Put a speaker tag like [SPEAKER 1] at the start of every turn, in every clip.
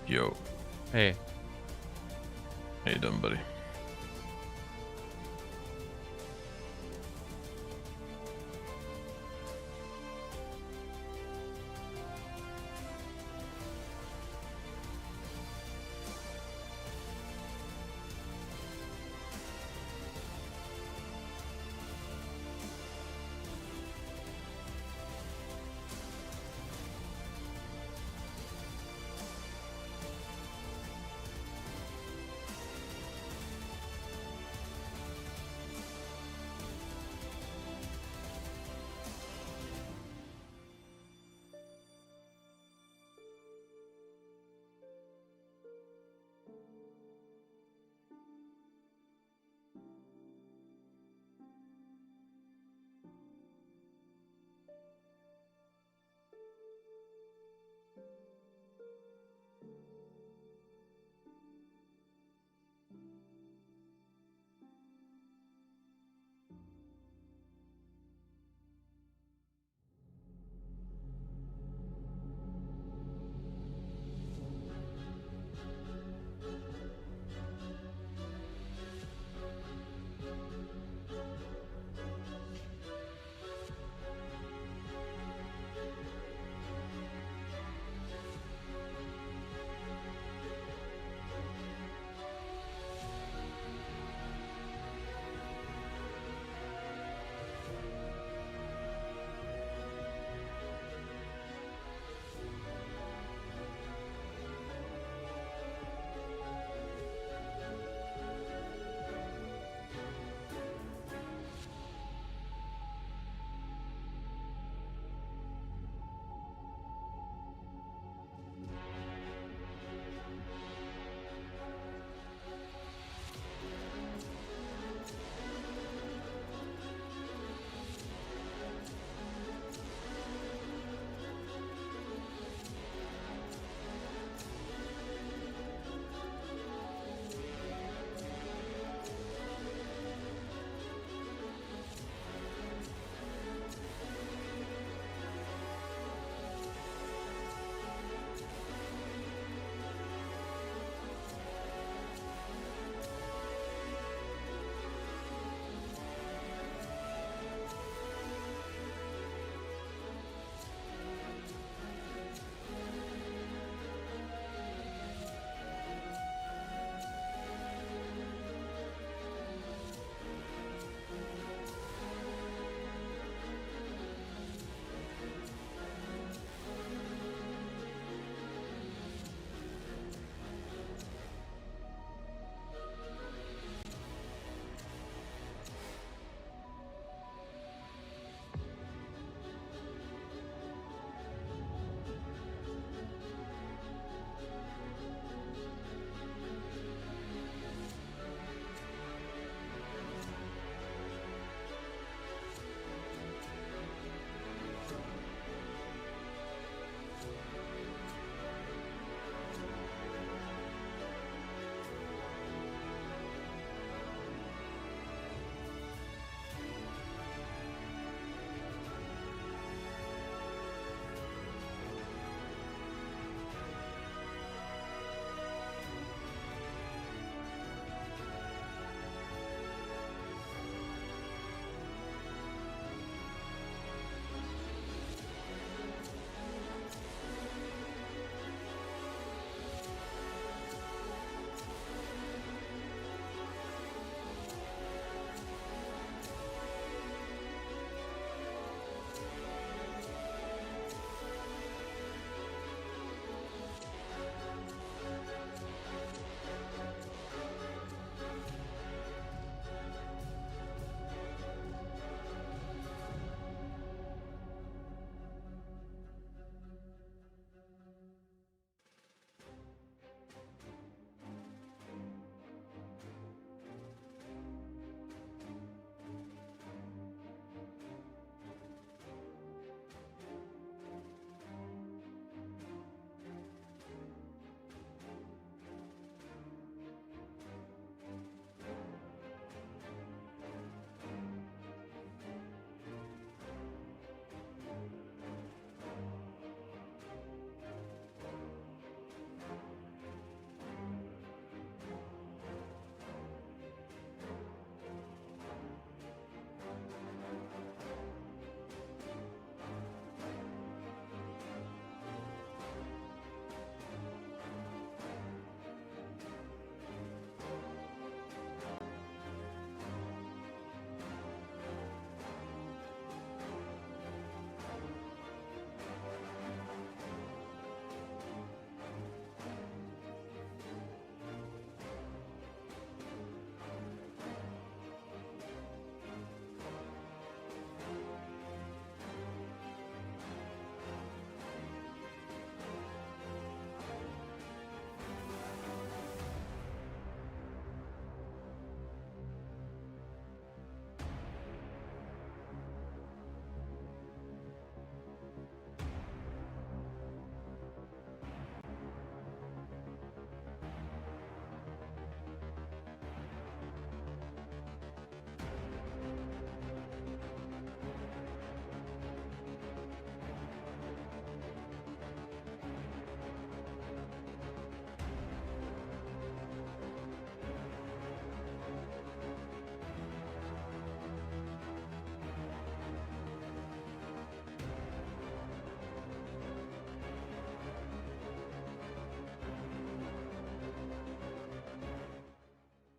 [SPEAKER 1] Yo,
[SPEAKER 2] Hey,
[SPEAKER 1] how you doing, buddy?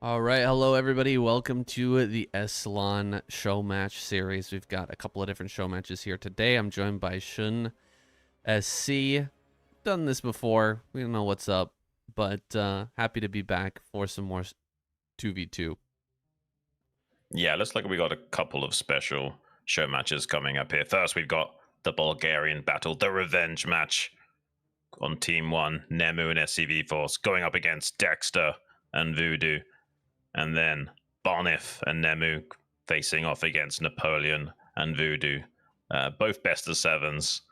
[SPEAKER 1] All right, hello everybody. Welcome to the SLON Showmatch series. We've got a couple of different show matches here today. I'm joined by Shun SC. Done this before. We don't know what's up, but happy to be back for some more 2v2.
[SPEAKER 2] Yeah, looks like we got a couple of special show matches coming up here. First, we've got the Bulgarian battle, the revenge match on Team 1, Nemu and SCV Force going up against Dexter and Voodoo. And then Barnif and Nemu facing off against Napoleon and Voodoo. Both best of sevens.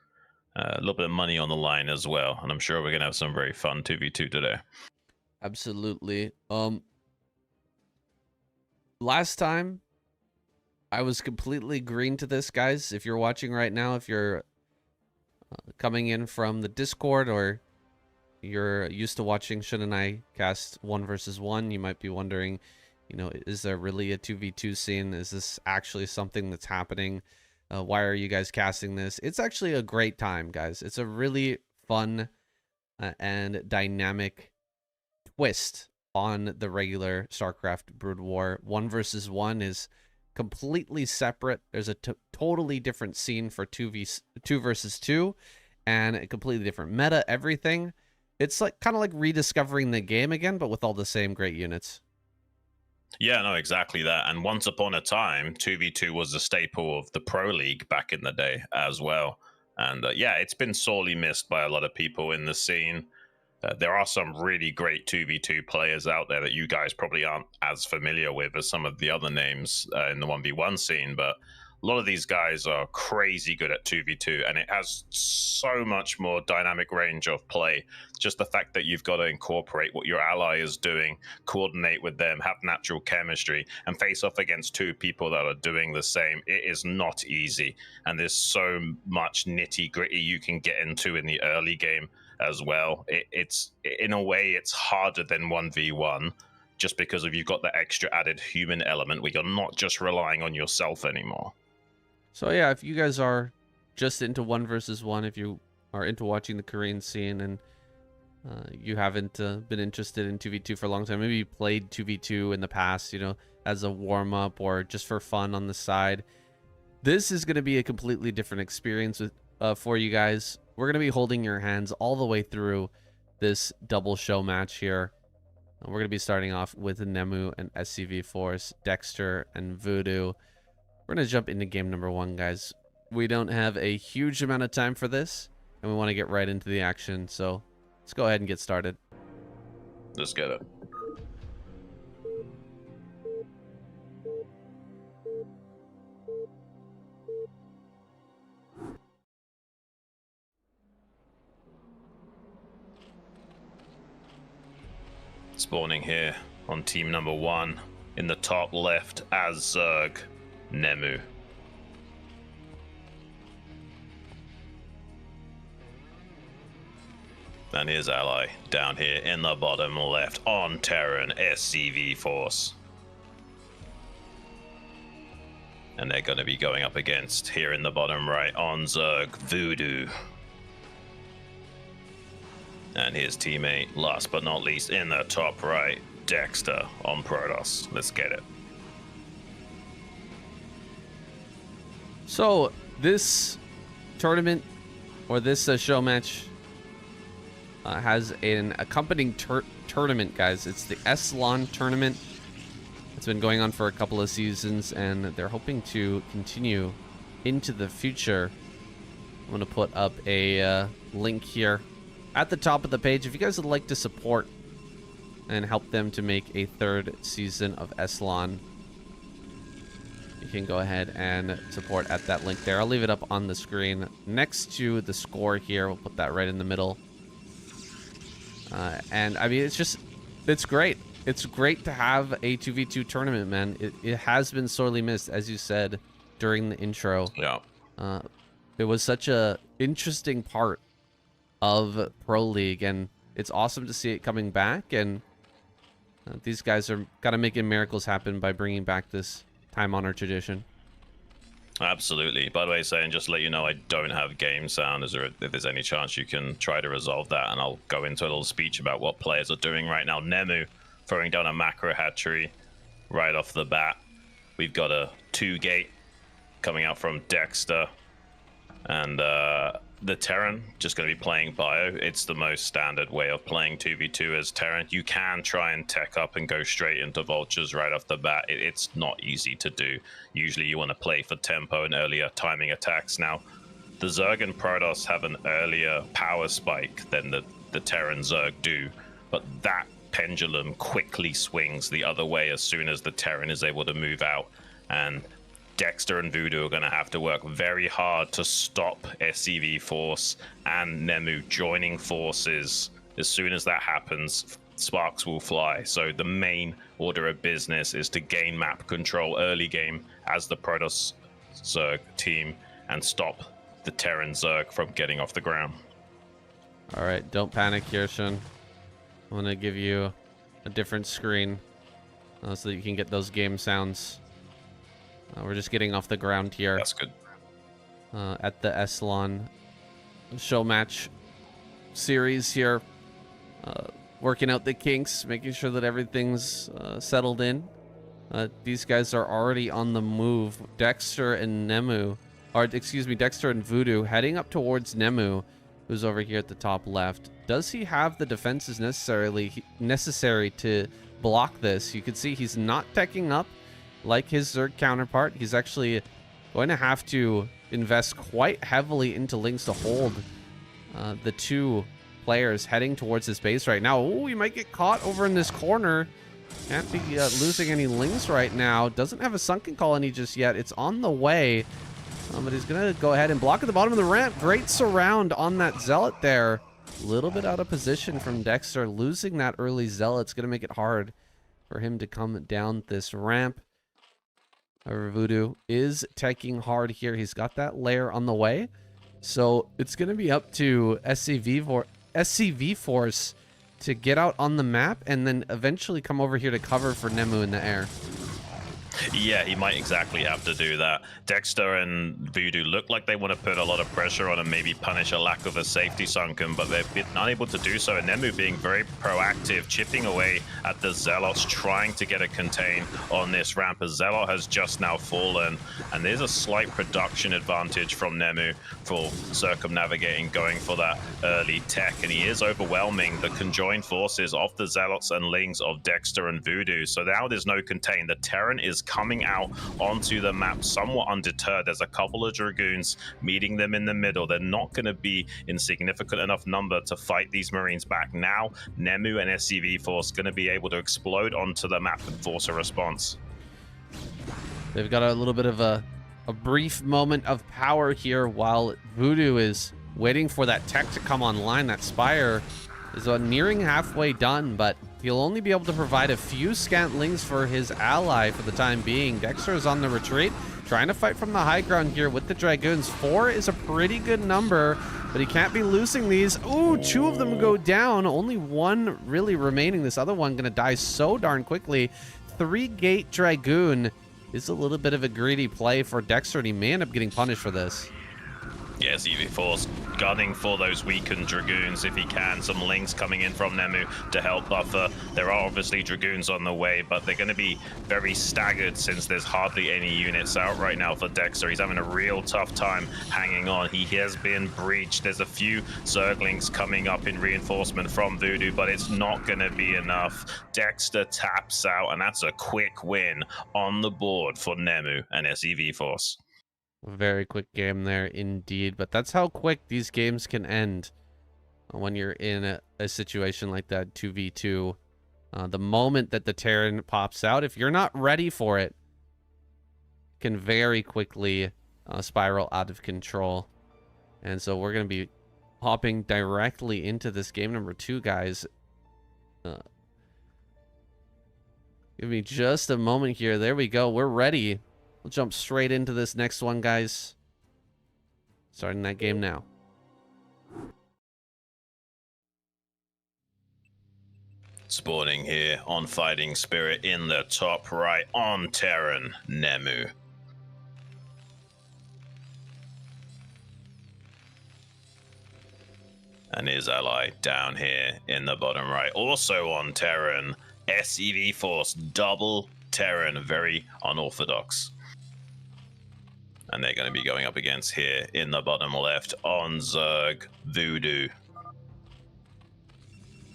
[SPEAKER 2] A little bit of money on the line as well. And I'm sure we're going to have some very fun 2v2 today.
[SPEAKER 1] Absolutely. Last time, I was completely green to this, guys. If you're watching right now, if you're coming in from the Discord or you're used to watching Shun and I cast 1 versus 1, you might be wondering, you know, is there really a 2v2 scene? Is this actually something that's happening? Why are you guys casting this? It's actually a great time, guys. It's a really fun and dynamic twist on the regular StarCraft Brood War. 1 versus 1 is completely separate. There's a totally different scene for 2 versus 2 and a completely different meta, everything. It's like kind of like rediscovering the game again, but with all the same great units.
[SPEAKER 2] Yeah, no, exactly that. And once upon a time, 2v2 was a staple of the Pro League back in the day as well. And yeah, it's been sorely missed by a lot of people in the scene. There are some really great 2v2 players out there that you guys probably aren't as familiar with as some of the other names in the 1v1 scene, but a lot of these guys are crazy good at 2v2, and it has so much more dynamic range of play. Just the fact that you've got to incorporate what your ally is doing, coordinate with them, have natural chemistry, and face off against 2 people that are doing the same. It is not easy, and there's so much nitty-gritty you can get into in the early game as well. It's in a way, it's harder than 1v1, just because of you've got the extra added human element where you're not just relying on yourself anymore.
[SPEAKER 1] So yeah, if you guys are just into 1 versus 1, if you are into watching the Korean scene and you haven't been interested in 2v2 for a long time, maybe you played 2v2 in the past, you know, as a warm-up or just for fun on the side, this is going to be a completely different experience with, for you guys. We're going to be holding your hands all the way through this double show match here. We're going to be starting off with Nemu and SCV Force, Dexter and Voodoo. We're going to jump into game number 1, guys. We don't have a huge amount of time for this, and we want to get right into the action, so let's go ahead and get started.
[SPEAKER 2] Let's get it. Spawning here on team number 1 in the top left as Zerg, Nemu. And his ally down here in the bottom left on Terran, SCV Force. And they're going to be going up against here in the bottom right on Zerg, Voodoo. And his teammate, last but not least, in the top right, Dexter on Protoss. Let's get it.
[SPEAKER 1] So this tournament, or this show match, has an accompanying tournament, guys. It's the SLON tournament. It's been going on for a couple of seasons, and they're hoping to continue into the future. I'm going to put up a link here at the top of the page. If you guys would like to support and help them to make a 3rd season of SLON, you can go ahead and support at that link there. I'll leave it up on the screen next to the score here. We'll put that right in the middle. And I mean, it's great. It's great to have a 2v2 tournament, man. It has been sorely missed, as you said during the intro.
[SPEAKER 2] Yeah.
[SPEAKER 1] It was such a interesting part of Pro League, and it's awesome to see it coming back. And these guys are kind of making miracles happen by bringing back this time-honored tradition.
[SPEAKER 2] Absolutely. By the way, saying just to let you know, I don't have game sound. If there's any chance you can try to resolve that, and I'll go into a little speech about what players are doing right now. Nemu throwing down a macro hatchery right off the bat. We've got a 2-gate coming out from Dexter. And the Terran just going to be playing bio. It's the most standard way of playing 2v2 as Terran. You can try and tech up and go straight into Vultures right off the bat. It's not easy to do. Usually you want to play for tempo and earlier timing attacks. Now, the Zerg and Protoss have an earlier power spike than the Terran Zerg do, but that pendulum quickly swings the other way as soon as the Terran is able to move out. And Dexter and Voodoo are going to have to work very hard to stop SCV Force and Nemu joining forces. As soon as that happens, sparks will fly. So the main order of business is to gain map control early game as the Protoss Zerg team and stop the Terran Zerg from getting off the ground.
[SPEAKER 1] All right, don't panic here, Shun. I'm going to give you a different screen so that you can get those game sounds. We're just getting off the ground here.
[SPEAKER 2] That's good.
[SPEAKER 1] At the SLON Showmatch series here. Working out the kinks, making sure that everything's settled in. These guys are already on the move. Dexter and Dexter and Voodoo heading up towards Nemu, who's over here at the top left. Does he have the defenses necessary to block this? You can see he's not teching up like his Zerg counterpart. He's actually going to have to invest quite heavily into links to hold the two players heading towards his base right now. Oh, he might get caught over in this corner. Can't be losing any links right now. Doesn't have a sunken colony just yet. It's on the way. But he's going to go ahead and block at the bottom of the ramp. Great surround on that Zealot there. A little bit out of position from Dexter. Losing that early Zealot's going to make it hard for him to come down this ramp. However, Voodoo is taking hard here. He's got that layer on the way. So it's going to be up to SCV Force to get out on the map and then eventually come over here to cover for Nemu in the air.
[SPEAKER 2] Yeah, he might exactly have to do that. Dexter and Voodoo look like they want to put a lot of pressure on and maybe punish a lack of a safety sunken, but they've been unable to do so. And Nemu being very proactive, chipping away at the Zealots, trying to get a contain on this ramp as Zealot has just now fallen. And there's a slight production advantage from Nemu for circumnavigating, going for that early tech. And he is overwhelming the conjoined forces of the Zealots and Lings of Dexter and Voodoo. So now there's no contain. The Terran is coming out onto the map somewhat undeterred. There's a couple of Dragoons meeting them in the middle. They're not going to be in significant enough number to fight these Marines back. Now, Nemu and SCV Force going to be able to explode onto the map and force a response.
[SPEAKER 1] They've got a little bit of a brief moment of power here while Voodoo is waiting for that tech to come online. That Spire is nearing halfway done, but he'll only be able to provide a few scantlings for his ally for the time being. Dexter is on the retreat, trying to fight from the high ground here with the Dragoons. 4 is a pretty good number, but he can't be losing these. Ooh, 2 of them go down. Only 1 really remaining. This other one gonna die so darn quickly. 3-gate Dragoon is a little bit of a greedy play for Dexter, and he may end up getting punished for this.
[SPEAKER 2] Yeah, CV Force gunning for those weakened Dragoons if he can. Some links coming in from Nemu to help buffer. There are obviously Dragoons on the way, but they're going to be very staggered since there's hardly any units out right now for Dexter. He's having a real tough time hanging on. He has been breached. There's a few Zerglings coming up in reinforcement from Voodoo, but it's not going to be enough. Dexter taps out, and that's a quick win on the board for Nemu and SEV Force.
[SPEAKER 1] Very quick game there indeed, but that's how quick these games can end when you're in a situation like that, 2v2. The moment that the Terran pops out, if you're not ready for it, can very quickly spiral out of control. And so we're going to be hopping directly into this game number 2, guys. Give me just a moment here. There we go. We're ready. We'll jump straight into this next one, guys. Starting that game now.
[SPEAKER 2] Spawning here on Fighting Spirit in the top right on Terran, Nemu. And his ally down here in the bottom right. Also on Terran, SEV Force, double Terran, very unorthodox. And they're going to be going up against here in the bottom left on Zerg, Voodoo.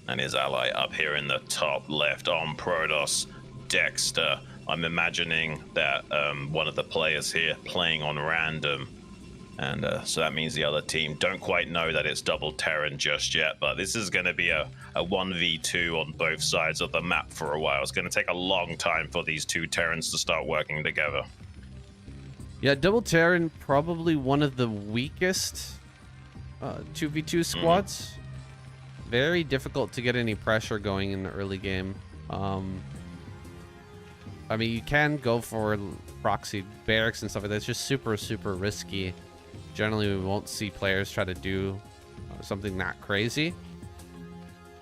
[SPEAKER 2] And his ally up here in the top left on Protoss, Dexter. I'm imagining that one of the players here playing on random. And so that means the other team don't quite know that it's double Terran just yet. But this is going to be a 1v2 on both sides of the map for a while. It's going to take a long time for these two Terrans to start working together.
[SPEAKER 1] Yeah, double Terran, probably one of the weakest 2v2 squads. Very difficult to get any pressure going in the early game. I mean, you can go for proxy barracks and stuff like that. It's just super, super risky. Generally, we won't see players try to do something that crazy.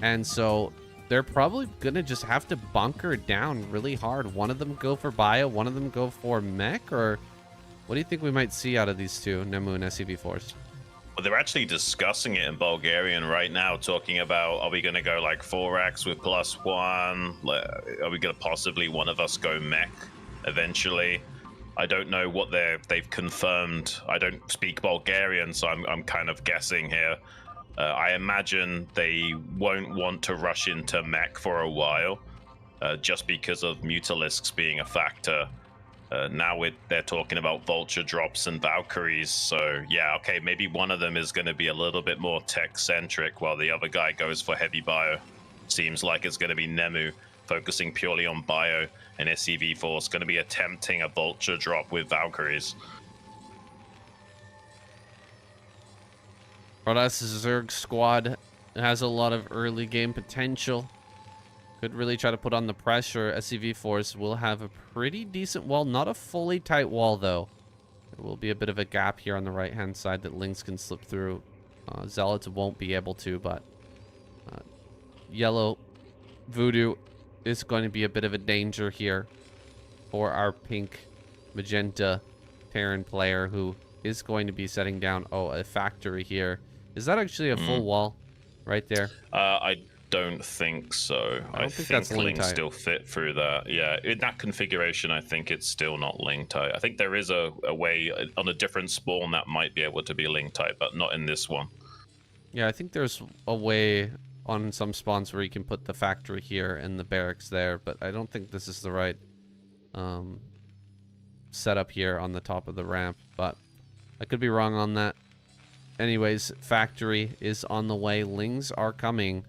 [SPEAKER 1] And so they're probably going to just have to bunker down really hard. One of them go for bio, one of them go for mech, or what do you think we might see out of these two, Nemu and SEV Force?
[SPEAKER 2] Well, they're actually discussing it in Bulgarian right now, talking about, are we going to go like 4x with +1? Are we going to possibly one of us go mech eventually? I don't know what they've confirmed. I don't speak Bulgarian, so I'm kind of guessing here. I imagine they won't want to rush into mech for a while, just because of Mutalisks being a factor. Now they're talking about Vulture drops and Valkyries, so yeah, okay, maybe one of them is going to be a little bit more tech-centric while the other guy goes for heavy bio. Seems like it's going to be Nemu focusing purely on bio, and SEV Force going to be attempting a Vulture drop with Valkyries.
[SPEAKER 1] Protoss' Zerg squad has a lot of early game potential. Could really try to put on the pressure. SEV Force will have a pretty decent wall. Not a fully tight wall, though. There will be a bit of a gap here on the right-hand side that Lynx can slip through. Zealots won't be able to, but Yellow Voodoo is going to be a bit of a danger here for our pink magenta Terran player, who is going to be setting down, a factory here. Is that actually a full wall right there?
[SPEAKER 2] I don't think so. I think
[SPEAKER 1] that's
[SPEAKER 2] links still fit through that. Yeah, in that configuration, I think it's still not link tight. I think there is a way on a different spawn that might be able to be link tight, but not in this one.
[SPEAKER 1] Yeah, I think there's a way on some spawns where you can put the factory here and the barracks there, but I don't think this is the right setup here on the top of the ramp, but I could be wrong on that. Anyways, factory is on the way. Lings are coming.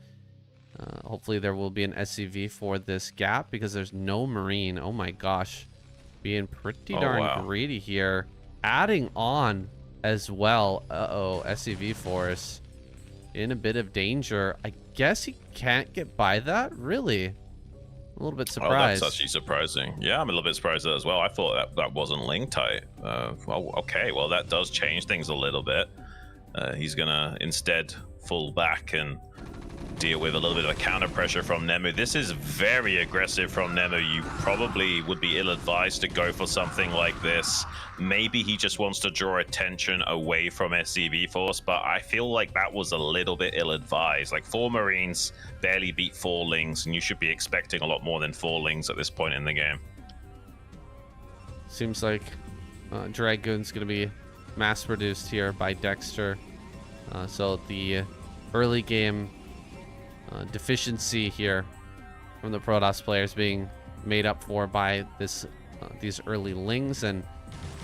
[SPEAKER 1] Hopefully there will be an SCV for this gap because there's no Marine. Oh my gosh. Being pretty darn greedy here. Adding on as well. Uh-oh, SCV Force in a bit of danger. I guess he can't get by that? Really? A little bit surprised.
[SPEAKER 2] Oh, that's actually surprising. Yeah, I'm a little bit surprised at that as well. I thought that wasn't link tight. Well, okay, well, that does change things a little bit. He's going to instead fall back and deal with a little bit of a counter pressure from Nemu. This is very aggressive from Nemu. You probably would be ill-advised to go for something like this. Maybe he just wants to draw attention away from SCV Force, but I feel like that was a little bit ill-advised. Like 4 Marines barely beat 4 Lings, and you should be expecting a lot more than 4 Lings at this point in the game.
[SPEAKER 1] Seems like Dragoon's going to be mass-produced here by Dexter. So the early game deficiency here from the Protoss players being made up for by these early Lings, and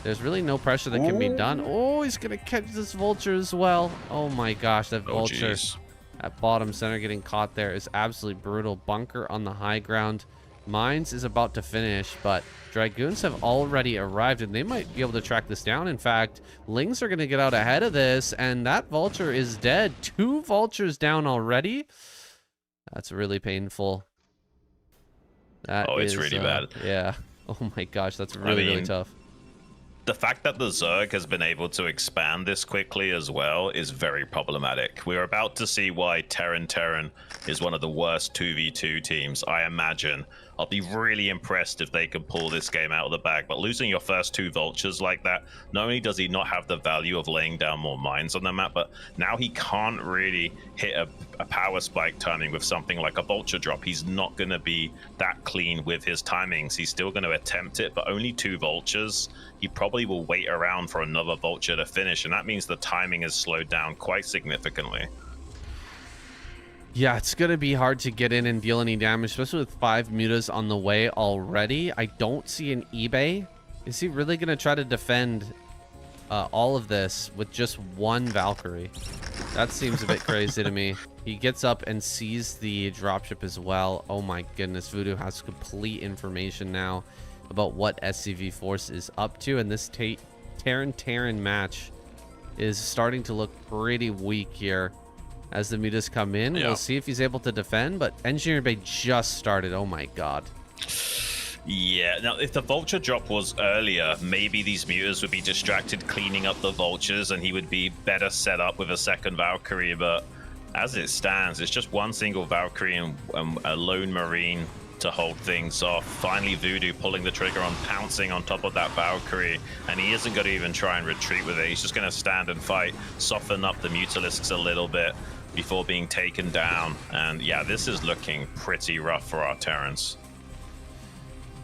[SPEAKER 1] there's really no pressure that can be done. Oh, he's gonna catch this Vulture as well. Oh my gosh, that Vulture at bottom center getting caught there is absolutely brutal. Bunker on the high ground. Mines is about to finish, but Dragoons have already arrived, and they might be able to track this down. In fact, Lings are going to get out ahead of this, and that Vulture is dead. 2 Vultures down already. That's really painful. That
[SPEAKER 2] it's really bad.
[SPEAKER 1] Yeah. Oh my gosh, that's really, really tough.
[SPEAKER 2] The fact that the Zerg has been able to expand this quickly as well is very problematic. We're about to see why Terran is one of the worst 2v2 teams, I imagine. I'll be really impressed if they can pull this game out of the bag, but losing your first 2 vultures like that, not only does he not have the value of laying down more mines on the map, but now he can't really hit a power spike timing with something like a vulture drop. He's not going to be that clean with his timings. He's still going to attempt it, but only 2 vultures. He probably will wait around for another vulture to finish, and that means the timing is slowed down quite significantly.
[SPEAKER 1] Yeah, it's going to be hard to get in and deal any damage, especially with 5 mutas on the way already. I don't see an eBay. Is he really going to try to defend all of this with just 1 Valkyrie? That seems a bit crazy to me. He gets up and sees the dropship as well. Oh my goodness, Voodoo has complete information now about what SCV Force is up to, and this Terran match is starting to look pretty weak here. As the mutas come in, we'll see if he's able to defend, but Engineer Bay just started. Oh my god.
[SPEAKER 2] Yeah, now if the vulture drop was earlier, maybe these mutas would be distracted cleaning up the vultures and he would be better set up with a second Valkyrie, but as it stands, it's just 1 single Valkyrie and a lone Marine to hold things off. Finally, Voodoo pulling the trigger on pouncing on top of that Valkyrie, and he isn't going to even try and retreat with it. He's just going to stand and fight, soften up the Mutalisks a little bit before being taken down. And yeah, this is looking pretty rough for our Terrans.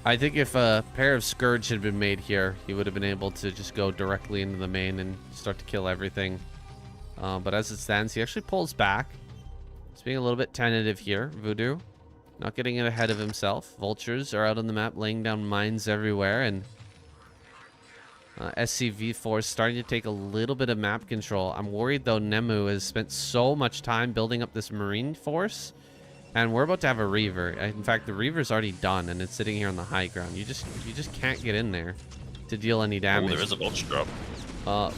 [SPEAKER 1] I think if a pair of Scourge had been made here, he would have been able to just go directly into the main and start to kill everything. But as it stands, he actually pulls back. He's being a little bit tentative here, Voodoo. Not getting it ahead of himself. Vultures are out on the map, laying down mines everywhere, and SCV Force starting to take a little bit of map control. I'm worried, though, Nemu has spent so much time building up this Marine force, and we're about to have a Reaver. In fact, the Reaver's already done, and it's sitting here on the high ground. You just can't get in there to deal any damage.
[SPEAKER 2] Oh, there is a Vulture drop.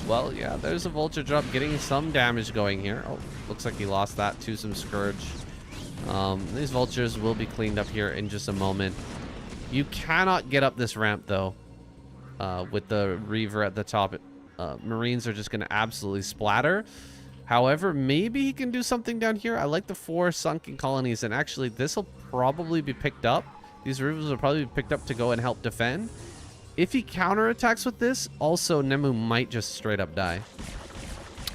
[SPEAKER 1] Well, yeah, there's a Vulture drop getting some damage going here. Oh, looks like he lost that to some Scourge. These Vultures will be cleaned up here in just a moment. You cannot get up this ramp, though, with the Reaver at the top. Marines are just going to absolutely splatter. However, maybe he can do something down here. I like the 4 sunken colonies, and actually, this will probably be picked up. These Reavers will probably be picked up to go and help defend. If he counterattacks with this, also Nemu might just straight up die.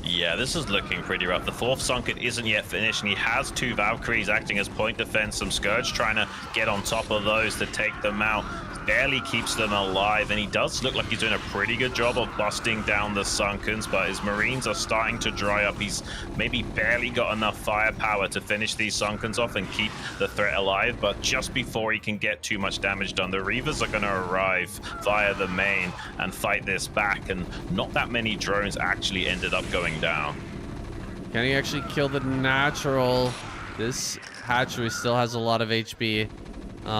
[SPEAKER 2] Yeah, this is looking pretty rough. The 4th sunken isn't yet finished, and he has 2 Valkyries acting as point defense. Some Scourge trying to get on top of those to take them out. Barely keeps them alive, and he does look like he's doing a pretty good job of busting down the Sunkens, but his Marines are starting to dry up. He's maybe barely got enough firepower to finish these Sunkens off and keep the threat alive, but just before he can get too much damage done, the Reavers are going to arrive via the main and fight this back, and not that many drones actually ended up going down.
[SPEAKER 1] Can he actually kill the natural? This hatchery still has a lot of HP.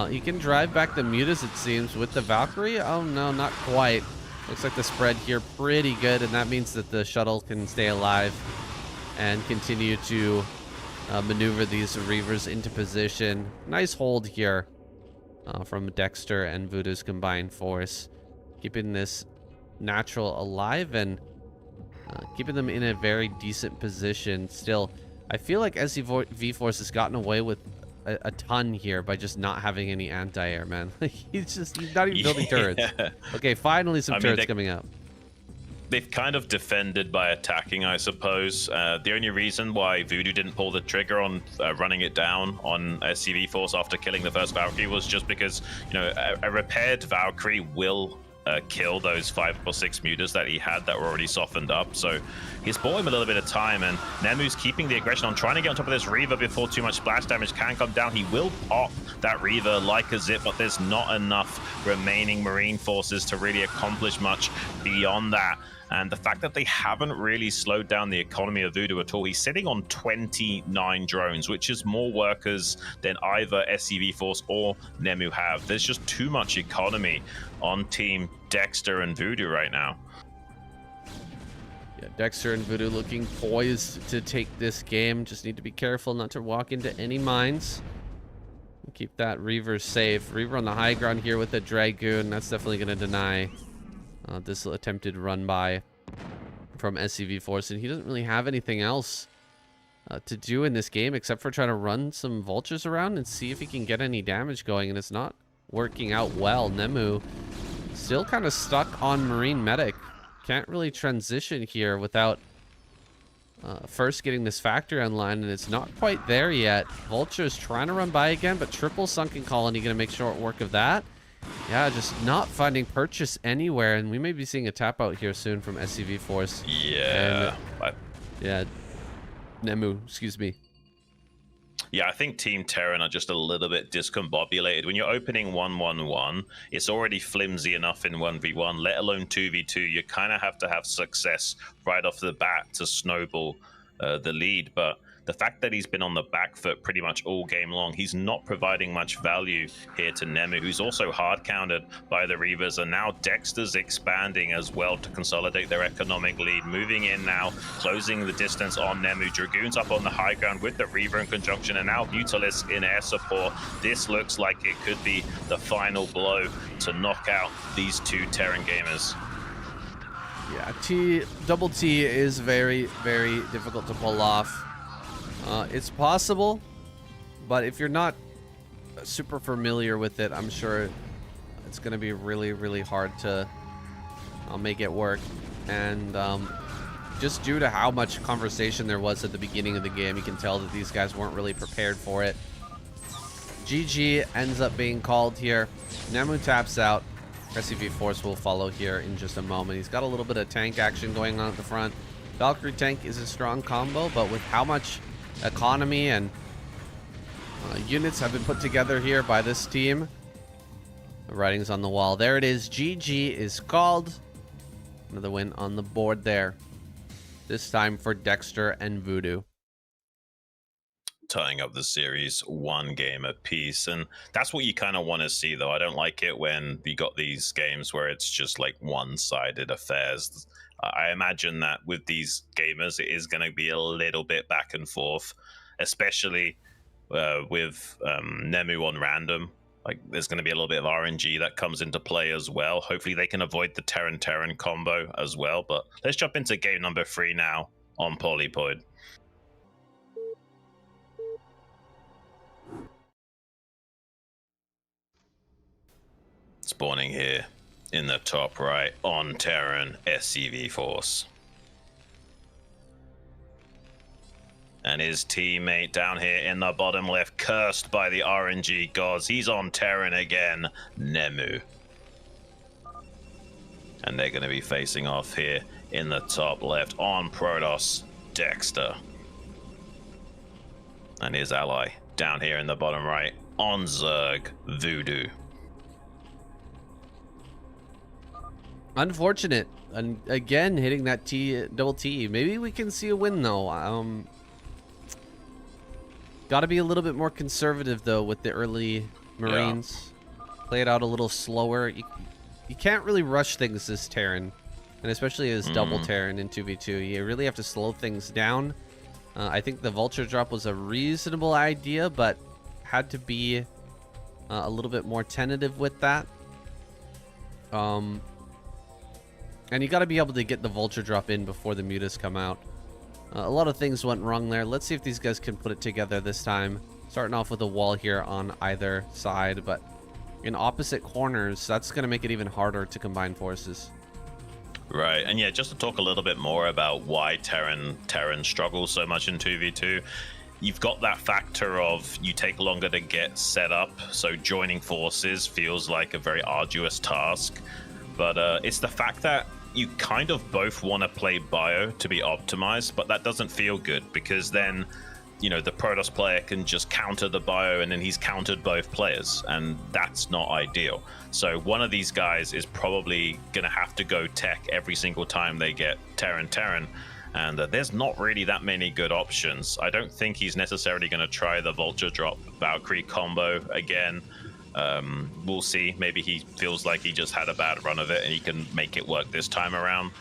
[SPEAKER 1] He can drive back the mutas, it seems, with the Valkyrie. Oh no, not quite. Looks like the spread here pretty good, and that means that the shuttle can stay alive and continue to maneuver these Reavers into position. Nice hold here from Dexter and Voodoo's combined force, keeping this natural alive and keeping them in a very decent position. Still, I feel like SCV Force has gotten away with a ton here by just not having any anti-air, man. he's not even building turrets. Okay, finally some turrets coming up.
[SPEAKER 2] They've kind of defended by attacking, I suppose. The only reason why Voodoo didn't pull the trigger on running it down on SCV Force after killing the first Valkyrie was just because, you know, a repaired Valkyrie will kill those 5 or 6 mutas that he had that were already softened up. So he's bought him a little bit of time, and Nemu's keeping the aggression on, trying to get on top of this Reaver before too much splash damage can come down. He will pop that Reaver like a zip, but there's not enough remaining Marine forces to really accomplish much beyond that. And the fact that they haven't really slowed down the economy of Voodoo at all. He's sitting on 29 drones, which is more workers than either SCV Force or Nemu have. There's just too much economy on Team Dexter and Voodoo right now.
[SPEAKER 1] Yeah, Dexter and Voodoo looking poised to take this game. Just need to be careful not to walk into any mines. Keep that Reaver safe. Reaver on the high ground here with the Dragoon. That's definitely going to deny this attempted run by from SCV Force, and he doesn't really have anything else to do in this game except for try to run some vultures around and see if he can get any damage going, and it's not working out well. Nemu still kind of stuck on Marine Medic. Can't really transition here without first getting this factory online, and it's not quite there yet. Vulture's trying to run by again, but triple Sunken Colony gonna make short work of that. Yeah, just not finding purchase anywhere, and we may be seeing a tap out here soon from SCV Force.
[SPEAKER 2] Yeah.
[SPEAKER 1] Yeah, Nemu, excuse me.
[SPEAKER 2] Yeah, I think Team Terran are just a little bit discombobulated. When you're opening 1-1-1, it's already flimsy enough in 1v1, let alone 2v2. You kind of have to have success right off the bat to snowball the lead. But the fact that he's been on the back foot pretty much all game long, he's not providing much value here to Nemu, who's also hard countered by the Reavers. And now Dexter's expanding as well to consolidate their economic lead. Moving in now, closing the distance on Nemu. Dragoons up on the high ground with the Reaver in conjunction, and now Mutalisk in air support. This looks like it could be the final blow to knock out these two Terran gamers.
[SPEAKER 1] Yeah, double T is very, very difficult to pull off. It's possible, but if you're not super familiar with it, I'm sure it's going to be really, really hard to make it work. And just due to how much conversation there was at the beginning of the game, you can tell that these guys weren't really prepared for it. GG ends up being called here. Nemu taps out. SCV Force will follow here in just a moment. He's got a little bit of tank action going on at the front. Valkyrie tank is a strong combo, but with how much economy and units have been put together here by this team, the writing's on the wall. There it is. GG is called. Another win on the board there. This time for Dexter and Voodoo.
[SPEAKER 2] Tying up the series one game apiece, and that's what you kind of want to see, though. I don't like it when you got these games where it's just like one-sided affairs. I imagine that with these gamers, it is going to be a little bit back and forth, especially with Nemu on random. Like, there's going to be a little bit of RNG that comes into play as well. Hopefully they can avoid the Terran combo as well. But let's jump into game number 3 now on Polypoid. Spawning here in the top right on Terran, SCV Force. And his teammate down here in the bottom left, cursed by the RNG gods. He's on Terran again, Nemu. And they're going to be facing off here in the top left on Protoss, Dexter. And his ally down here in the bottom right on Zerg, Voodoo.
[SPEAKER 1] Unfortunate, and again hitting that double T. Maybe we can see a win though. Got to be a little bit more conservative though with the early Marines. Yeah. Play it out a little slower. You can't really rush things this Terran, and especially as double Terran in 2v2. You really have to slow things down. I think the Vulture drop was a reasonable idea, but had to be a little bit more tentative with that. And you got to be able to get the Vulture drop in before the mutas come out. A lot of things went wrong there. Let's see if these guys can put it together this time. Starting off with a wall here on either side, but in opposite corners, that's going to make it even harder to combine forces.
[SPEAKER 2] Right, and yeah, just to talk a little bit more about why Terran struggles so much in 2v2. You've got that factor of you take longer to get set up, so joining forces feels like a very arduous task. But it's the fact that you kind of both want to play bio to be optimized, but that doesn't feel good because then, you know, the Protoss player can just counter the bio and then he's countered both players, and that's not ideal. So one of these guys is probably going to have to go tech every single time they get Terran, and there's not really that many good options. I don't think he's necessarily going to try the Vulture drop Valkyrie combo again. We'll see. Maybe he feels like he just had a bad run of it and he can make it work this time around.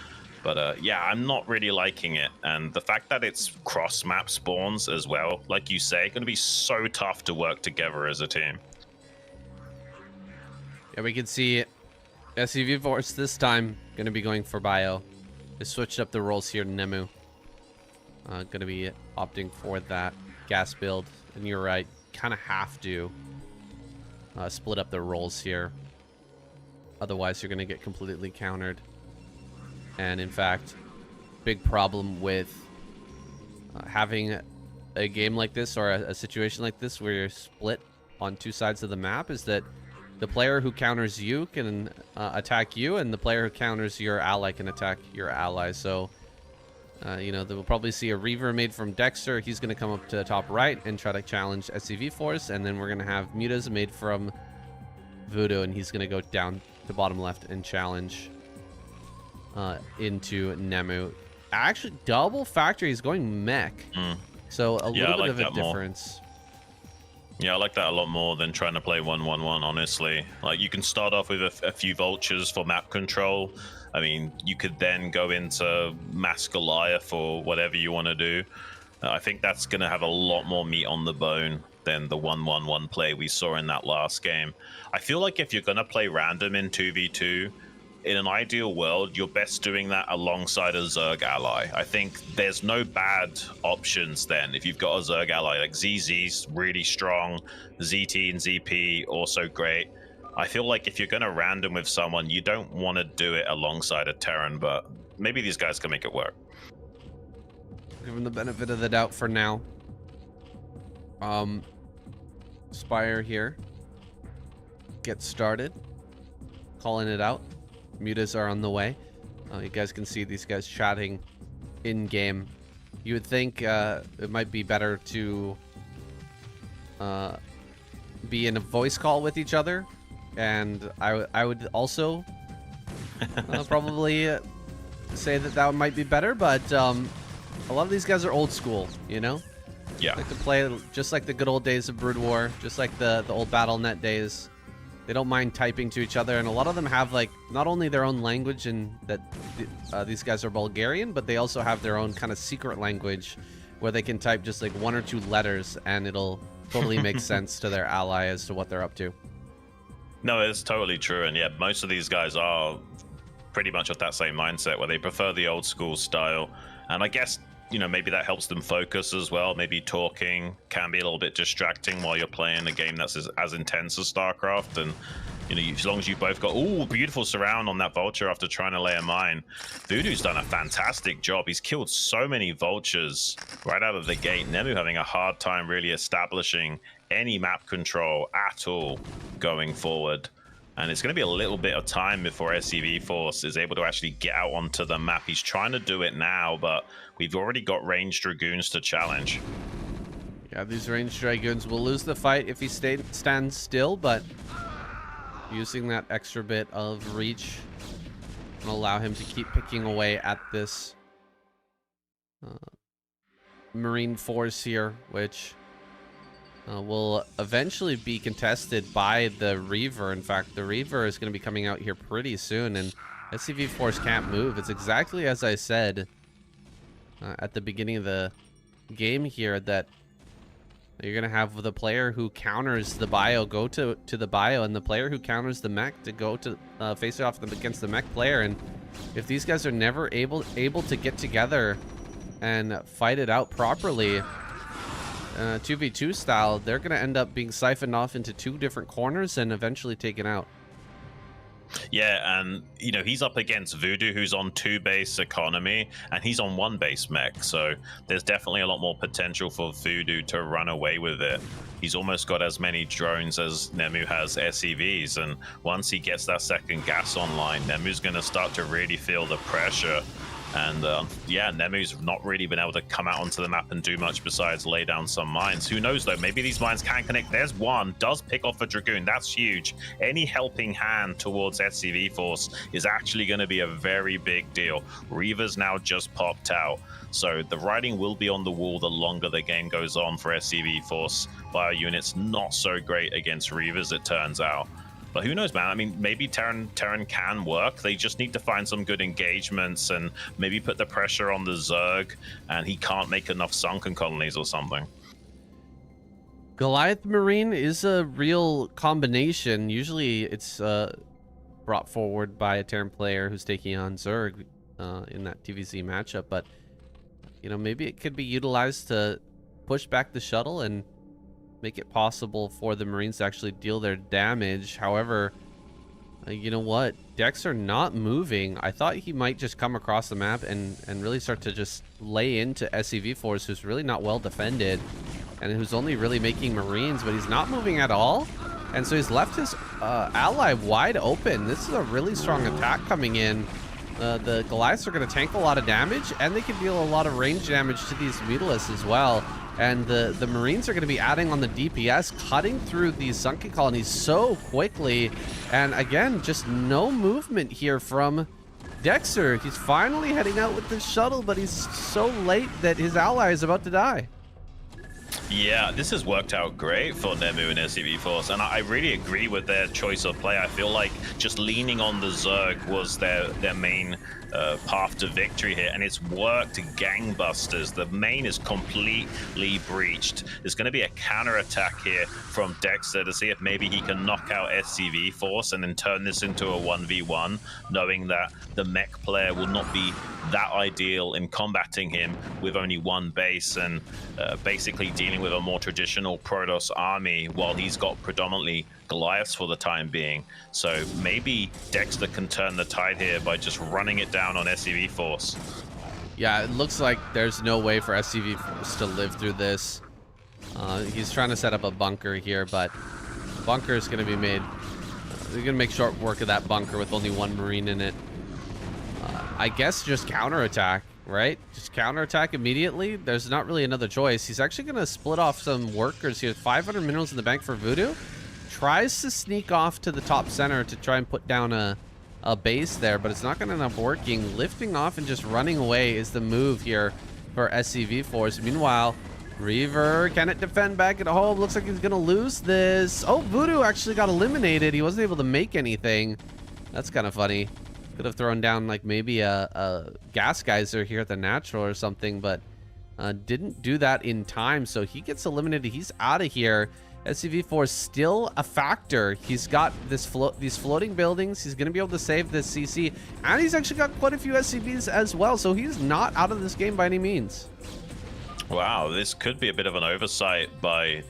[SPEAKER 2] But yeah, I'm not really liking it. And the fact that it's cross-map spawns as well, like you say, going to be so tough to work together as a team.
[SPEAKER 1] Yeah, we can see SCV Force this time going to be going for bio. They switched up the roles here. Nemu going to be opting for that gas build. And you're right, kind of have to split up the roles here. Otherwise, you're going to get completely countered. And in fact, big problem with having a game like this or a situation like this where you're split on two sides of the map is that the player who counters you can attack you, and the player who counters your ally can attack your ally. So, you know, we'll probably see a Reaver made from Dexter. He's going to come up to the top right and try to challenge SCV Force, and then we're going to have Mutas made from Voodoo, and he's going to go down to bottom left and challenge into Nemu. Actually, double factory is going mech. So a little bit of a difference.
[SPEAKER 2] Yeah, I like that a lot more than trying to play 1-1-1, honestly. Like, you can start off with a few vultures for map control. I mean, you could then go into Mass Goliath or whatever you want to do. I think that's going to have a lot more meat on the bone than the 1-1-1 play we saw in that last game. I feel like if you're going to play random in 2v2, in an ideal world, you're best doing that alongside a Zerg ally. I think there's no bad options then. If you've got a Zerg ally, like ZZ's really strong, ZT and ZP also great. I feel like if you're going to random with someone, you don't want to do it alongside a Terran, but maybe these guys can make it work.
[SPEAKER 1] Give him the benefit of the doubt for now. Spire here. Get started. Calling it out. Mutas are on the way. You guys can see these guys chatting in game. You would think it might be better to be in a voice call with each other, and I would also probably say that might be better. But a lot of these guys are old school, you know.
[SPEAKER 2] Yeah.
[SPEAKER 1] Like to play just like the good old days of Brood War, just like the old BattleNet days. They don't mind typing to each other, and a lot of them have like not only their own language, and that these guys are Bulgarian, but they also have their own kind of secret language where they can type just like 1 or 2 letters, and it'll totally make sense to their ally as to what they're up to.
[SPEAKER 2] No, it's totally true, and yeah, most of these guys are pretty much of that same mindset where they prefer the old school style, and I guess, you know, maybe that helps them focus as well. Maybe talking can be a little bit distracting while you're playing a game that's as intense as StarCraft. And, you know, as long as you both got, ooh, beautiful surround on that vulture after trying to lay a mine. Voodoo's done a fantastic job. He's killed so many vultures right out of the gate. Nemu having a hard time really establishing any map control at all going forward. And it's going to be a little bit of time before SCV Force is able to actually get out onto the map. He's trying to do it now, but we've already got ranged Dragoons to challenge.
[SPEAKER 1] Yeah, these ranged Dragoons will lose the fight if he stands still, but using that extra bit of reach will allow him to keep picking away at this Marine force here, which will eventually be contested by the Reaver. In fact, the Reaver is going to be coming out here pretty soon, and SCV Force can't move. It's exactly as I said at the beginning of the game here, that you're going to have the player who counters the bio go to the bio, and the player who counters the mech to go to face off against the mech player. And if these guys are never able to get together and fight it out properly, 2v2 style, they're going to end up being siphoned off into 2 different corners and eventually taken out.
[SPEAKER 2] Yeah, and, you know, he's up against Voodoo, who's on 2 base economy, and he's on 1 base mech, so there's definitely a lot more potential for Voodoo to run away with it. He's almost got as many drones as Nemu has SCVs, and once he gets that second gas online, Nemu's going to start to really feel the pressure. And yeah, Nemu's not really been able to come out onto the map and do much besides lay down some mines. Who knows though, maybe these mines can connect. There's one, does pick off a Dragoon, that's huge. Any helping hand towards SCV Force is actually going to be a very big deal. Reaver's now just popped out, so the writing will be on the wall the longer the game goes on for SCV Force. Bio units not so great against Reavers, it turns out. But who knows, man? I mean, maybe Terran can work. They just need to find some good engagements and maybe put the pressure on the Zerg, and he can't make enough sunken colonies or something.
[SPEAKER 1] Goliath Marine is a real combination. Usually it's brought forward by a Terran player who's taking on Zerg in that TVZ matchup. But, you know, maybe it could be utilized to push back the shuttle and make it possible for the Marines to actually deal their damage. However, you know what? Decks are not moving. I thought he might just come across the map and really start to just lay into SCV Force, who's really not well defended and who's only really making Marines, but he's not moving at all. And so he's left his ally wide open. This is a really strong attack coming in. The Goliaths are going to tank a lot of damage, and they can deal a lot of range damage to these Mutalisks as well. And the Marines are going to be adding on the DPS, cutting through these sunken colonies so quickly. And again, just no movement here from Dexter. He's finally heading out with the shuttle, but he's so late that his ally is about to die.
[SPEAKER 2] Yeah, this has worked out great for Nemu and SCV Force, and I really agree with their choice of play. I feel like just leaning on the Zerg was their main path to victory here, and it's worked gangbusters. The main is completely breached. There's going to be a counter-attack here from Dexter to see if maybe he can knock out SCV Force and then turn this into a 1v1, knowing that the mech player will not be that ideal in combating him with only one base and basically dealing with a more traditional Protoss army while he's got predominantly Goliaths for the time being. So maybe Dexter can turn the tide here by just running it down on SCV Force.
[SPEAKER 1] Yeah, it looks like there's no way for SCV Force to live through this. He's trying to set up a bunker here, but bunker is going to be made. They're going to make short work of that bunker with only one Marine in it. I guess just counterattack, right? Just counterattack immediately. There's not really another choice. He's actually going to split off some workers here. 500 minerals in the bank for Voodoo. Tries to sneak off to the top center to try and put down a base there, but it's not going to end up working. Lifting off and just running away is the move here for SCV Force. Meanwhile, Reaver, can it defend back at home? Looks like he's going to lose this. Oh, Voodoo actually got eliminated. He wasn't able to make anything. That's kind of funny. Could have thrown down like maybe a gas geyser here at the natural or something, but didn't do that in time. So he gets eliminated. He's out of here. SCV-4 is still a factor. He's got these floating buildings. He's going to be able to save this CC, and he's actually got quite a few SCVs as well. So he's not out of this game by any means.
[SPEAKER 2] Wow, this could be a bit of an oversight by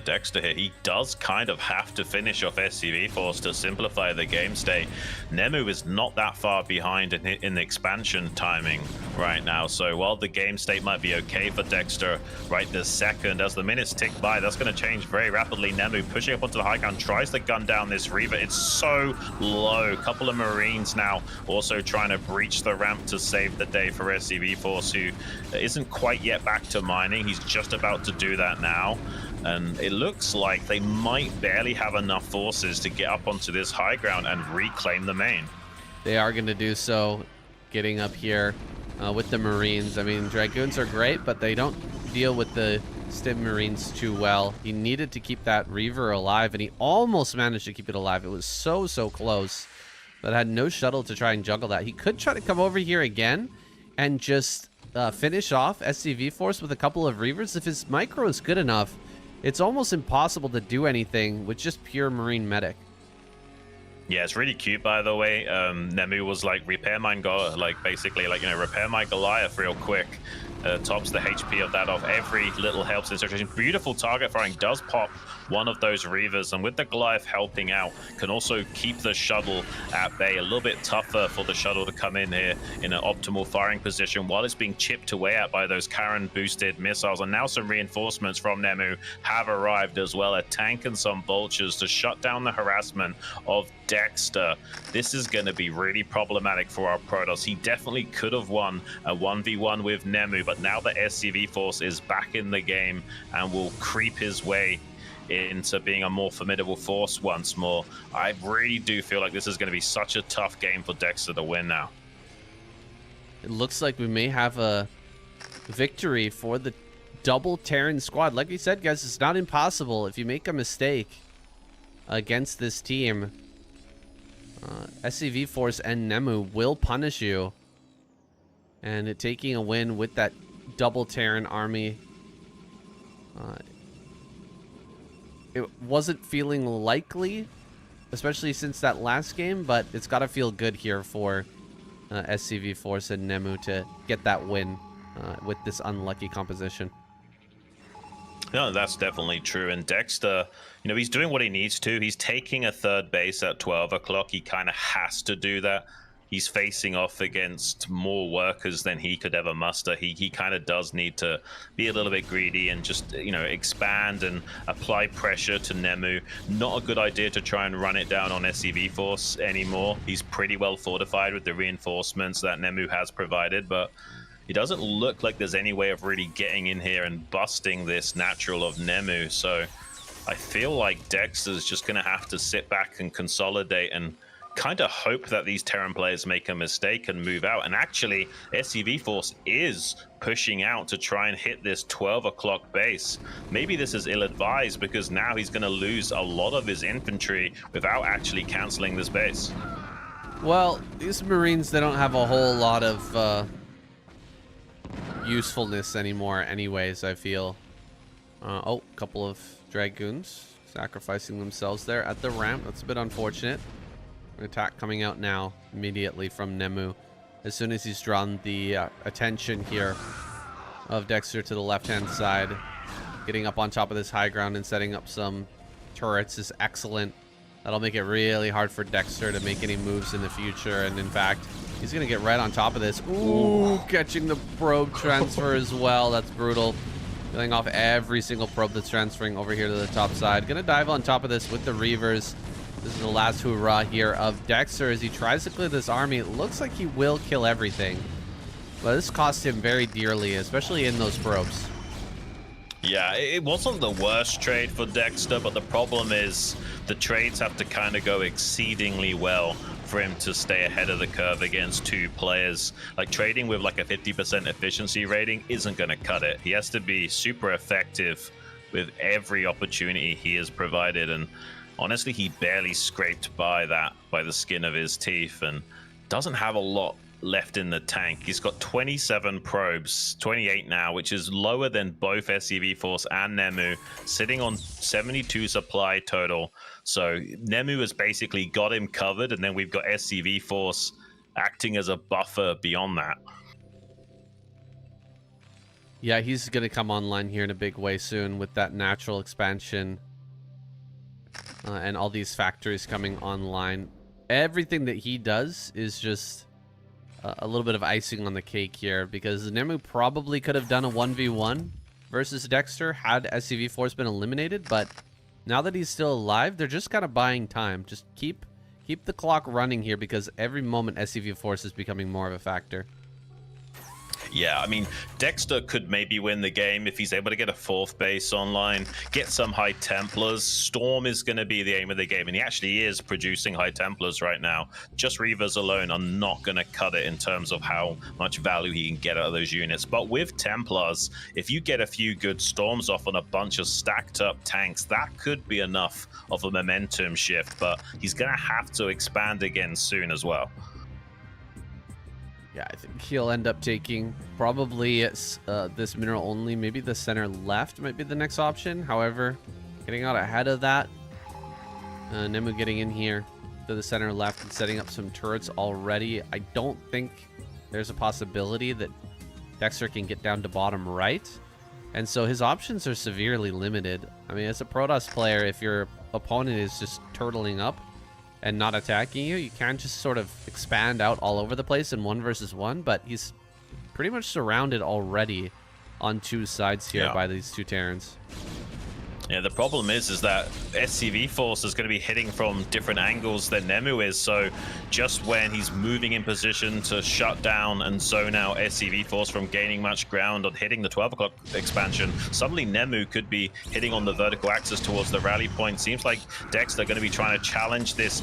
[SPEAKER 2] Dexter here. He does kind of have to finish off SCV Force to simplify the game state. Nemu is not that far behind in the expansion timing right now, so while the game state might be okay for Dexter right this second, as the minutes tick by, that's going to change very rapidly. Nemu pushing up onto the high ground, tries to gun down this Reaver. It's so low. Couple of Marines now also trying to breach the ramp to save the day for SCV Force, who isn't quite yet back to mining. He's just about to do that now. And it looks like they might barely have enough forces to get up onto this high ground and reclaim the main.
[SPEAKER 1] They are going to do so, getting up here with the Marines. I mean, Dragoons are great, but they don't deal with the Stim Marines too well. He needed to keep that Reaver alive, and he almost managed to keep it alive. It was so close, but had no shuttle to try and juggle that. He could try to come over here again and just finish off SCV Force with a couple of Reavers. If his micro is good enough, it's almost impossible to do anything with just pure Marine medic.
[SPEAKER 2] Yeah, it's really cute, by the way. Nemu was like, repair my repair my Goliath real quick. Tops the HP of that off. Every little helps in situation. Beautiful target firing does pop one of those Reavers, and with the Goliath helping out, can also keep the shuttle at bay. A little bit tougher for the shuttle to come in here in an optimal firing position while it's being chipped away at by those Karen boosted missiles. And now some reinforcements from Nemu have arrived as well, a tank and some vultures to shut down the harassment of Dexter. This is going to be really problematic for our Protoss. He definitely could have won a 1v1 with Nemu, but now the SCV Force is back in the game and will creep his way into being a more formidable force once more. I really do feel like this is going to be such a tough game for Dexter to win now.
[SPEAKER 1] It looks like we may have a victory for the double Terran squad. Like we said, guys, it's not impossible. If you make a mistake against this team, SCV Force and Nemu will punish you. And taking a win with that double Terran army, it wasn't feeling likely especially since that last game, but it's got to feel good here for SCV Force and Nemu to get that win with this unlucky composition.
[SPEAKER 2] No, that's definitely true. And Dexter, he's doing what he needs to. He's taking a third base at 12 o'clock. He kind of has to do that. He's facing off against more workers than he could ever muster. He kind of does need to be a little bit greedy and just, expand and apply pressure to Nemu. Not a good idea to try and run it down on SCV Force anymore. He's pretty well fortified with the reinforcements that Nemu has provided, but it doesn't look like there's any way of really getting in here and busting this natural of Nemu. So I feel like Dexter's just going to have to sit back and consolidate and kind of hope that these Terran players make a mistake and move out. And actually, SCV Force is pushing out to try and hit this 12 o'clock base. Maybe this is ill-advised because now he's going to lose a lot of his infantry without actually canceling this base.
[SPEAKER 1] Well, these Marines, they don't have a whole lot of usefulness anymore anyways, I feel. Oh, a couple of Dragoons sacrificing themselves there at the ramp. That's a bit unfortunate. An attack coming out now immediately from Nemu as soon as he's drawn the attention here of Dexter to the left-hand side. Getting up on top of this high ground and setting up some turrets is excellent. That'll make it really hard for Dexter to make any moves in the future, and in fact, he's gonna get right on top of this. Ooh, catching the probe transfer as well. That's brutal. Killing off every single probe that's transferring over here to the top side. Gonna dive on top of this with the Reavers. This is the last hurrah here of Dexter as he tries to clear this army. It looks like he will kill everything, but this cost him very dearly, especially in those probes.
[SPEAKER 2] Yeah, it wasn't the worst trade for Dexter, but the problem is the trades have to kind of go exceedingly well for him to stay ahead of the curve against two players. Like trading with like a 50% efficiency rating isn't going to cut it. He has to be super effective with every opportunity he is provided, and honestly, he barely scraped by the skin of his teeth and doesn't have a lot left in the tank. He's got 27 probes, 28 now, which is lower than both SCV Force and Nemu, sitting on 72 supply total. So Nemu has basically got him covered, and then we've got SCV Force acting as a buffer beyond that.
[SPEAKER 1] Yeah, he's going to come online here in a big way soon with that natural expansion and all these factories coming online. Everything that he does is just a little bit of icing on the cake here, because Nemu probably could have done a 1v1 versus Dexter had SCV Force been eliminated, but now that he's still alive, they're just kind of buying time. Just keep the clock running here, because every moment SCV Force is becoming more of a factor.
[SPEAKER 2] Yeah, I mean, Dexter could maybe win the game if he's able to get a fourth base online, get some High Templars. Storm is going to be the aim of the game, and he actually is producing High Templars right now. Just Reavers alone are not going to cut it in terms of how much value he can get out of those units. But with Templars, if you get a few good Storms off on a bunch of stacked up tanks, that could be enough of a momentum shift, but he's going to have to expand again soon as well.
[SPEAKER 1] Yeah, I think he'll end up taking probably this mineral only. Maybe the center left might be the next option. However, getting out ahead of that, Nemu getting in here to the center left and setting up some turrets already. I don't think there's a possibility that Dexter can get down to bottom right. And so his options are severely limited. I mean, as a Protoss player, if your opponent is just turtling up and not attacking you, you can't just sort of expand out all over the place in 1 versus 1, but he's pretty much surrounded already on two sides here by these two Terrans.
[SPEAKER 2] Yeah, the problem is that SCV Force is going to be hitting from different angles than Nemu is, so just when he's moving in position to shut down and zone out SCV Force from gaining much ground on hitting the 12 o'clock expansion, suddenly Nemu could be hitting on the vertical axis towards the rally point. Seems like Dexter going to be trying to challenge this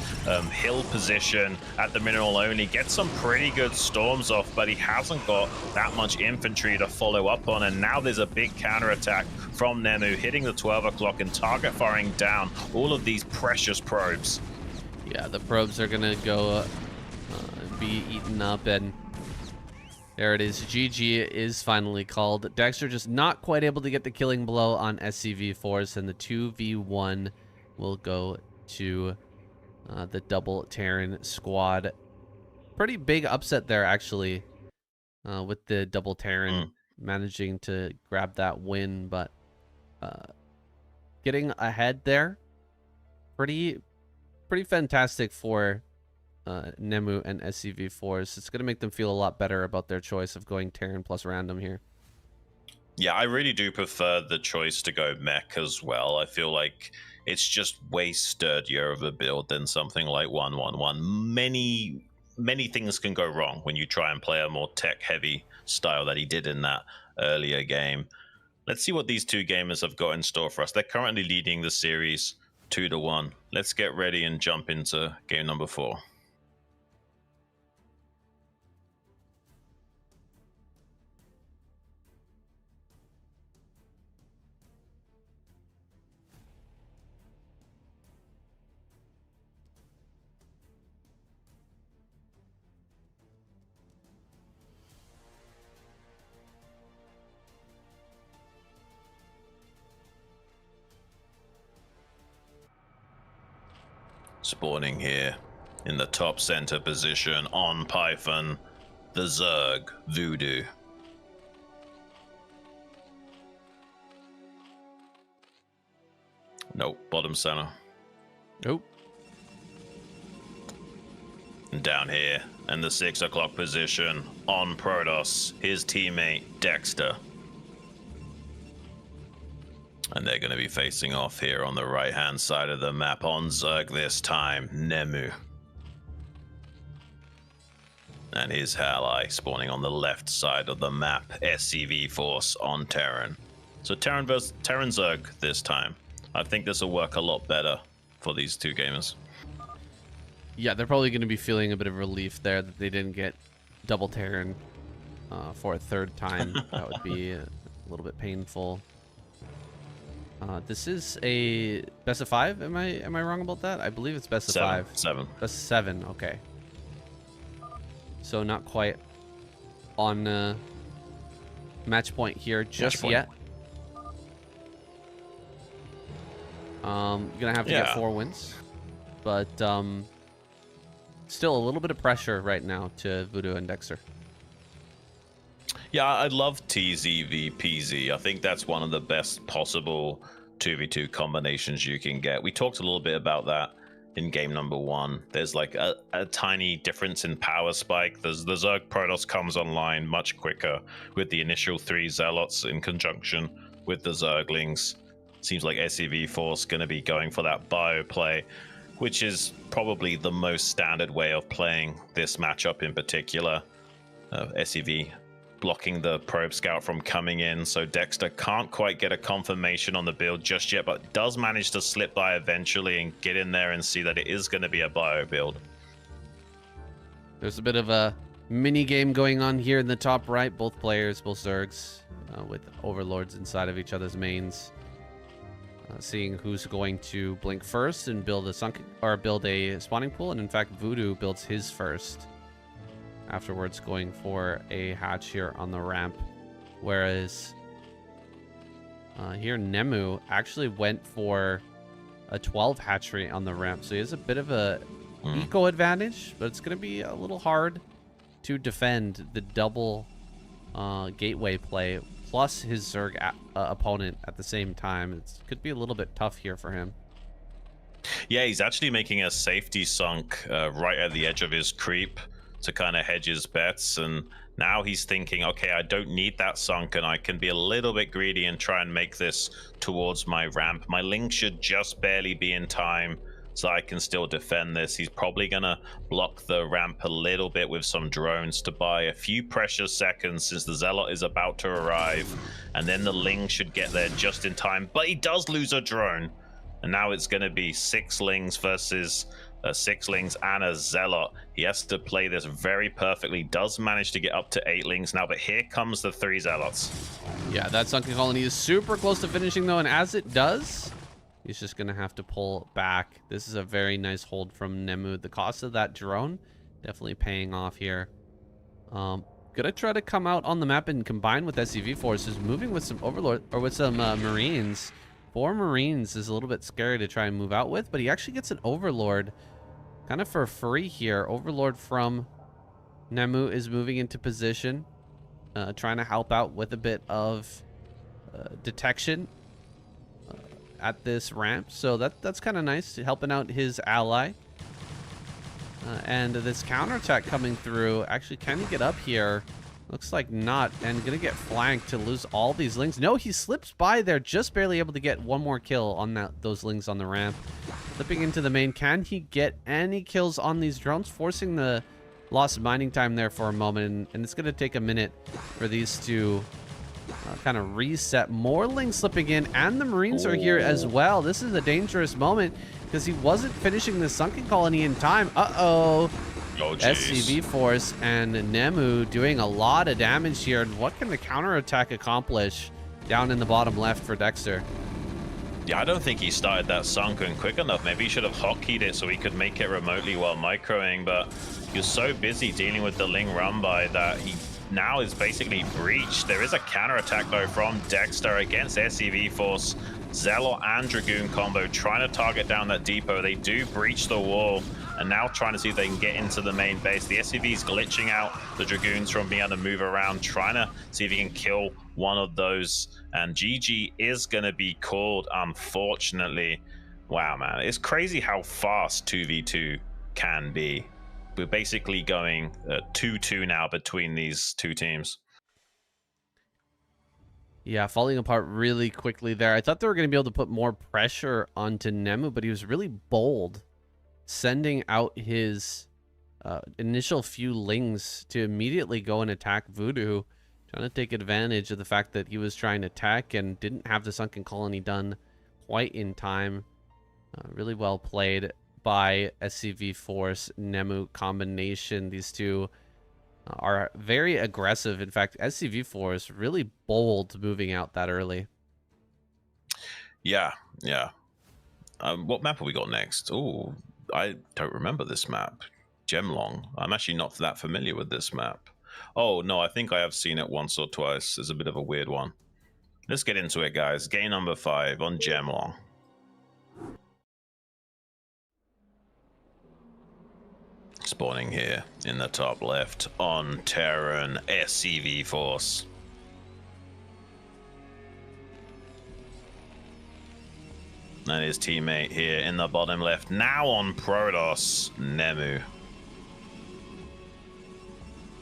[SPEAKER 2] hill position at the mineral only, get some pretty good storms off, but he hasn't got that much infantry to follow up on, and now there's a big counterattack from Nemu hitting the 12 o'clock and target firing down all of these precious probes.
[SPEAKER 1] Yeah, the probes are gonna go be eaten up, and there it is. GG is finally called. Dexter just not quite able to get the killing blow on SCV Force, and the 2v1 will go to the double Terran squad. Pretty big upset there, actually, with the double Terran managing to grab that win, but getting ahead there, pretty fantastic for Nemu and SCV Force. It's going to make them feel a lot better about their choice of going Terran plus random here.
[SPEAKER 2] Yeah, I really do prefer the choice to go mech as well. I feel like it's just way sturdier of a build than something like 111. Many things can go wrong when you try and play a more tech-heavy style that he did in that earlier game. Let's see what these two gamers have got in store for us. They're currently leading the series 2-1. Let's get ready and jump into game number 4. Spawning here in the top center position on Python, the Zerg Voodoo. Nope, bottom center.
[SPEAKER 1] Nope.
[SPEAKER 2] And down here in the 6 o'clock position on Protoss, his teammate Dexter. And they're going to be facing off here on the right-hand side of the map on Zerg this time, Nemu. And his ally spawning on the left side of the map, SCV Force on Terran. So Terran versus Terran Zerg this time. I think this will work a lot better for these two gamers.
[SPEAKER 1] Yeah, they're probably going to be feeling a bit of relief there that they didn't get double Terran for a third time. That would be a little bit painful. This is a best of 5. Am I wrong about that? I believe it's best of 5.
[SPEAKER 2] 7.
[SPEAKER 1] Best of 7. Okay. So not quite on match point here just yet. You're gonna have to get 4 wins, but still a little bit of pressure right now to Voodoo and Dexter.
[SPEAKER 2] Yeah, I love TZV PZ. I think that's one of the best possible 2v2 combinations you can get. We talked a little bit about that in game number 1. There's like a tiny difference in power spike. The Zerg Protoss comes online much quicker with the initial 3 Zealots in conjunction with the Zerglings. Seems like SCV Force going to be going for that bio play, which is probably the most standard way of playing this matchup in particular. SCV blocking the probe scout from coming in, so Dexter can't quite get a confirmation on the build just yet, but does manage to slip by eventually and get in there and see that it is going to be a bio build.
[SPEAKER 1] There's a bit of a mini game going on here in the top right. Both players, both Zergs, with overlords inside of each other's mains, seeing who's going to blink first and build a spawning pool. And in fact, Voodoo builds his first, afterwards going for a hatch here on the ramp, whereas here Nemu actually went for a 12 hatchery on the ramp, so he has a bit of a eco advantage, but it's going to be a little hard to defend the double gateway play plus his Zerg opponent at the same time. It could be a little bit tough here for him.
[SPEAKER 2] Yeah, he's actually making a safety sunk right at the edge of his creep to kind of hedge his bets, and now he's thinking, okay, I don't need that sunk and I can be a little bit greedy and try and make this towards my ramp. My link should just barely be in time so I can still defend this. He's probably gonna block the ramp a little bit with some drones to buy a few precious seconds since the Zealot is about to arrive, and then the Ling should get there just in time, but he does lose a drone, and now it's gonna be 6 Lings versus 6 Lings and a Zealot. He has to play this very perfectly. Does manage to get up to 8 Lings now, but here comes the 3 Zealots.
[SPEAKER 1] Yeah, that sunken colony is super close to finishing though, and as it does, he's just gonna have to pull back. This is a very nice hold from Nemu. The cost of that drone definitely paying off here. Gonna try to come out on the map and combine with SCV forces, moving with some Overlord or with some Marines. 4 Marines is a little bit scary to try and move out with, but he actually gets an Overlord kind of for free here. Overlord from Nemu is moving into position, trying to help out with a bit of detection at this ramp. So that's kind of nice, helping out his ally. And this counterattack coming through. Actually, can he get up here? Looks like not, and gonna get flanked to lose all these lings. No, he slips by there, just barely able to get one more kill on those lings on the ramp. Slipping into the main. Can he get any kills on these drones? Forcing the lost mining time there for a moment, and it's gonna take a minute for these to kind of reset. More lings slipping in, and the Marines are here as well. This is a dangerous moment because he wasn't finishing the sunken colony in time. Uh-oh.
[SPEAKER 2] Oh,
[SPEAKER 1] SCV Force and Nemu doing a lot of damage here. And what can the counterattack accomplish down in the bottom left for Dexter?
[SPEAKER 2] Yeah, I don't think he started that sunken quick enough. Maybe he should have hotkeyed it so he could make it remotely while microing, but he was so busy dealing with the Ling run by that he now is basically breached. There is a counterattack though from Dexter against SCV Force. Zealot and Dragoon combo trying to target down that depot. They do breach the wall and now trying to see if they can get into the main base. The SCV's glitching out the Dragoons from being able to move around, trying to see if he can kill one of those. And GG is going to be called, unfortunately. Wow, man. It's crazy how fast 2v2 can be. We're basically going 2-2 now between these two teams.
[SPEAKER 1] Yeah, falling apart really quickly there. I thought they were going to be able to put more pressure onto Nemu, but he was really bold, sending out his initial few lings to immediately go and attack Voodoo, trying to take advantage of the fact that he was trying to attack and didn't have the sunken colony done quite in time. Really well played by SCV Force Nemu combination. These two are very aggressive. In fact, SCV Force really bold moving out that early.
[SPEAKER 2] Yeah. What map have we got next? Oh, I don't remember this map. Gemlong. I'm actually not that familiar with this map. Oh, no, I think I have seen it once or twice. It's a bit of a weird one. Let's get into it, guys. Game number 5 on Gemlong. Spawning here in the top left on Terran SCV Force. And his teammate here in the bottom left, now on Protoss, Nemu.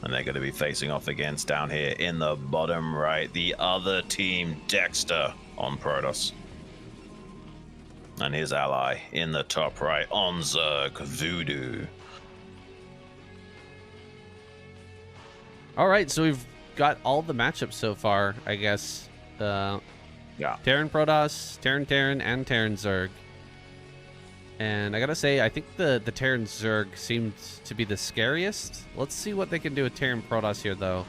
[SPEAKER 2] And they're going to be facing off against down here in the bottom right, the other team, Dexter on Protoss. And his ally in the top right on Zerg, Voodoo.
[SPEAKER 1] All right, so we've got all the matchups so far, I guess.
[SPEAKER 2] Yeah.
[SPEAKER 1] Terran Protoss, Terran, and Terran Zerg. And I gotta say, I think the Terran Zerg seemed to be the scariest. Let's see what they can do with Terran Protoss here, though.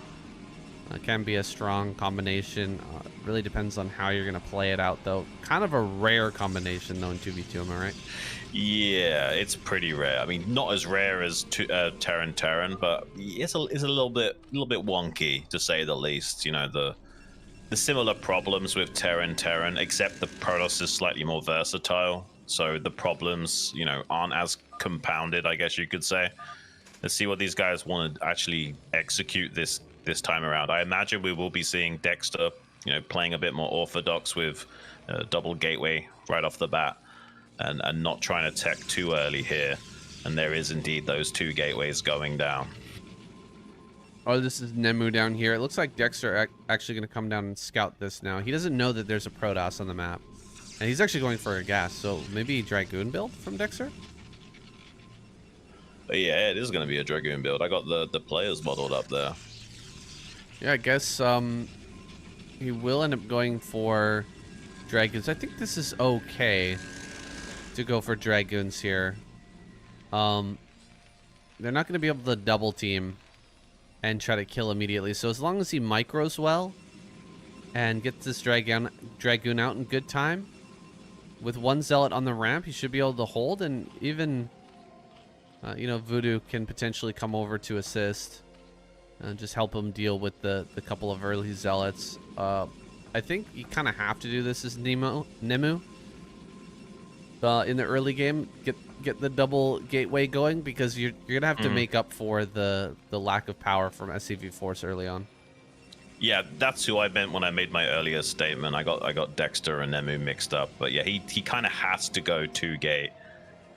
[SPEAKER 1] It can be a strong combination. Really depends on how you're gonna play it out, though. Kind of a rare combination, though, in 2v2, am I right?
[SPEAKER 2] Yeah, it's pretty rare. I mean, not as rare as Terran, but it's a little bit wonky, to say the least. You know, the similar problems with Terran, except the Protoss is slightly more versatile. So the problems, you know, aren't as compounded, I guess you could say. Let's see what these guys want to actually execute this time around. I imagine we will be seeing Dexter, you know, playing a bit more orthodox with double gateway right off the bat, and not trying to tech too early here. And there is indeed those 2 gateways going down.
[SPEAKER 1] Oh, this is Nemu down here. It looks like Dexter actually going to come down and scout this now. He doesn't know that there's a Protoss on the map. And he's actually going for a gas, so maybe Dragoon build from Dexter?
[SPEAKER 2] But yeah, it is going to be a Dragoon build. I got the players modeled up there.
[SPEAKER 1] Yeah, I guess he will end up going for Dragoons. I think this is okay to go for Dragoons here. They're not going to be able to double team and try to kill immediately. So as long as he micros well and gets this Dragoon out in good time, with 1 Zealot on the ramp, he should be able to hold. And even, you know, Voodoo can potentially come over to assist and just help him deal with the couple of early Zealots. I think you kind of have to do this as Nemu. in the early game, get the double gateway going, because you're gonna have to make up for the lack of power from SCV Force early on.
[SPEAKER 2] Yeah, that's who I meant when I made my earlier statement. I got Dexter and Nemu mixed up, but yeah, he kind of has to go 2-gate.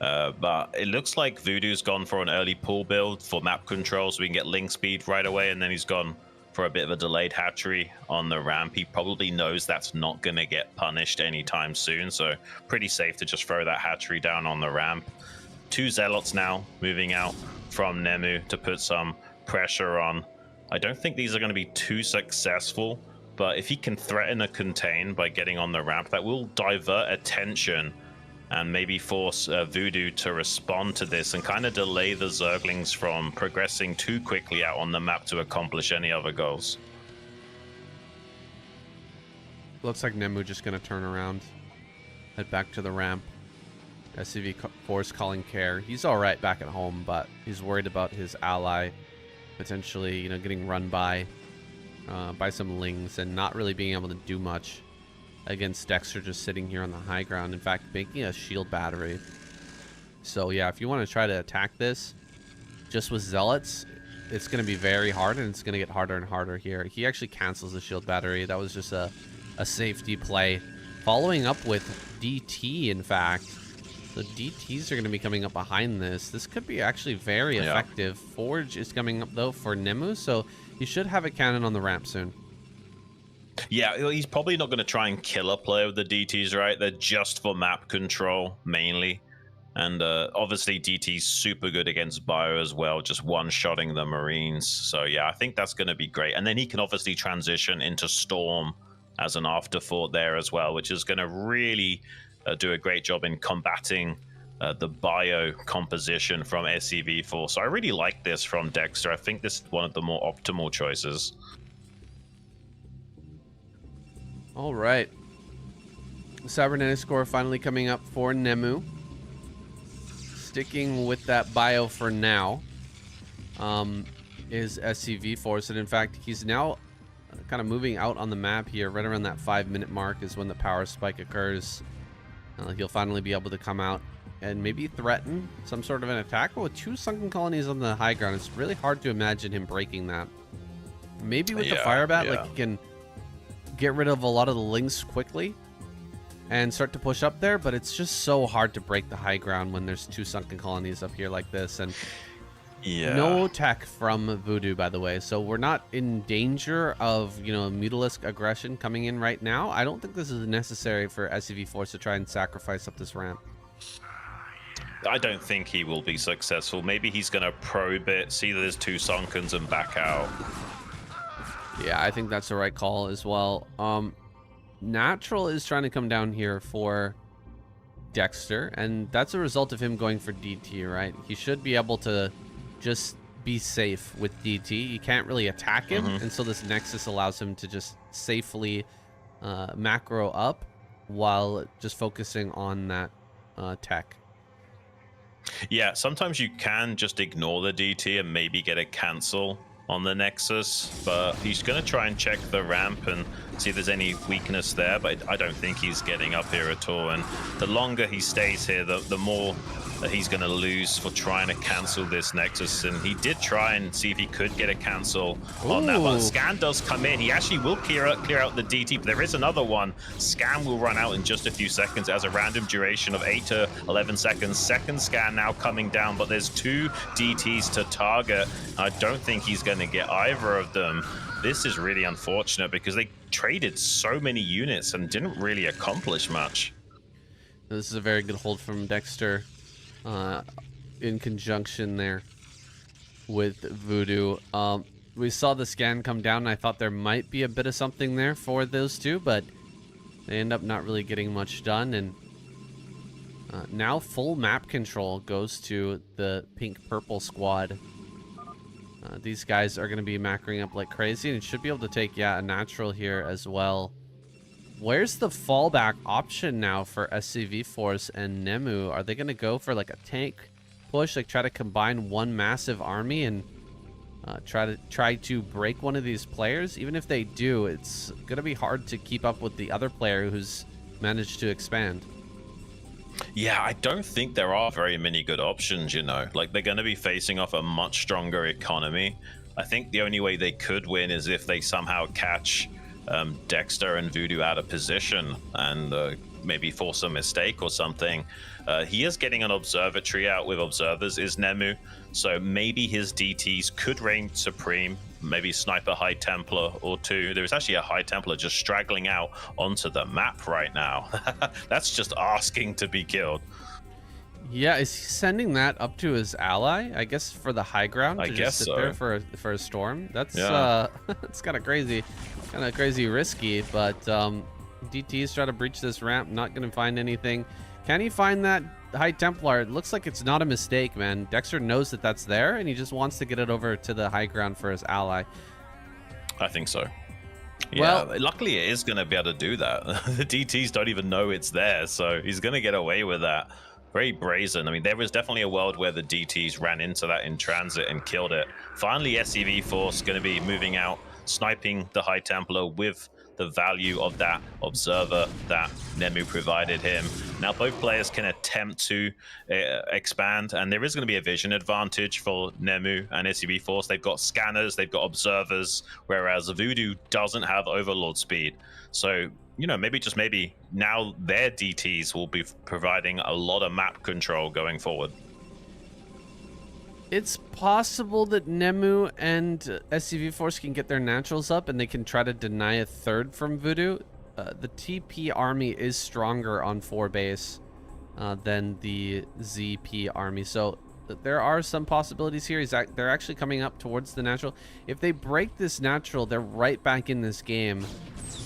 [SPEAKER 2] But it looks like Voodoo's gone for an early pull build for map control, so we can get link speed right away, and then he's gone for a bit of a delayed hatchery on the ramp. He probably knows that's not going to get punished anytime soon, so pretty safe to just throw that hatchery down on the ramp. 2 Zealots now moving out from Nemu to put some pressure on. I don't think these are going to be too successful, but if he can threaten a contain by getting on the ramp, that will divert attention and maybe force Voodoo to respond to this and kind of delay the Zerglings from progressing too quickly out on the map to accomplish any other goals.
[SPEAKER 1] Looks like Nemu just going to turn around, head back to the ramp. SCV Force calling care. He's all right back at home, but he's worried about his ally potentially, you know, getting run by some lings and not really being able to do much against Dexter just sitting here on the high ground. In fact, making a shield battery. So yeah, if you want to try to attack this just with Zealots, it's going to be very hard, and it's going to get harder and harder here. He actually cancels the shield battery. That was just a safety play. Following up with DT, in fact. The DTs are going to be coming up behind this. This could be actually very effective. Forge is coming up, though, for Nemu, so he should have a cannon on the ramp soon.
[SPEAKER 2] Yeah, he's probably not going to try and kill a player with the DTs, right? They're just for map control, mainly. And obviously, DT's super good against Bio as well, just one-shotting the Marines. So yeah, I think that's going to be great. And then he can obviously transition into Storm as an afterthought there as well, which is going to really do a great job in combating the bio composition from SCV4. So I really like this from Dexter. I think this is one of the more optimal choices.
[SPEAKER 1] All right. Cybernetic score finally coming up for Nemu. Sticking with that bio for now is SCV Force. And in fact, he's now kind of moving out on the map here. Right around that 5-minute mark is when the power spike occurs. He'll finally be able to come out and maybe threaten some sort of an attack. But with 2 sunken colonies on the high ground, it's really hard to imagine him breaking that. Maybe with the fire bat, like, he can get rid of a lot of the links quickly and start to push up there, but it's just so hard to break the high ground when there's 2 sunken colonies up here like this. And no tech from Voodoo, by the way, so we're not in danger of, you know, Mutalisk aggression coming in right now. I don't think this is necessary for SCV Force to try and sacrifice up this ramp.
[SPEAKER 2] I don't think he will be successful. Maybe he's going to probe it, see that there's 2 sunkens and back out.
[SPEAKER 1] Yeah, I think that's the right call as well. Natural is trying to come down here for Dexter, and that's a result of him going for DT, right? He should be able to just be safe with DT. You can't really attack him, and so this Nexus allows him to just safely macro up while just focusing on that tech.
[SPEAKER 2] Yeah, sometimes you can just ignore the DT and maybe get a cancel on the Nexus, but he's going to try and check the ramp and see if there's any weakness there, but I don't think he's getting up here at all. And the longer he stays here, the more that he's going to lose for trying to cancel this Nexus. And he did try and see if he could get a cancel on that one. Scan does come in. He actually will clear out the DT, but there is another one. Scan will run out in just a few seconds as a random duration of 8 to 11 seconds. Second scan now coming down, but there's 2 DTs to target. I don't think he's going to get either of them. This is really unfortunate because they traded so many units and didn't really accomplish much.
[SPEAKER 1] This is a very good hold from Dexter in conjunction there with Voodoo. We saw the scan come down, and I thought there might be a bit of something there for those 2, but they end up not really getting much done. And now full map control goes to the pink-purple squad. These guys are going to be macroing up like crazy, and should be able to take, a natural here as well. Where's the fallback option now for SCV Force and Nemu? Are they going to go for like a tank push, like try to combine one massive army and try to break one of these players? Even if they do, it's going to be hard to keep up with the other player who's managed to expand.
[SPEAKER 2] Yeah, I don't think there are very many good options, you know. Like, they're going to be facing off a much stronger economy. I think the only way they could win is if they somehow catch Dexter and Voodoo out of position and maybe force a mistake or something. He is getting an observatory out with observers, is Nemu. So maybe his DTs could reign supreme, maybe snipe a High Templar or two. There's actually a High Templar just straggling out onto the map right now. That's just asking to be killed.
[SPEAKER 1] Yeah, is he sending that up to his ally? I guess for the high ground
[SPEAKER 2] I
[SPEAKER 1] to
[SPEAKER 2] guess
[SPEAKER 1] just sit
[SPEAKER 2] so.
[SPEAKER 1] there for a storm. That's
[SPEAKER 2] Yeah.
[SPEAKER 1] it's kind of crazy risky. But DTs try to breach this ramp, not gonna find anything. Can he find that High Templar? It looks like it's not a mistake, man. Dexter knows that that's there, and he just wants to get it over to the high ground for his ally.
[SPEAKER 2] I think so. Yeah,
[SPEAKER 1] Well,
[SPEAKER 2] luckily it is going to be able to do that. The DTs don't even know it's there, so he's going to get away with that. Very brazen. I mean, there was definitely a world where the DTs ran into that in transit and killed it. Finally, SCV Force going to be moving out, sniping the High Templar with the value of that observer that Nemu provided him. Now both players can attempt to expand, and there is going to be a vision advantage for Nemu and SCV Force. They've got scanners, they've got observers, whereas Voodoo doesn't have overlord speed. So, you know, maybe now their DTs will be providing a lot of map control going forward.
[SPEAKER 1] it's possible that Nemu and SCV Force can get their naturals up, and they can try to deny a third from Voodoo. The TP army is stronger on 4 base than the ZP army, so there are some possibilities here. They're actually coming up towards the natural. If they break this natural, they're right back in this game,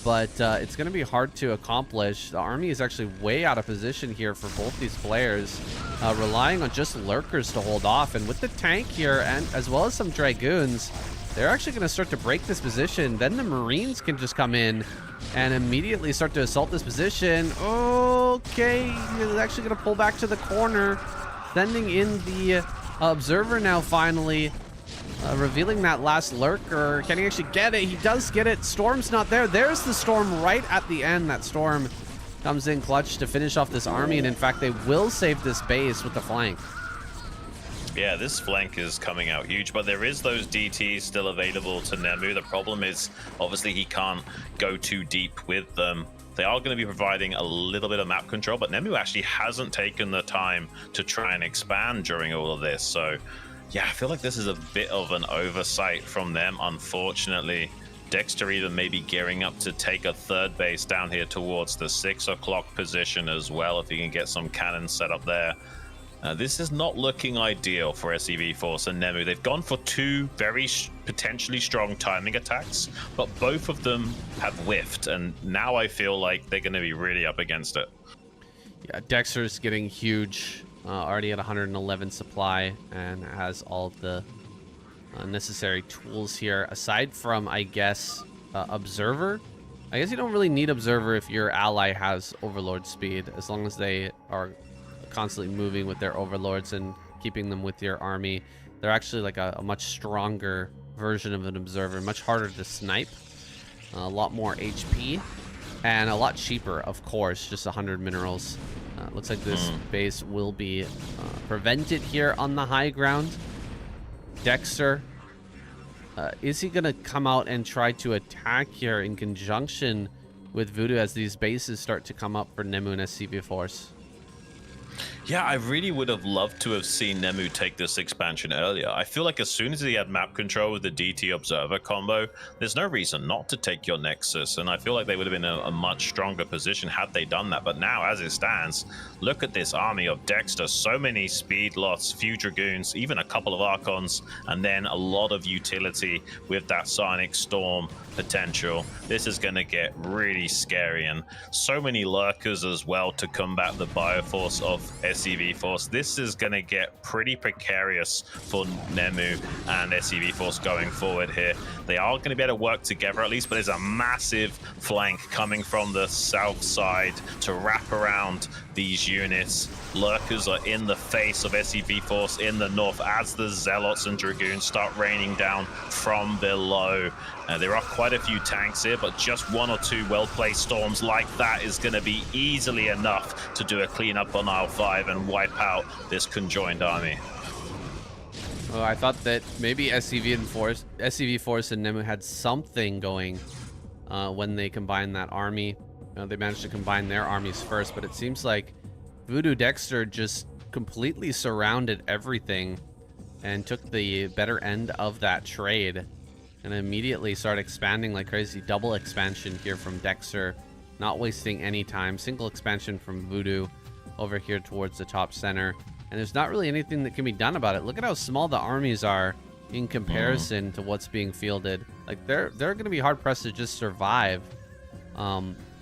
[SPEAKER 1] but it's going to be hard to accomplish. The army is actually way out of position here for both these players, relying on just lurkers to hold off. And with the tank here, and as well as some dragoons, they're actually going to start to break this position. Then the Marines can just come in and immediately start to assault this position. Okay, he's actually going to pull back to the corner, sending in the observer now finally, revealing that last lurker. Can he actually get it? He does get it. Storm's not there. There's the storm right at the end. That storm comes in clutch to finish off this army, and in fact they will save this base with the flank.
[SPEAKER 2] Yeah, this flank is coming out huge, but there is those DTs still available to Nemu. The problem is, obviously, he can't go too deep with them. They are going to be providing a little bit of map control, but Nemu actually hasn't taken the time to try and expand during all of this. So, yeah, I feel like this is a bit of an oversight from them, unfortunately. Dexter even maybe gearing up to take a third base down here towards the 6 o'clock position as well, if he can get some cannons set up there. This is not looking ideal for SCV Force and Nemu. They've gone for 2 very potentially strong timing attacks, but both of them have whiffed, and now I feel like they're going to be really up against it.
[SPEAKER 1] Yeah, Dexter's getting huge, already at 111 supply, and has all of the necessary tools here. Aside from, I guess, Observer. I guess you don't really need Observer if your ally has Overlord speed, as long as they are constantly moving with their overlords and keeping them with your army. They're actually like a much stronger version of an observer, much harder to snipe, a lot more HP, and a lot cheaper, of course, just 100 minerals. Looks like this base will be prevented here on the high ground. Dexter, is he gonna come out and try to attack here in conjunction with Voodoo as these bases start to come up for Nemu and SCV Force?
[SPEAKER 2] Yeah, I really would have loved to have seen Nemu take this expansion earlier. I feel like as soon as he had map control with the DT Observer combo, there's no reason not to take your Nexus, and I feel like they would have been in a much stronger position had they done that. But now, as it stands, look at this army of Dexter. So many speed lots, few Dragoons, even a couple of Archons, and then a lot of utility with that Sonic Storm potential. This is going to get really scary, and so many lurkers as well to combat the Bioforce of SCV Force. This is going to get pretty precarious for Nemu and SCV Force going forward here. They are going to be able to work together at least, but there's a massive flank coming from the south side to wrap around these units. Lurkers are in the face of SCV Force in the north as the Zealots and Dragoons start raining down from below. There are quite a few tanks here, but just one or two well-placed storms like that is going to be easily enough to do a cleanup on aisle 5 and wipe out this conjoined army.
[SPEAKER 1] Oh, I thought that maybe SCV Force and Nemu had something going when they combined that army. They managed to combine their armies first, but it seems like Voodoo Dexter just completely surrounded everything and took the better end of that trade and immediately started expanding like crazy. Double expansion here from Dexter, not wasting any time. Single expansion from Voodoo over here towards the top center. And there's not really anything that can be done about it. Look at how small the armies are in comparison to what's being fielded. Like they're going to be hard pressed to just survive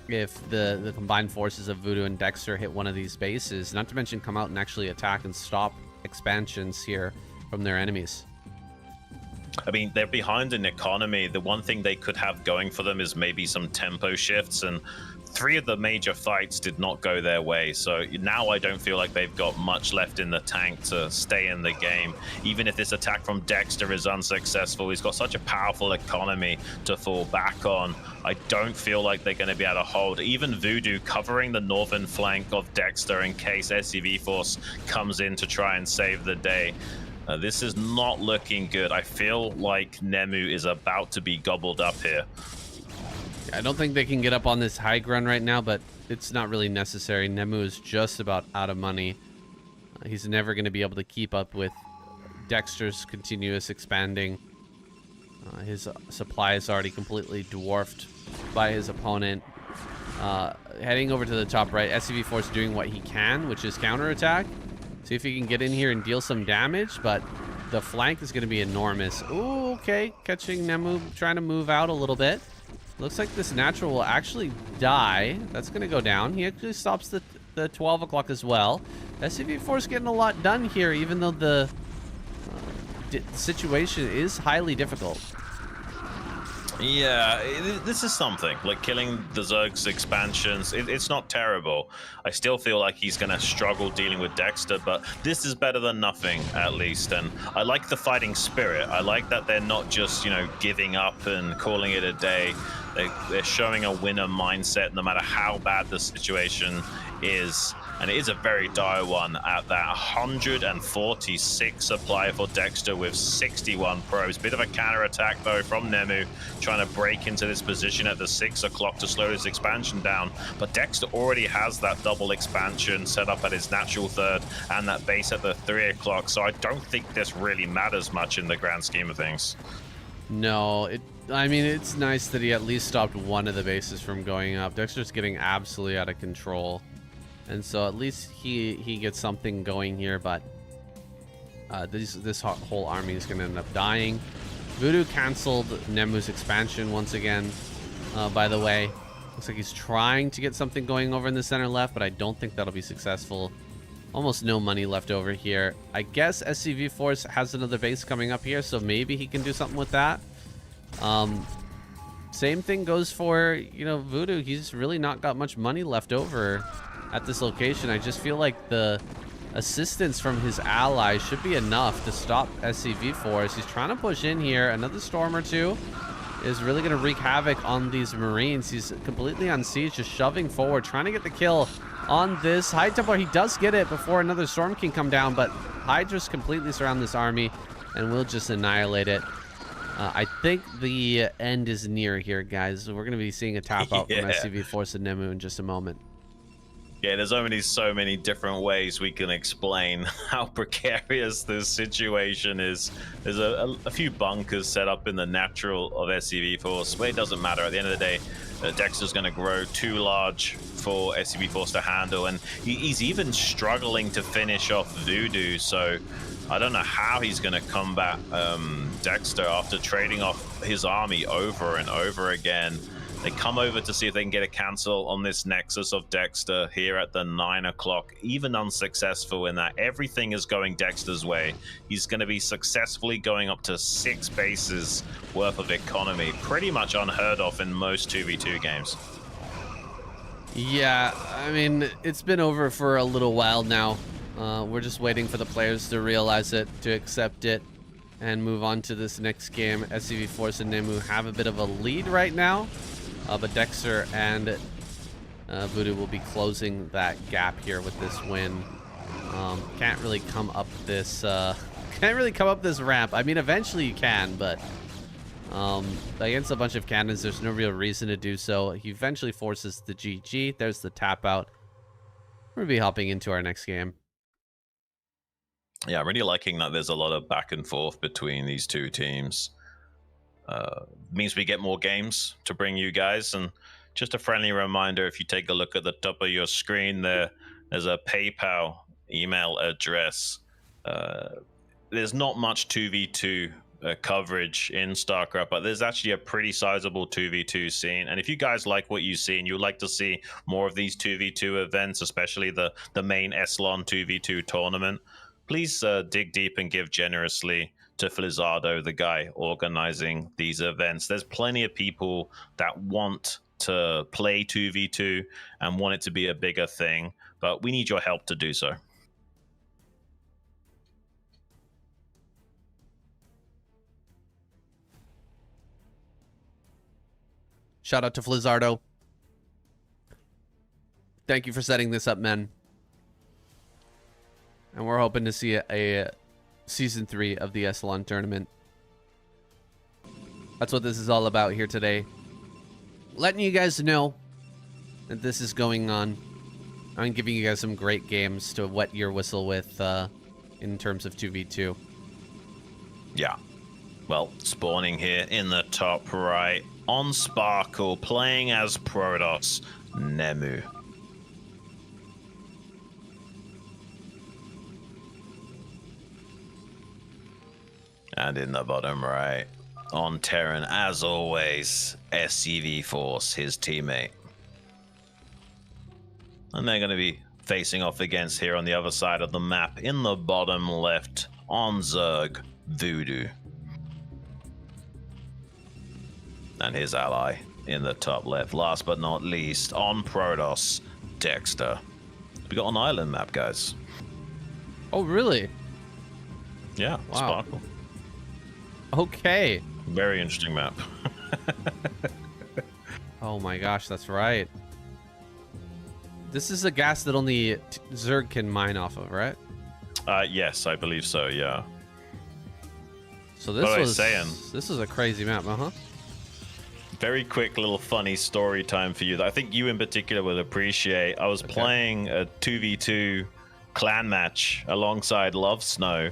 [SPEAKER 1] if the combined forces of Voodoo and Dexter hit one of these bases. Not to mention come out and actually attack and stop expansions here from their enemies.
[SPEAKER 2] I mean, they're behind in economy. The one thing they could have going for them is maybe some tempo shifts, and 3 of the major fights did not go their way. So now I don't feel like they've got much left in the tank to stay in the game. Even if this attack from Dexter is unsuccessful, he's got such a powerful economy to fall back on. I don't feel like they're going to be able to hold. Even Voodoo covering the northern flank of Dexter in case SCV Force comes in to try and save the day. This is not looking good. I feel like Nemu is about to be gobbled up here.
[SPEAKER 1] I don't think they can get up on this high ground right now, but it's not really necessary. Nemu is just about out of money. He's never going to be able to keep up with Dexter's continuous expanding. His supply is already completely dwarfed by his opponent. Heading over to the top right, SCV Force doing what he can, which is counterattack. See if he can get in here and deal some damage, but the flank is going to be enormous. Ooh, okay. Catching Nemu, trying to move out a little bit. Looks like this natural will actually die. That's going to go down. He actually stops the 12 o'clock as well. SCV Force getting a lot done here, even though the situation is highly difficult.
[SPEAKER 2] Yeah, this is something. Like killing the Zerg's expansions, it's not terrible. I still feel like he's going to struggle dealing with Dexter, but this is better than nothing, at least. And I like the fighting spirit. I like that they're not just, giving up and calling it a day. They're showing a winner mindset no matter how bad the situation is. And it is a very dire one at that 146 supply for Dexter with 61 probes. Bit of a counterattack though from Nemu, trying to break into this position at the 6 o'clock to slow his expansion down. But Dexter already has that double expansion set up at his natural third and that base at the 3 o'clock. So I don't think this really matters much in the grand scheme of things.
[SPEAKER 1] No, I mean, it's nice that he at least stopped one of the bases from going up. Dexter's getting absolutely out of control. And so at least he gets something going here, but this whole army is going to end up dying. Voodoo canceled Nemu's expansion once again, by the way. Looks like he's trying to get something going over in the center left, but I don't think that'll be successful. Almost no money left over here. I guess SCV Force has another base coming up here, so maybe he can do something with that. Same thing goes for, Voodoo. He's really not got much money left over at this location. I just feel like the assistance from his allies should be enough to stop SCV Force. He's trying to push in here. Another storm or two is really going to wreak havoc on these Marines. He's completely on siege, just shoving forward, trying to get the kill on this High Templar. He does get it before another storm can come down, but Hydras completely surround this army and will just annihilate it. I think the end is near here, guys. We're going to be seeing a tap out from SCV Force and Nemu in just a moment.
[SPEAKER 2] Yeah, there's only so many different ways we can explain how precarious this situation is. There's a few bunkers set up in the natural of SCV Force, but it doesn't matter. At the end of the day, Dexter's going to grow too large for SCV Force to handle, and he's even struggling to finish off Voodoo, so I don't know how he's going to combat Dexter after trading off his army over and over again. They come over to see if they can get a cancel on this Nexus of Dexter here at the 9 o'clock. Even unsuccessful in that. Everything is going Dexter's way. He's going to be successfully going up to 6 bases worth of economy. Pretty much unheard of in most 2v2 games.
[SPEAKER 1] Yeah, I mean, it's been over for a little while now. We're just waiting for the players to realize it, to accept it, and move on to this next game. SCV Force and Nemu have a bit of a lead right now, but Dexter and Voodoo will be closing that gap here with this win. Can't really come up this ramp. I mean, eventually you can, but against a bunch of cannons, there's no real reason to do so. He eventually forces the GG. There's the tap out. We're gonna be hopping into our next game.
[SPEAKER 2] Yeah, I'm really liking that there's a lot of back and forth between these two teams. Means we get more games to bring you guys. And just a friendly reminder, if you take a look at the top of your screen there's a PayPal email address. There's not much 2v2 coverage in StarCraft, but there's actually a pretty sizable 2v2 scene. And if you guys like what you see and you'd like to see more of these 2v2 events, especially the main SLON 2v2 tournament, please dig deep and give generously to Felizardo, the guy organizing these events. There's plenty of people that want to play 2v2 and want it to be a bigger thing, but we need your help to do so.
[SPEAKER 1] Shout out to Felizardo. Thank you for setting this up, men. And we're hoping to see a Season 3 of the SLON tournament. That's what this is all about here today. Letting you guys know that this is going on. I'm giving you guys some great games to wet your whistle with in terms of 2v2.
[SPEAKER 2] Yeah. Well, spawning here in the top right on Sparkle, playing as Protoss, Nemu. And in the bottom right, on Terran, as always, SCV Force, his teammate. And they're going to be facing off against here on the other side of the map, in the bottom left, on Zerg, Voodoo. And his ally in the top left. Last but not least, on Protoss, Dexter. We got an island map, guys.
[SPEAKER 1] Oh, really?
[SPEAKER 2] Yeah,
[SPEAKER 1] wow.
[SPEAKER 2] Sparkle.
[SPEAKER 1] Okay.
[SPEAKER 2] Very interesting map.
[SPEAKER 1] Oh my gosh, that's right. This is a gas that only Zerg can mine off of, right?
[SPEAKER 2] Yes, I believe so, yeah.
[SPEAKER 1] So this was a crazy map, huh?
[SPEAKER 2] Very quick little funny story time for you that I think you in particular would appreciate. I was playing a 2v2 clan match alongside Love Snow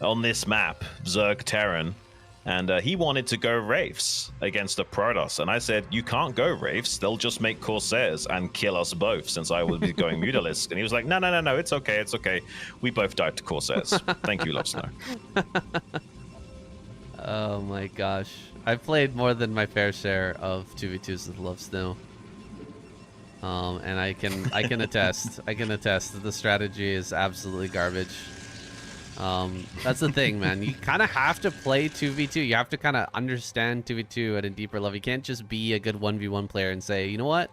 [SPEAKER 2] on this map, Zerg Terran, and he wanted to go Wraiths against the Protoss, and I said, you can't go Wraiths, they'll just make Corsairs and kill us both, since I would be going Mutalisk. And he was like, no, it's okay. We both died to Corsairs. Thank you, Love Snow.
[SPEAKER 1] Oh my gosh. I've played more than my fair share of 2v2s with Love Snow. And I can attest. I can attest that the strategy is absolutely garbage. That's the thing, man. You kind of have to play 2v2. You have to kind of understand 2v2 at a deeper level. You can't just be a good 1v1 player and say, you know what?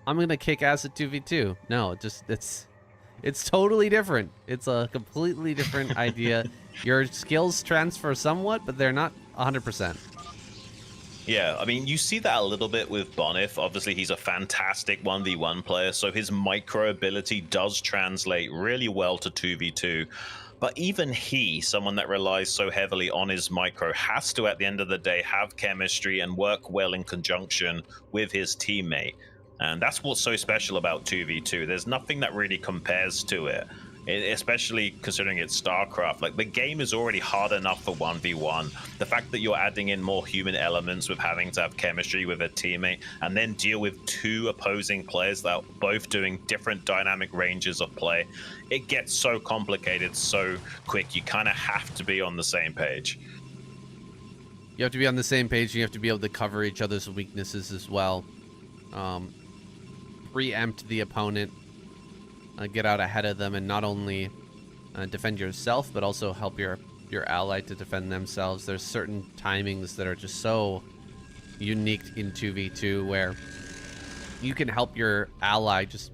[SPEAKER 1] I'm going to kick ass at 2v2. No, it's totally different. It's a completely different idea. Your skills transfer somewhat, but they're not 100%.
[SPEAKER 2] Yeah, I mean, you see that a little bit with Bonif. Obviously, he's a fantastic 1v1 player, so his micro ability does translate really well to 2v2. But even he, someone that relies so heavily on his micro, has to, at the end of the day, have chemistry and work well in conjunction with his teammate. And that's what's so special about 2v2. There's nothing that really compares to it. Especially considering it's StarCraft. Like, the game is already hard enough for 1v1. The fact that you're adding in more human elements with having to have chemistry with a teammate and then deal with two opposing players that are both doing different dynamic ranges of play, it gets so complicated so quick. You kind of have to be on the same page.
[SPEAKER 1] You have to be on the same page. You have to be able to cover each other's weaknesses as well. Preempt the opponent. Get out ahead of them, and not only defend yourself, but also help your ally to defend themselves. There's certain timings that are just so unique in 2v2 where you can help your ally just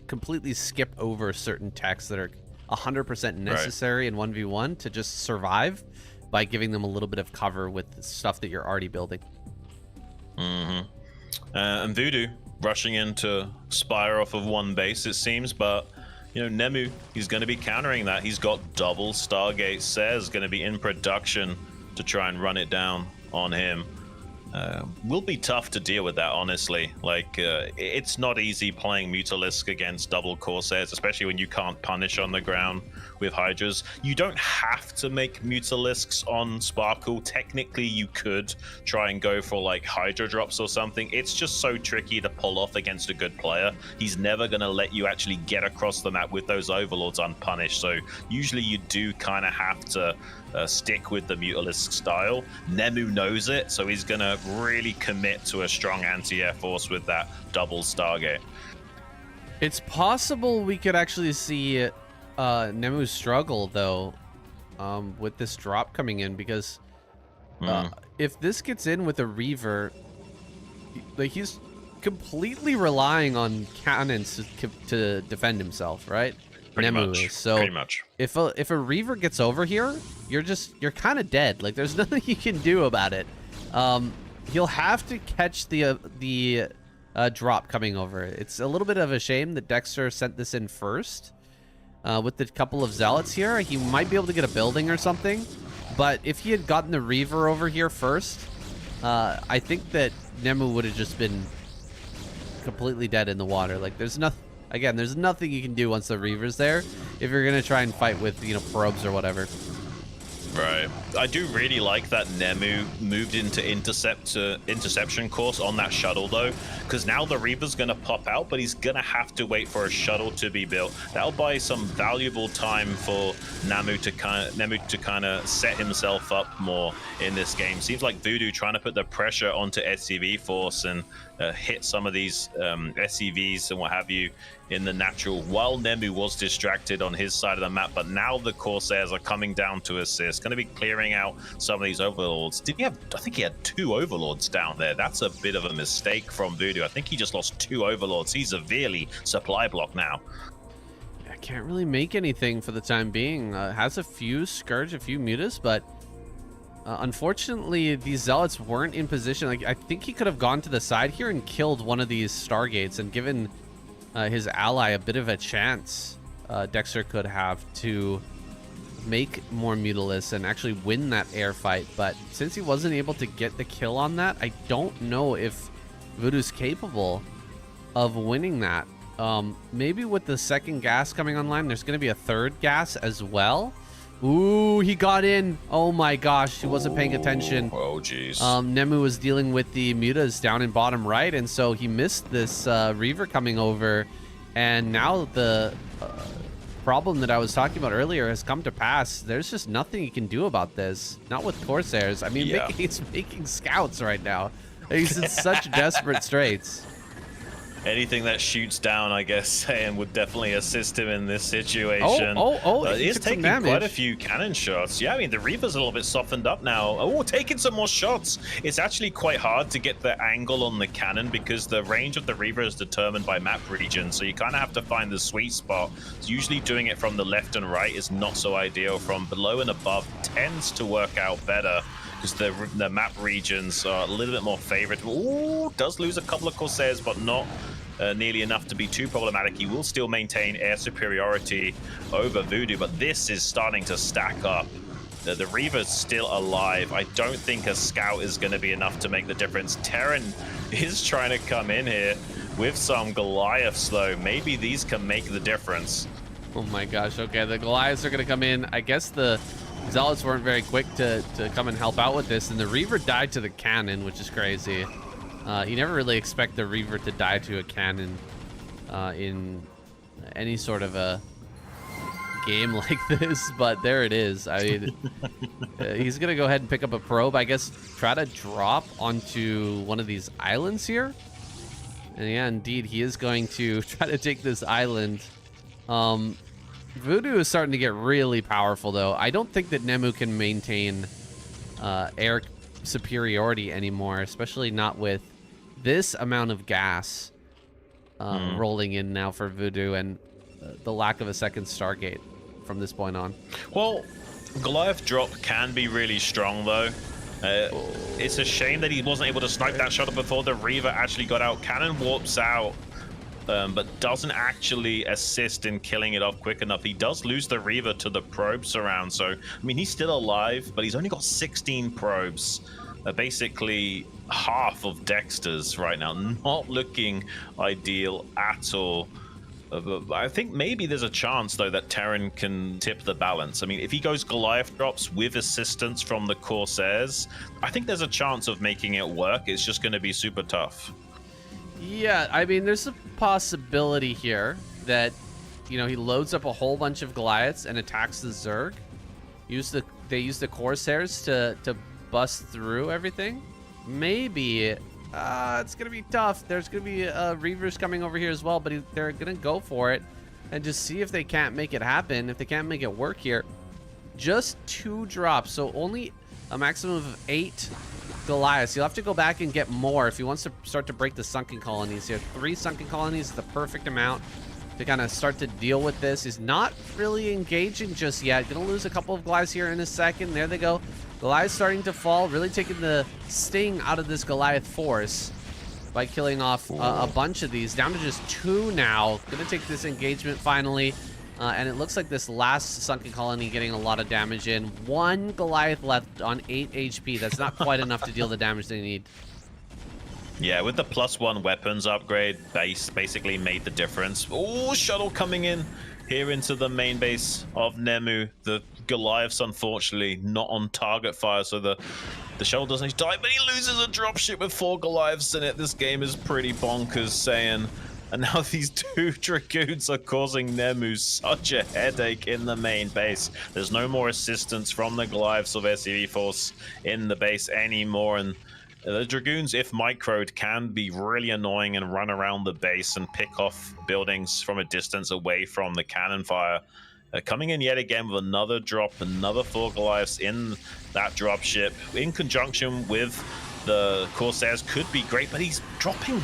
[SPEAKER 1] completely skip over certain techs that are 100% necessary in 1v1 to just survive by giving them a little bit of cover with stuff that you're already building.
[SPEAKER 2] And Voodoo rushing in to spire off of one base, it seems, but you know, Nemu, he's going to be countering that. He's got double Stargate. Says going to be in production to try and run it down on him. Will be tough to deal with that, honestly. Like, it's not easy playing Mutalisk against double Corsairs, especially when you can't punish on the ground with Hydras. You don't have to make Mutalisks on Sparkle. Technically, you could try and go for, like, Hydra drops or something. It's just so tricky to pull off against a good player. He's never going to let you actually get across the map with those Overlords unpunished. So usually you do kind of have to stick with the Mutalisk style. Nemu knows it, so he's gonna really commit to a strong anti-air force with that double Stargate.
[SPEAKER 1] It's possible we could actually see Nemu struggle, though, with this drop coming in, because if this gets in with a Reaver, like, he's completely relying on cannons to defend himself, right? Nemu is. So
[SPEAKER 2] pretty much.
[SPEAKER 1] If a Reaver gets over here, you're kind of dead. Like, there's nothing you can do about it. He'll have to catch the drop coming over. It's a little bit of a shame that Dexter sent this in first. With the couple of Zealots here, he might be able to get a building or something. But if he had gotten the Reaver over here first, I think that Nemu would have just been completely dead in the water. Like, there's nothing. Again, there's nothing you can do once the Reaver's there if you're going to try and fight with, you know, probes or whatever.
[SPEAKER 2] Right. I do really like that Nemu moved into interception course on that shuttle, though, because now the Reaper's going to pop out, but he's going to have to wait for a shuttle to be built. That'll buy some valuable time for Nemu to kind of set himself up more in this game. Seems like Voodoo trying to put the pressure onto SCV Force and hit some of these SCVs and what have you in the natural, while Nemu was distracted on his side of the map. But now the Corsairs are coming down to assist, going to be clearing out some of these Overlords. Did he have, I think he had 2 Overlords down there. That's a bit of a mistake from Voodoo. I think he just lost 2 Overlords. He's severely supply block now.
[SPEAKER 1] I can't really make anything for the time being. Has a few Scourge, a few Mutas, but unfortunately these Zealots weren't in position. Like, I think he could have gone to the side here and killed one of these Stargates and given his ally a bit of a chance. Dexter could have to make more Mutalisks and actually win that air fight, but since he wasn't able to get the kill on that, I don't know if Voodoo's capable of winning that. Maybe with the second gas coming online, there's going to be a third gas as well. Ooh, he got in. Oh my gosh, he wasn't paying attention.
[SPEAKER 2] Oh, jeez.
[SPEAKER 1] Nemu was dealing with the Mutas down in bottom right, and so he missed this Reaver coming over. And now the problem that I was talking about earlier has come to pass. There's just nothing you can do about this. Not with Corsairs. I mean,
[SPEAKER 2] Yeah.
[SPEAKER 1] he's making scouts right now. He's in such desperate straits.
[SPEAKER 2] Anything that shoots down, I guess, saying would definitely assist him in this situation.
[SPEAKER 1] He
[SPEAKER 2] He's
[SPEAKER 1] took some
[SPEAKER 2] taking
[SPEAKER 1] damage.
[SPEAKER 2] quite a few cannon shots. Yeah, I mean, the Reaper's a little bit softened up now. Oh, taking some more shots. It's actually quite hard to get the angle on the cannon because the range of the Reaper is determined by map region, so you kind of have to find the sweet spot. So usually doing it from the left and right is not so ideal. From below and above tends to work out better, because the map regions are a little bit more favorable. Ooh, does lose a couple of Corsairs, but not nearly enough to be too problematic. He will still maintain air superiority over Voodoo, but this is starting to stack up. The Reaver's still alive. I don't think a scout is going to be enough to make the difference. Terran is trying to come in here with some Goliaths, though. Maybe these can make the difference.
[SPEAKER 1] Oh my gosh, okay, the Goliaths are going to come in. I guess the Zealots weren't very quick to come and help out with this, and the Reaver died to the cannon, which is crazy. You never really expect the Reaver to die to a cannon in any sort of a game like this, but there it is. I mean, he's going to go ahead and pick up a probe, I guess, try to drop onto one of these islands here. And yeah, indeed, he is going to try to take this island. Voodoo is starting to get really powerful, though. I don't think that Nemu can maintain air superiority anymore, especially not with this amount of gas rolling in now for Voodoo, and the lack of a second Stargate from this point on.
[SPEAKER 2] Well, Goliath drop can be really strong, though. It's a shame that he wasn't able to snipe that shot before the Reaver actually got out. Cannon warps out, but doesn't actually assist in killing it off quick enough. He does lose the Reaver to the probe surround, so, I mean, he's still alive, but he's only got 16 probes. Basically half of Dexter's right now. Not looking ideal at all. I think maybe there's a chance, though, that Terran can tip the balance. I mean, if he goes Goliath drops with assistance from the Corsairs, I think there's a chance of making it work. It's just going to be super tough.
[SPEAKER 1] Yeah, I mean, there's a possibility here that, you know, he loads up a whole bunch of Goliaths and attacks the Zerg. They use the Corsairs to bust through everything. Maybe it's gonna be tough. There's gonna be Reavers coming over here as well, but they're gonna go for it and just see if they can't make it happen, if they can't make it work here. Just 2 drops, so only a maximum of 8 Goliaths. You'll have to go back and get more if he wants to start to break the sunken colonies here. 3 sunken colonies is the perfect amount to kind of start to deal with this. He's not really engaging just yet. Gonna lose a couple of Goliaths here in a second. There they go. Goliath starting to fall, really taking the sting out of this Goliath force by killing off a bunch of these. Down to just 2 now. Gonna take this engagement finally. And it looks like this last sunken colony getting a lot of damage in. 1 Goliath left on 8 HP. That's not quite enough to deal the damage they need.
[SPEAKER 2] Yeah, with the +1 weapons upgrade, base basically made the difference. Oh, shuttle coming in here into the main base of Nemu. The Goliaths, unfortunately, not on target fire, so the shuttle doesn't die, but he loses a dropship with 4 Goliaths in it. This game is pretty bonkers, saying. And now these 2 Dragoons are causing Nemu such a headache in the main base. There's no more assistance from the Goliaths of SCV Force in the base anymore, and the Dragoons, if microed, can be really annoying and run around the base and pick off buildings from a distance away from the cannon fire. Coming in yet again with another drop, another 4 Goliaths in that dropship, in conjunction with the Corsairs, could be great, but he's dropping,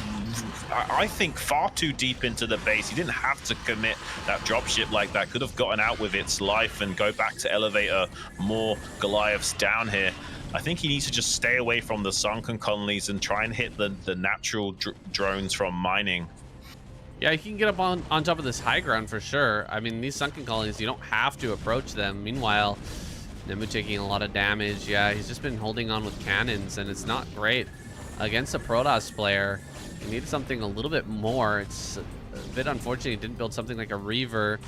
[SPEAKER 2] I think, far too deep into the base. He didn't have to commit that dropship like that. Could have gotten out with its life and go back to elevator more Goliaths down here. I think he needs to just stay away from the sunken colonies and try and hit the natural drones from mining.
[SPEAKER 1] Yeah, he can get up on top of this high ground for sure. I mean, these sunken colonies, you don't have to approach them. Meanwhile, Nemu taking a lot of damage. Yeah, he's just been holding on with cannons, and it's not great. Against a Protoss player, you need something a little bit more. It's a bit unfortunate he didn't build something like a Reaver.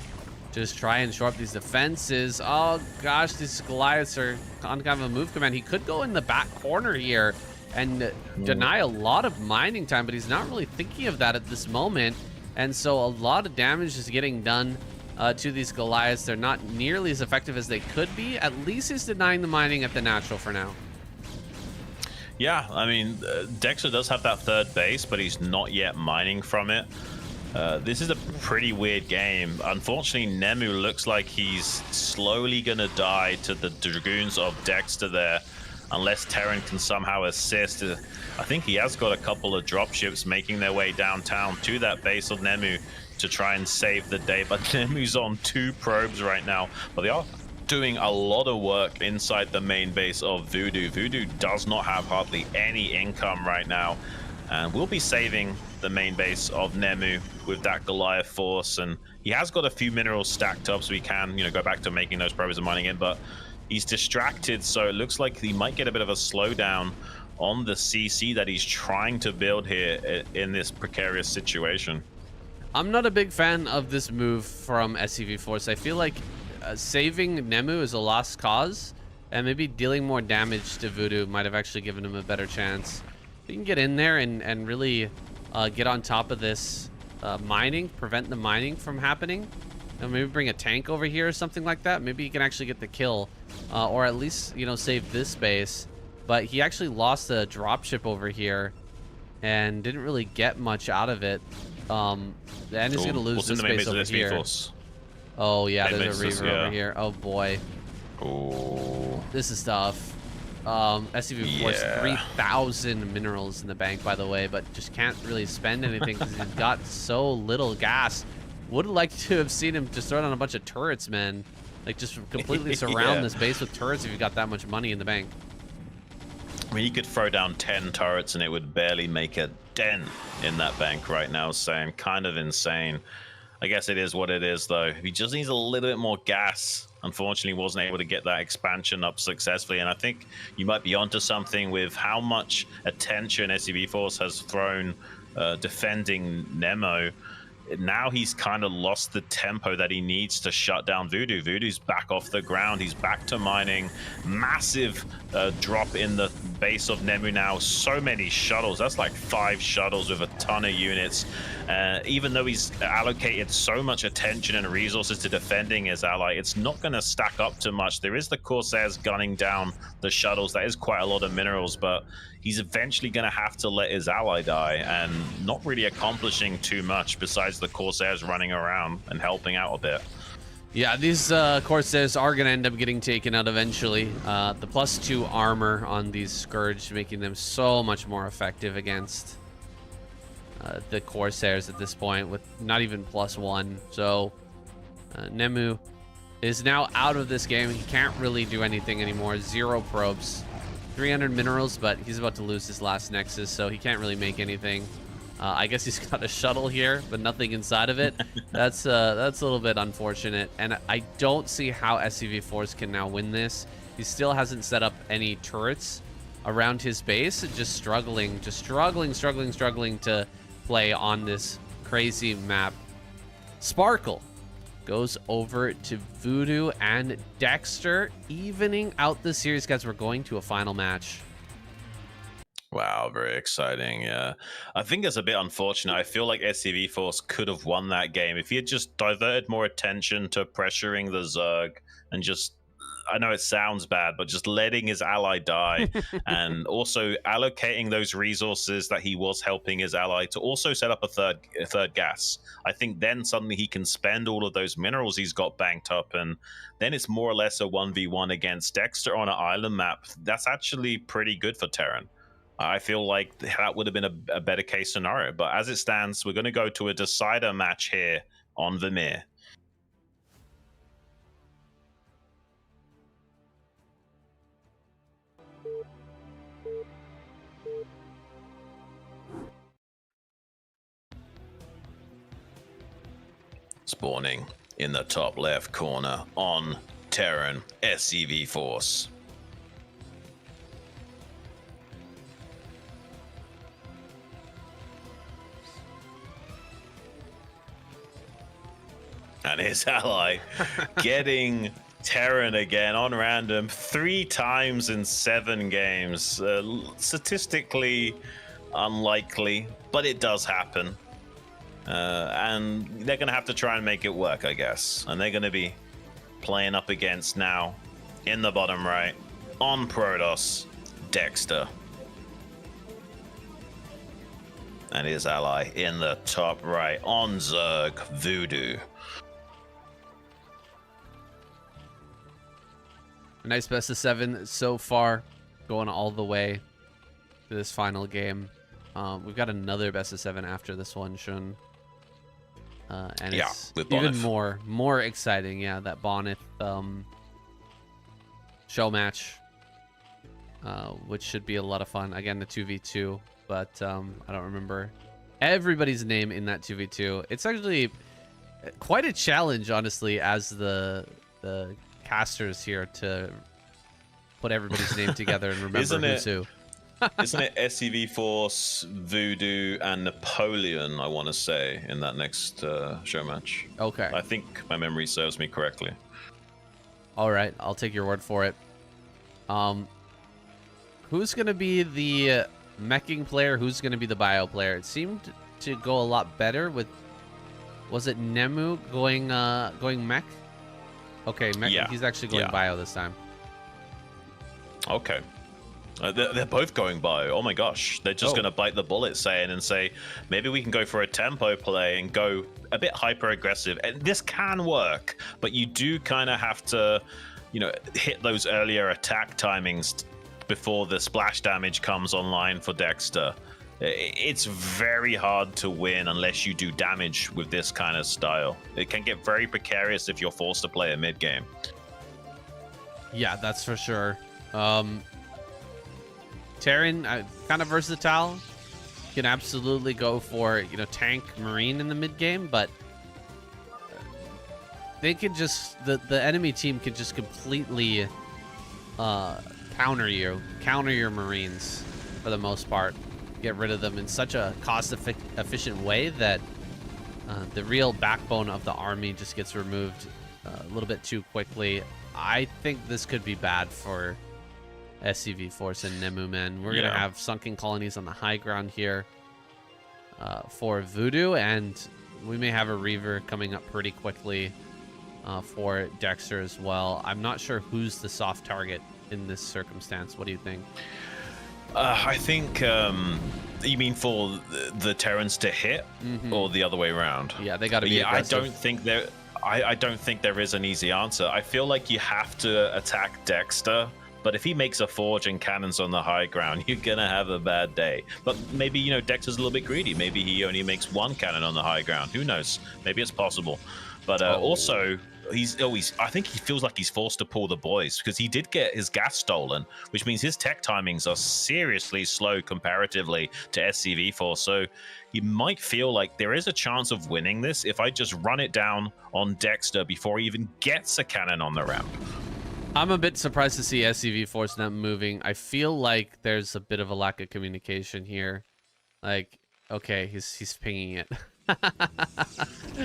[SPEAKER 1] Just try and shore up these defenses. Oh gosh, these Goliaths are on kind of a move command. He could go in the back corner here and deny a lot of mining time, but he's not really thinking of that at this moment. And so a lot of damage is getting done to these Goliaths. They're not nearly as effective as they could be. At least he's denying the mining at the natural for now.
[SPEAKER 2] Yeah, I mean, Dexter does have that 3rd base, but he's not yet mining from it. This is a pretty weird game. Unfortunately, Nemu looks like he's slowly gonna die to the Dragoons of Dexter there, unless Terran can somehow assist. I think he has got a couple of dropships making their way downtown to that base of Nemu to try and save the day, but Nemu's on 2 probes right now, but they are doing a lot of work inside the main base of Voodoo. Voodoo does not have hardly any income right now, and we'll be saving the main base of Nemu with that Goliath force, and he has got a few minerals stacked up, so he can, you know, go back to making those probes and mining in, but he's distracted, so it looks like he might get a bit of a slowdown on the CC that he's trying to build here in this precarious situation.
[SPEAKER 1] I'm not a big fan of this move from SCV Force. I feel like saving Nemu is a lost cause, and maybe dealing more damage to Voodoo might have actually given him a better chance. You can get in there and really get on top of this mining, prevent the mining from happening, and maybe bring a tank over here or something like that. Maybe you can actually get the kill, or at least, you know, save this base. But he actually lost the dropship over here and didn't really get much out of it. And he's going to lose this base over here. Oh, yeah, there's a Reaver over here. Oh, boy.
[SPEAKER 2] Oh.
[SPEAKER 1] This is tough. SCV Force
[SPEAKER 2] Yeah.
[SPEAKER 1] 3,000 minerals in the bank, by the way, but just can't really spend anything because he's got so little gas. Would have liked to have seen him just throw down a bunch of turrets, man. Like, just completely surround
[SPEAKER 2] Yeah.
[SPEAKER 1] this base with turrets if you've got that much money in the bank.
[SPEAKER 2] I mean, you could throw down 10 turrets and it would barely make a dent in that bank right now, so I'm kind of insane. I guess it is what it is, though. He just needs a little bit more gas. Unfortunately, wasn't able to get that expansion up successfully, and I think you might be onto something with how much attention SCV Force has thrown defending Nemo. Now he's kind of lost the tempo that he needs to shut down Voodoo. Voodoo's back off the ground. He's back to mining. Massive drop in the base of Nemu now. So many shuttles. That's like 5 shuttles with a ton of units. Even though he's allocated so much attention and resources to defending his ally, it's not going to stack up to much. There is the Corsairs gunning down the shuttles. That is quite a lot of minerals, but he's eventually going to have to let his ally die and not really accomplishing too much besides the Corsairs running around and helping out a bit.
[SPEAKER 1] Yeah, these Corsairs are going to end up getting taken out eventually. The +2 armor on these Scourge making them so much more effective against the Corsairs at this point with not even +1. So Nemu is now out of this game. He can't really do anything anymore. 0 probes. 300 minerals, but he's about to lose his last Nexus, so he can't really make anything. I guess he's got a shuttle here, but nothing inside of it. That's a little bit unfortunate, and I don't see how SCV Force can now win this. He still hasn't set up any turrets around his base, just struggling to play on this crazy map. Sparkle goes over to Voodoo and Dexter, evening out the series, guys. We're going to a final match.
[SPEAKER 2] Wow, very exciting. Yeah, I think it's a bit unfortunate. I feel like SCV Force could have won that game if he had just diverted more attention to pressuring the Zerg and just, I know it sounds bad, but just letting his ally die and also allocating those resources that he was helping his ally to also set up a third gas. I think then suddenly he can spend all of those minerals he's got banked up, and then it's more or less a 1v1 against Dexter on an island map. That's actually pretty good for Terran. I feel like that would have been a better case scenario. But as it stands, we're going to go to a decider match here on Vermeer. Spawning in the top left corner on Terran SCV Force. And his ally getting Terran again on random 3 times in 7 games. Statistically unlikely, but it does happen. And they're going to have to try and make it work, I guess. And they're going to be playing up against now, in the bottom right, on Protoss, Dexter. And his ally in the top right, on Zerg, Voodoo.
[SPEAKER 1] A nice best of 7 so far, going all the way to this final game. We've got another best of 7 after this one, Shun. And
[SPEAKER 2] yeah,
[SPEAKER 1] it's
[SPEAKER 2] with
[SPEAKER 1] even
[SPEAKER 2] Bonif.
[SPEAKER 1] more exciting. Yeah, that Bonif show match, which should be a lot of fun. Again, the 2v2, but I don't remember everybody's name in that 2v2. It's actually quite a challenge, honestly, as the casters here to put everybody's name together and remember who's who.
[SPEAKER 2] Isn't it SCV Force, Voodoo, and Napoleon, I want to say, in that next show match?
[SPEAKER 1] Okay.
[SPEAKER 2] I think my memory serves me correctly.
[SPEAKER 1] All right, I'll take your word for it. Who's going to be the meching player? Who's going to be the bio player? It seemed to go a lot better with, was it Nemu going mech? Okay, mech,
[SPEAKER 2] Yeah.
[SPEAKER 1] He's actually going bio this time.
[SPEAKER 2] Okay. They're both going bio. Oh my gosh. They're just going to bite the bullet say, maybe we can go for a tempo play and go a bit hyper aggressive. And this can work, but you do kind of have to, hit those earlier attack timings before the splash damage comes online for Dexter. It's very hard to win unless you do damage with this kind of style. It can get very precarious if you're forced to play a mid game.
[SPEAKER 1] Yeah, that's for sure. Terran, kind of versatile. Can absolutely go for, you know, tank marine in the mid game, but they can just the enemy team can just completely counter your marines for the most part. Get rid of them in such a cost-efficient way that the real backbone of the army just gets removed a little bit too quickly. I think this could be bad for SCV Force and Nemu, man. We're gonna have sunken colonies on the high ground here for Voodoo, and we may have a Reaver coming up pretty quickly for Dexter as well. I'm not sure who's the soft target in this circumstance. What do you think?
[SPEAKER 2] I think you mean for the Terrans to hit, or the other way around?
[SPEAKER 1] Yeah, they got to be aggressive.
[SPEAKER 2] I don't think there is an easy answer. I feel like you have to attack Dexter, but if he makes a forge and cannons on the high ground, you're gonna have a bad day. But maybe, you know, Dexter's a little bit greedy. Maybe he only makes one cannon on the high ground. Who knows? Maybe it's possible. But also, I think he feels like he's forced to pull the boys because he did get his gas stolen, which means his tech timings are seriously slow comparatively to SCV Force. So he might feel like there is a chance of winning this if I just run it down on Dexter before he even gets a cannon on the ramp.
[SPEAKER 1] I'm a bit surprised to see SCV Force not moving. I feel like there's a bit of a lack of communication here. Like, okay, he's pinging it.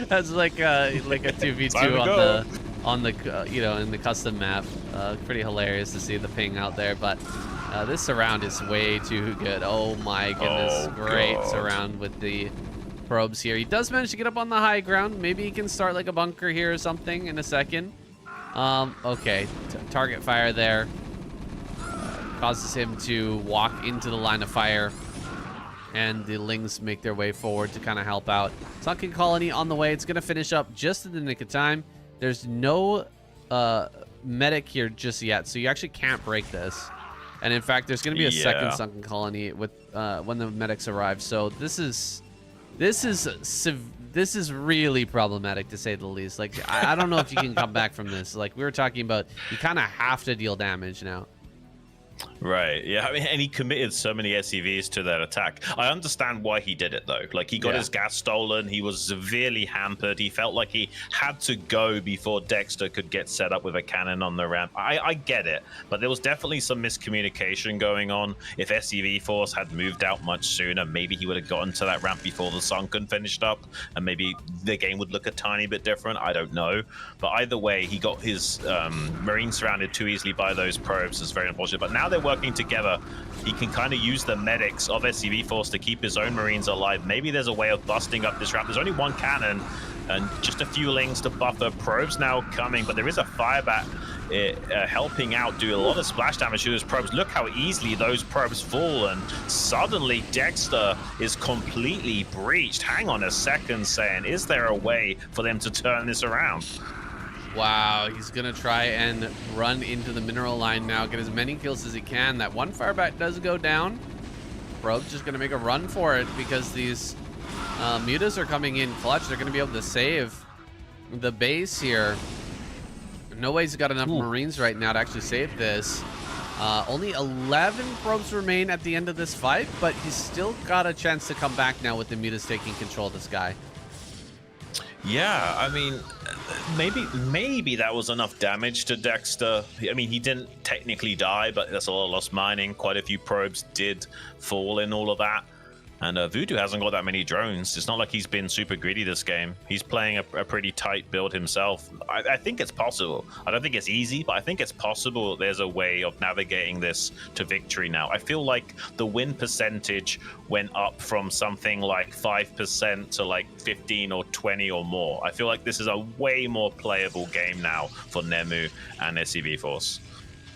[SPEAKER 1] That's like a 2v2 on the you know, in the custom map. Pretty hilarious to see the ping out there, but this surround is way too good. Oh my goodness, great surround with the probes here. He does manage to get up on the high ground. Maybe he can start like a bunker here or something in a second. Okay, target fire there causes him to walk into the line of fire, and the Lings make their way forward to kind of help out. Sunken Colony on the way. It's going to finish up just in the nick of time. There's no medic here just yet, so you actually can't break this. And in fact, there's going to be a second Sunken Colony with when the medics arrive. So this is really problematic, to say the least. Like, I don't know if you can come back from this. Like we were talking about, you kind of have to deal damage now.
[SPEAKER 2] Right, yeah, I mean, and he committed so many SCVs to that attack. I understand why he did it, though. Like, he got his gas stolen, he was severely hampered, he felt like he had to go before Dexter could get set up with a cannon on the ramp. I get it, but there was definitely some miscommunication going on. If SCV Force had moved out much sooner, maybe he would have gotten to that ramp before the Sunken finished up, and maybe the game would look a tiny bit different. I don't know. But either way, he got his Marine surrounded too easily by those probes. It's very unfortunate. But now they're working together. He can kind of use the medics of SCV Force to keep his own Marines alive. Maybe there's a way of busting up this ramp. There's only one cannon and just a few Lings to buffer. Probes now coming, but there is a Firebat helping out, do a lot of splash damage to those probes. Look how easily those probes fall, and suddenly Dexter is completely breached. Hang on a second, saying, is there a way for them to turn this around?
[SPEAKER 1] Wow, he's gonna try and run into the mineral line now, get as many kills as he can. That one Firebat does go down. Probe's just gonna make a run for it because these mutas are coming in clutch. They're gonna be able to save the base here. No way he's got enough Marines right now to actually save this. Only 11 probes remain at the end of this fight, but he's still got a chance to come back now with the mutas taking control of this guy.
[SPEAKER 2] Yeah, I mean, maybe that was enough damage to Dexter. I mean, he didn't technically die, but that's a lot of lost mining. Quite a few probes did fall in all of that. And Voodoo hasn't got that many drones. It's not like he's been super greedy this game. He's playing a pretty tight build himself. I think it's possible. I don't think it's easy, but I think it's possible there's a way of navigating this to victory now. I feel like the win percentage went up from something like 5% to like 15 or 20 or more. I feel like this is a way more playable game now for Nemu and SCV Force.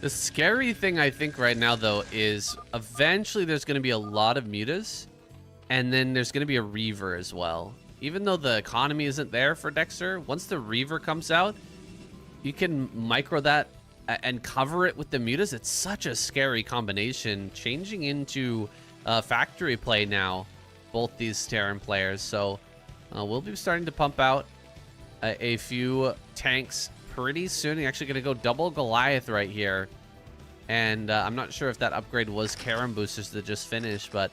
[SPEAKER 1] The scary thing I think right now, though, is eventually there's going to be a lot of mutas. And then there's going to be a Reaver as well. Even though the economy isn't there for Dexter, once the Reaver comes out, you can micro that and cover it with the mutas. It's such a scary combination, changing into factory play now, both these Terran players. So we'll be starting to pump out a few tanks pretty soon. He's actually going to go double Goliath right here. And I'm not sure if that upgrade was Karen boosters that just finished, but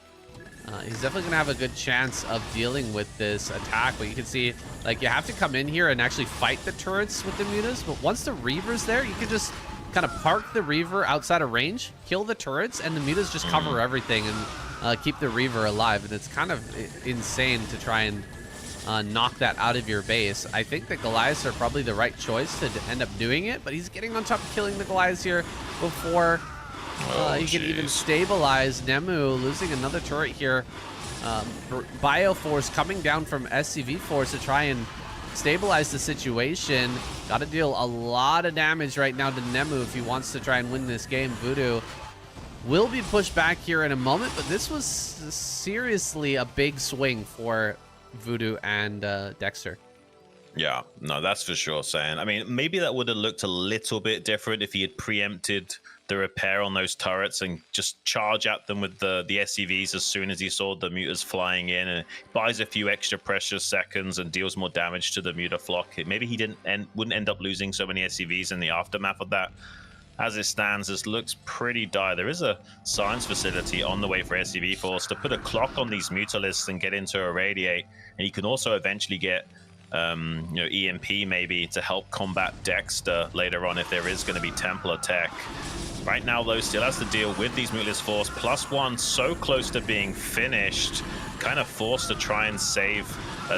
[SPEAKER 1] he's definitely going to have a good chance of dealing with this attack. But you can see, like, you have to come in here and actually fight the turrets with the mutas. But once the Reaver's there, you can just kind of park the Reaver outside of range, kill the turrets, and the mutas just cover everything and keep the Reaver alive. And it's kind of insane to try and knock that out of your base. I think the Goliaths are probably the right choice to end up doing it, but he's getting on top of killing the Goliaths here before he can even stabilize. Nemu losing another turret here. Bioforce coming down from SCV Force to try and stabilize the situation. Got to deal a lot of damage right now to Nemu if he wants to try and win this game. Voodoo will be pushed back here in a moment, but this was seriously a big swing for Voodoo and Dexter.
[SPEAKER 2] Yeah, no, that's for sure, saying. I mean, maybe that would have looked a little bit different if he had preempted the repair on those turrets and just charge at them with the SCVs as soon as he saw the mutas flying in, and buys a few extra precious seconds and deals more damage to the muta flock. Maybe he wouldn't end up losing so many SCVs in the aftermath of that. As it stands, this looks pretty dire. There is a science facility on the way for SCV Force to put a clock on these mutalisks and get into Irradiate, and you can also eventually get EMP maybe to help combat Dexter later on if there is going to be Templar tech. Right now, though, still has to deal with these Mutalist Force. +1, so close to being finished. Kind of forced to try and save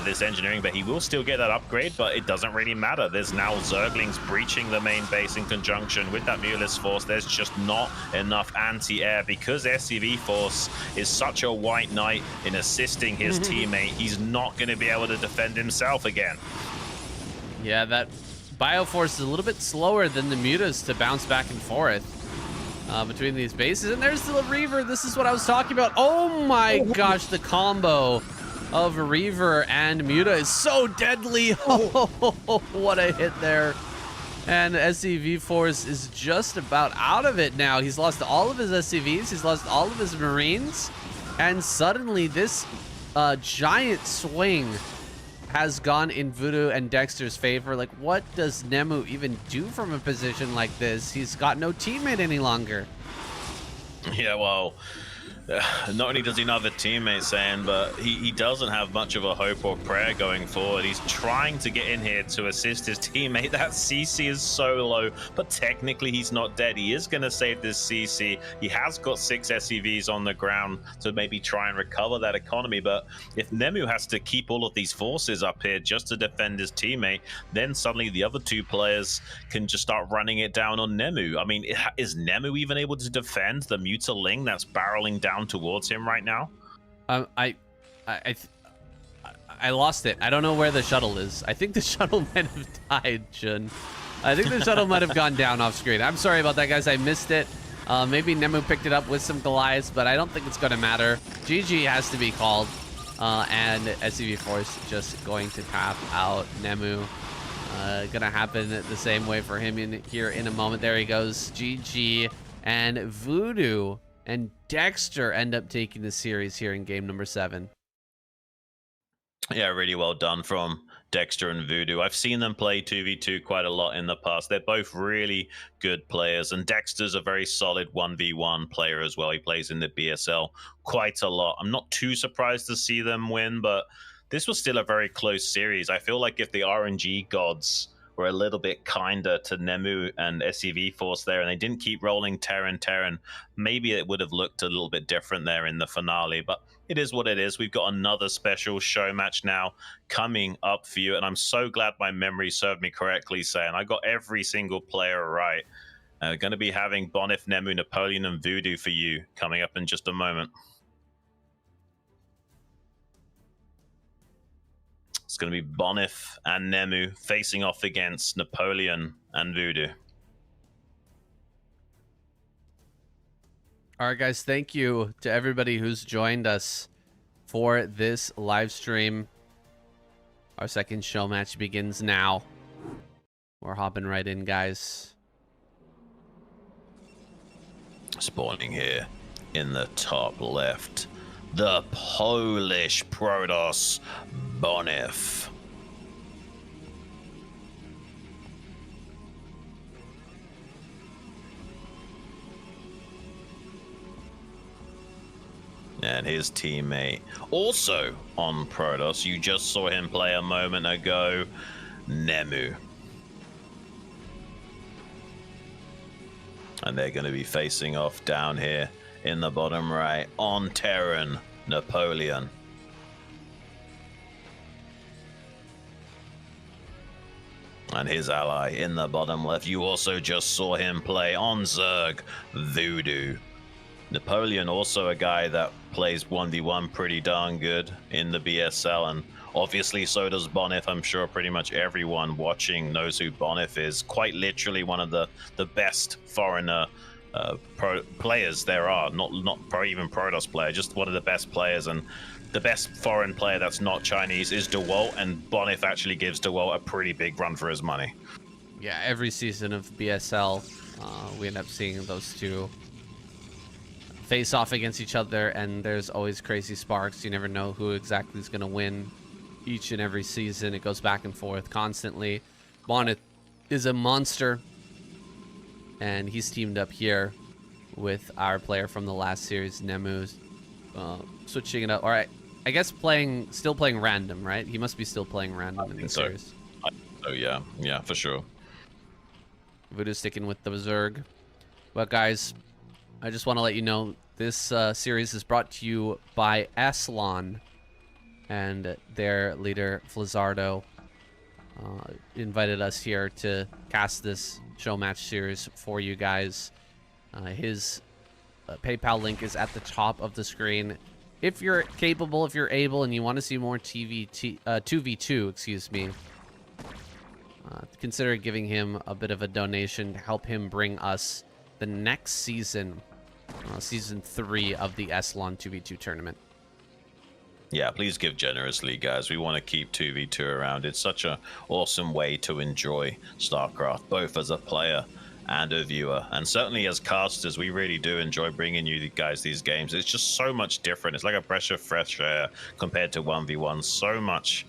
[SPEAKER 2] this engineering, but he will still get that upgrade, but it doesn't really matter. There's now Zerglings breaching the main base in conjunction with that Mutalist Force. There's just not enough anti-air because SCV Force is such a white knight in assisting his teammate. He's not going to be able to defend himself again.
[SPEAKER 1] Yeah, that Bioforce is a little bit slower than the mutas to bounce back and forth between these bases. And there's the Reaver. This is what I was talking about. Oh my gosh, the combo of Reaver and Muta is so deadly. Oh, what a hit there. And SCV Force is just about out of it now. He's lost all of his SCVs. He's lost all of his Marines. And suddenly this giant swing has gone in Voodoo and Dexter's favor. Like, what does Nemu even do from a position like this? He's got no teammate any longer.
[SPEAKER 2] Yeah, well, not only does he not have a teammate, saying, but he doesn't have much of a hope or prayer going forward. He's trying to get in here to assist his teammate. That CC is so low, but technically he's not dead. He is going to save this CC. He has got 6 SCVs on the ground to maybe try and recover that economy, but if Nemu has to keep all of these forces up here just to defend his teammate, then suddenly the other 2 players can just start running it down on Nemu. I mean, is Nemu even able to defend the Mutaling that's barreling down towards him right now?
[SPEAKER 1] I lost it. I don't know where the shuttle is. I think the shuttle might have died, Jun. I think the shuttle might have gone down off screen. I'm sorry about that, guys. I missed it. Maybe Nemu picked it up with some Goliaths, but I don't think it's going to matter. GG has to be called. And SCV Force just going to tap out Nemu. Gonna happen the same way for him here in a moment. There he goes. GG. And Voodoo and Dexter end up taking the series here in game number 7.
[SPEAKER 2] Yeah, really well done from Dexter and Voodoo. I've seen them play 2v2 quite a lot in the past. They're both really good players, and Dexter's a very solid 1v1 player as well. He plays in the BSL quite a lot. I'm not too surprised to see them win, but this was still a very close series. I feel like if the RNG gods were a little bit kinder to Nemu and SCV Force there, and they didn't keep rolling Terran, maybe it would have looked a little bit different there in the finale, but it is what it is. We've got another special show match now coming up for you, and I'm so glad my memory served me correctly, saying I got every single player right. Going to be having Bonif, Nemu, Napoleon, and Voodoo for you coming up in just a moment. It's going to be Bonif and Nemu facing off against Napoleon and Voodoo.
[SPEAKER 1] All right, guys, thank you to everybody who's joined us for this live stream. Our second show match begins now. We're hopping right in, guys.
[SPEAKER 2] Spawning here in the top left, the Polish Protoss Bonif. And his teammate, also on Protoss, you just saw him play a moment ago, Nemu. And they're going to be facing off down here in the bottom right on Terran, Napoleon. And his ally in the bottom left. You also just saw him play on Zerg, Voodoo. Napoleon, also a guy that plays 1v1 pretty darn good in the BSL, and obviously so does Bonif. I'm sure pretty much everyone watching knows who Bonif is. Quite literally one of the best foreigner players there are. Not even Protoss player, just one of the best players. And the best foreign player that's not Chinese is DeWalt, and Bonif actually gives DeWalt a pretty big run for his money.
[SPEAKER 1] Yeah, every season of BSL, we end up seeing those two face off against each other, and there's always crazy sparks. You never know who exactly is going to win each and every season. It goes back and forth constantly. Bonnet is a monster, and he's teamed up here with our player from the last series, Nemu. Switching it up. All right, I guess still playing random, right? He must be still playing random in this series.
[SPEAKER 2] Oh yeah, for sure.
[SPEAKER 1] Voodoo sticking with the Zerg. But guys, I just want to let you know this series is brought to you by SLON, and their leader Flizzardo invited us here to cast this show match series for you guys. His PayPal link is at the top of the screen. If you're capable, if you're able, and you want to see more 2v2, excuse me, consider giving him a bit of a donation to help him bring us the next season, season 3 of the SLON 2v2 tournament.
[SPEAKER 2] Yeah, please give generously, guys. We want to keep 2v2 around. It's such an awesome way to enjoy StarCraft, both as a player and a viewer. And certainly as casters, we really do enjoy bringing you guys these games. It's just so much different. It's like a breath of fresh air compared to 1v1. So much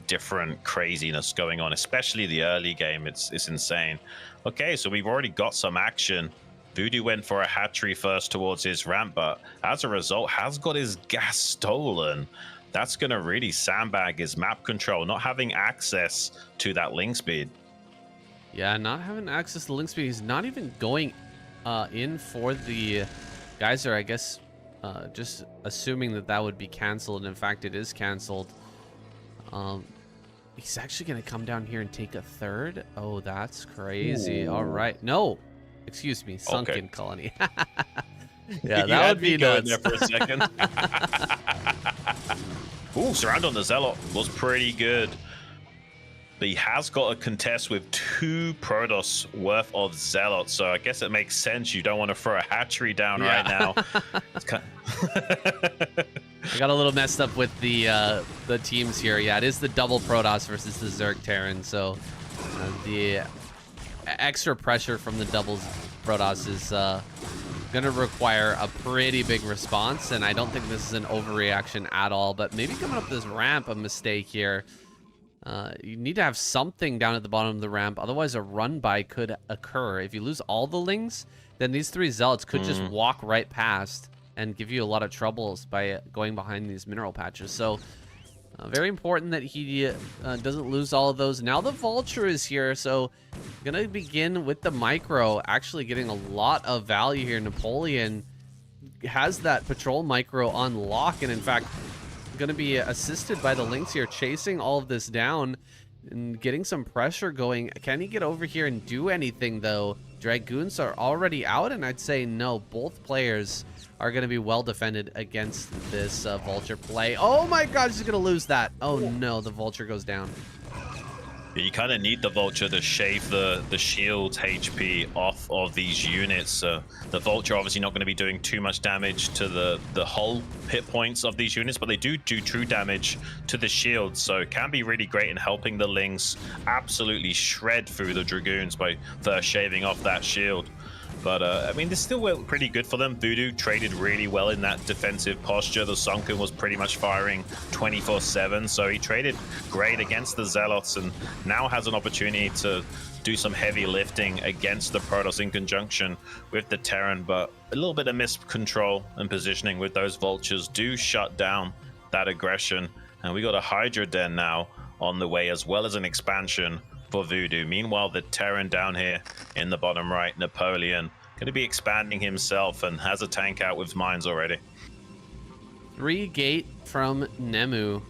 [SPEAKER 2] different craziness going on, especially the early game. It's insane. Okay, so we've already got some action. Voodoo went for a hatchery first towards his ramp, but as a result has got his gas stolen. That's going to really sandbag his map control, not having access to that link speed.
[SPEAKER 1] Yeah, not having access to link speed. He's not even going in for the geyser, I guess, just assuming that would be canceled. In fact, it is canceled. He's actually going to come down here and take a third. Oh, that's crazy. All right. No, excuse me. Sunken colony. Yeah, that would be nuts.
[SPEAKER 2] There for a second. Ooh, surround on the Zealot was pretty good. But he has got a contest with 2 Protoss worth of Zealots, so I guess it makes sense you don't want to throw a hatchery down right now. It's kind
[SPEAKER 1] I got a little messed up with the teams here. Yeah, it is the double Protoss versus the Zerg Terran, so the extra pressure from the double Protoss is going to require a pretty big response, and I don't think this is an overreaction at all, but maybe coming up this ramp, a mistake here. You need to have something down at the bottom of the ramp, otherwise a run-by could occur. If you lose all the lings, then these 3 Zealots could just walk right past and give you a lot of troubles by going behind these mineral patches. So very important that he doesn't lose all of those. Now the Vulture is here, so gonna begin with the micro, actually getting a lot of value here. Napoleon has that patrol micro on lock, and in fact going to be assisted by the links here, chasing all of this down and getting some pressure going. Can he get over here and do anything though? Dragoons are already out, and I'd say no, both players are going to be well defended against this Vulture play. Oh my god, he's going to lose that. Oh no, the Vulture goes down.
[SPEAKER 2] You kind of need the Vulture to shave the shield's HP off of these units. The Vulture obviously not going to be doing too much damage to the hull hit points of these units, but they do true damage to the shield, so it can be really great in helping the Lings absolutely shred through the Dragoons by first shaving off that shield. But, I mean, this still went pretty good for them. Voodoo traded really well in that defensive posture. The Sunken was pretty much firing 24/7, so he traded great against the Zealots and now has an opportunity to do some heavy lifting against the Protoss in conjunction with the Terran. But a little bit of miscontrol and positioning with those Vultures do shut down that aggression. And we got a Hydra Den now on the way, as well as an expansion for Voodoo. Meanwhile, the Terran down here in the bottom right, Napoleon, going to be expanding himself and has a tank out with mines already.
[SPEAKER 1] 3 gate from Nemu,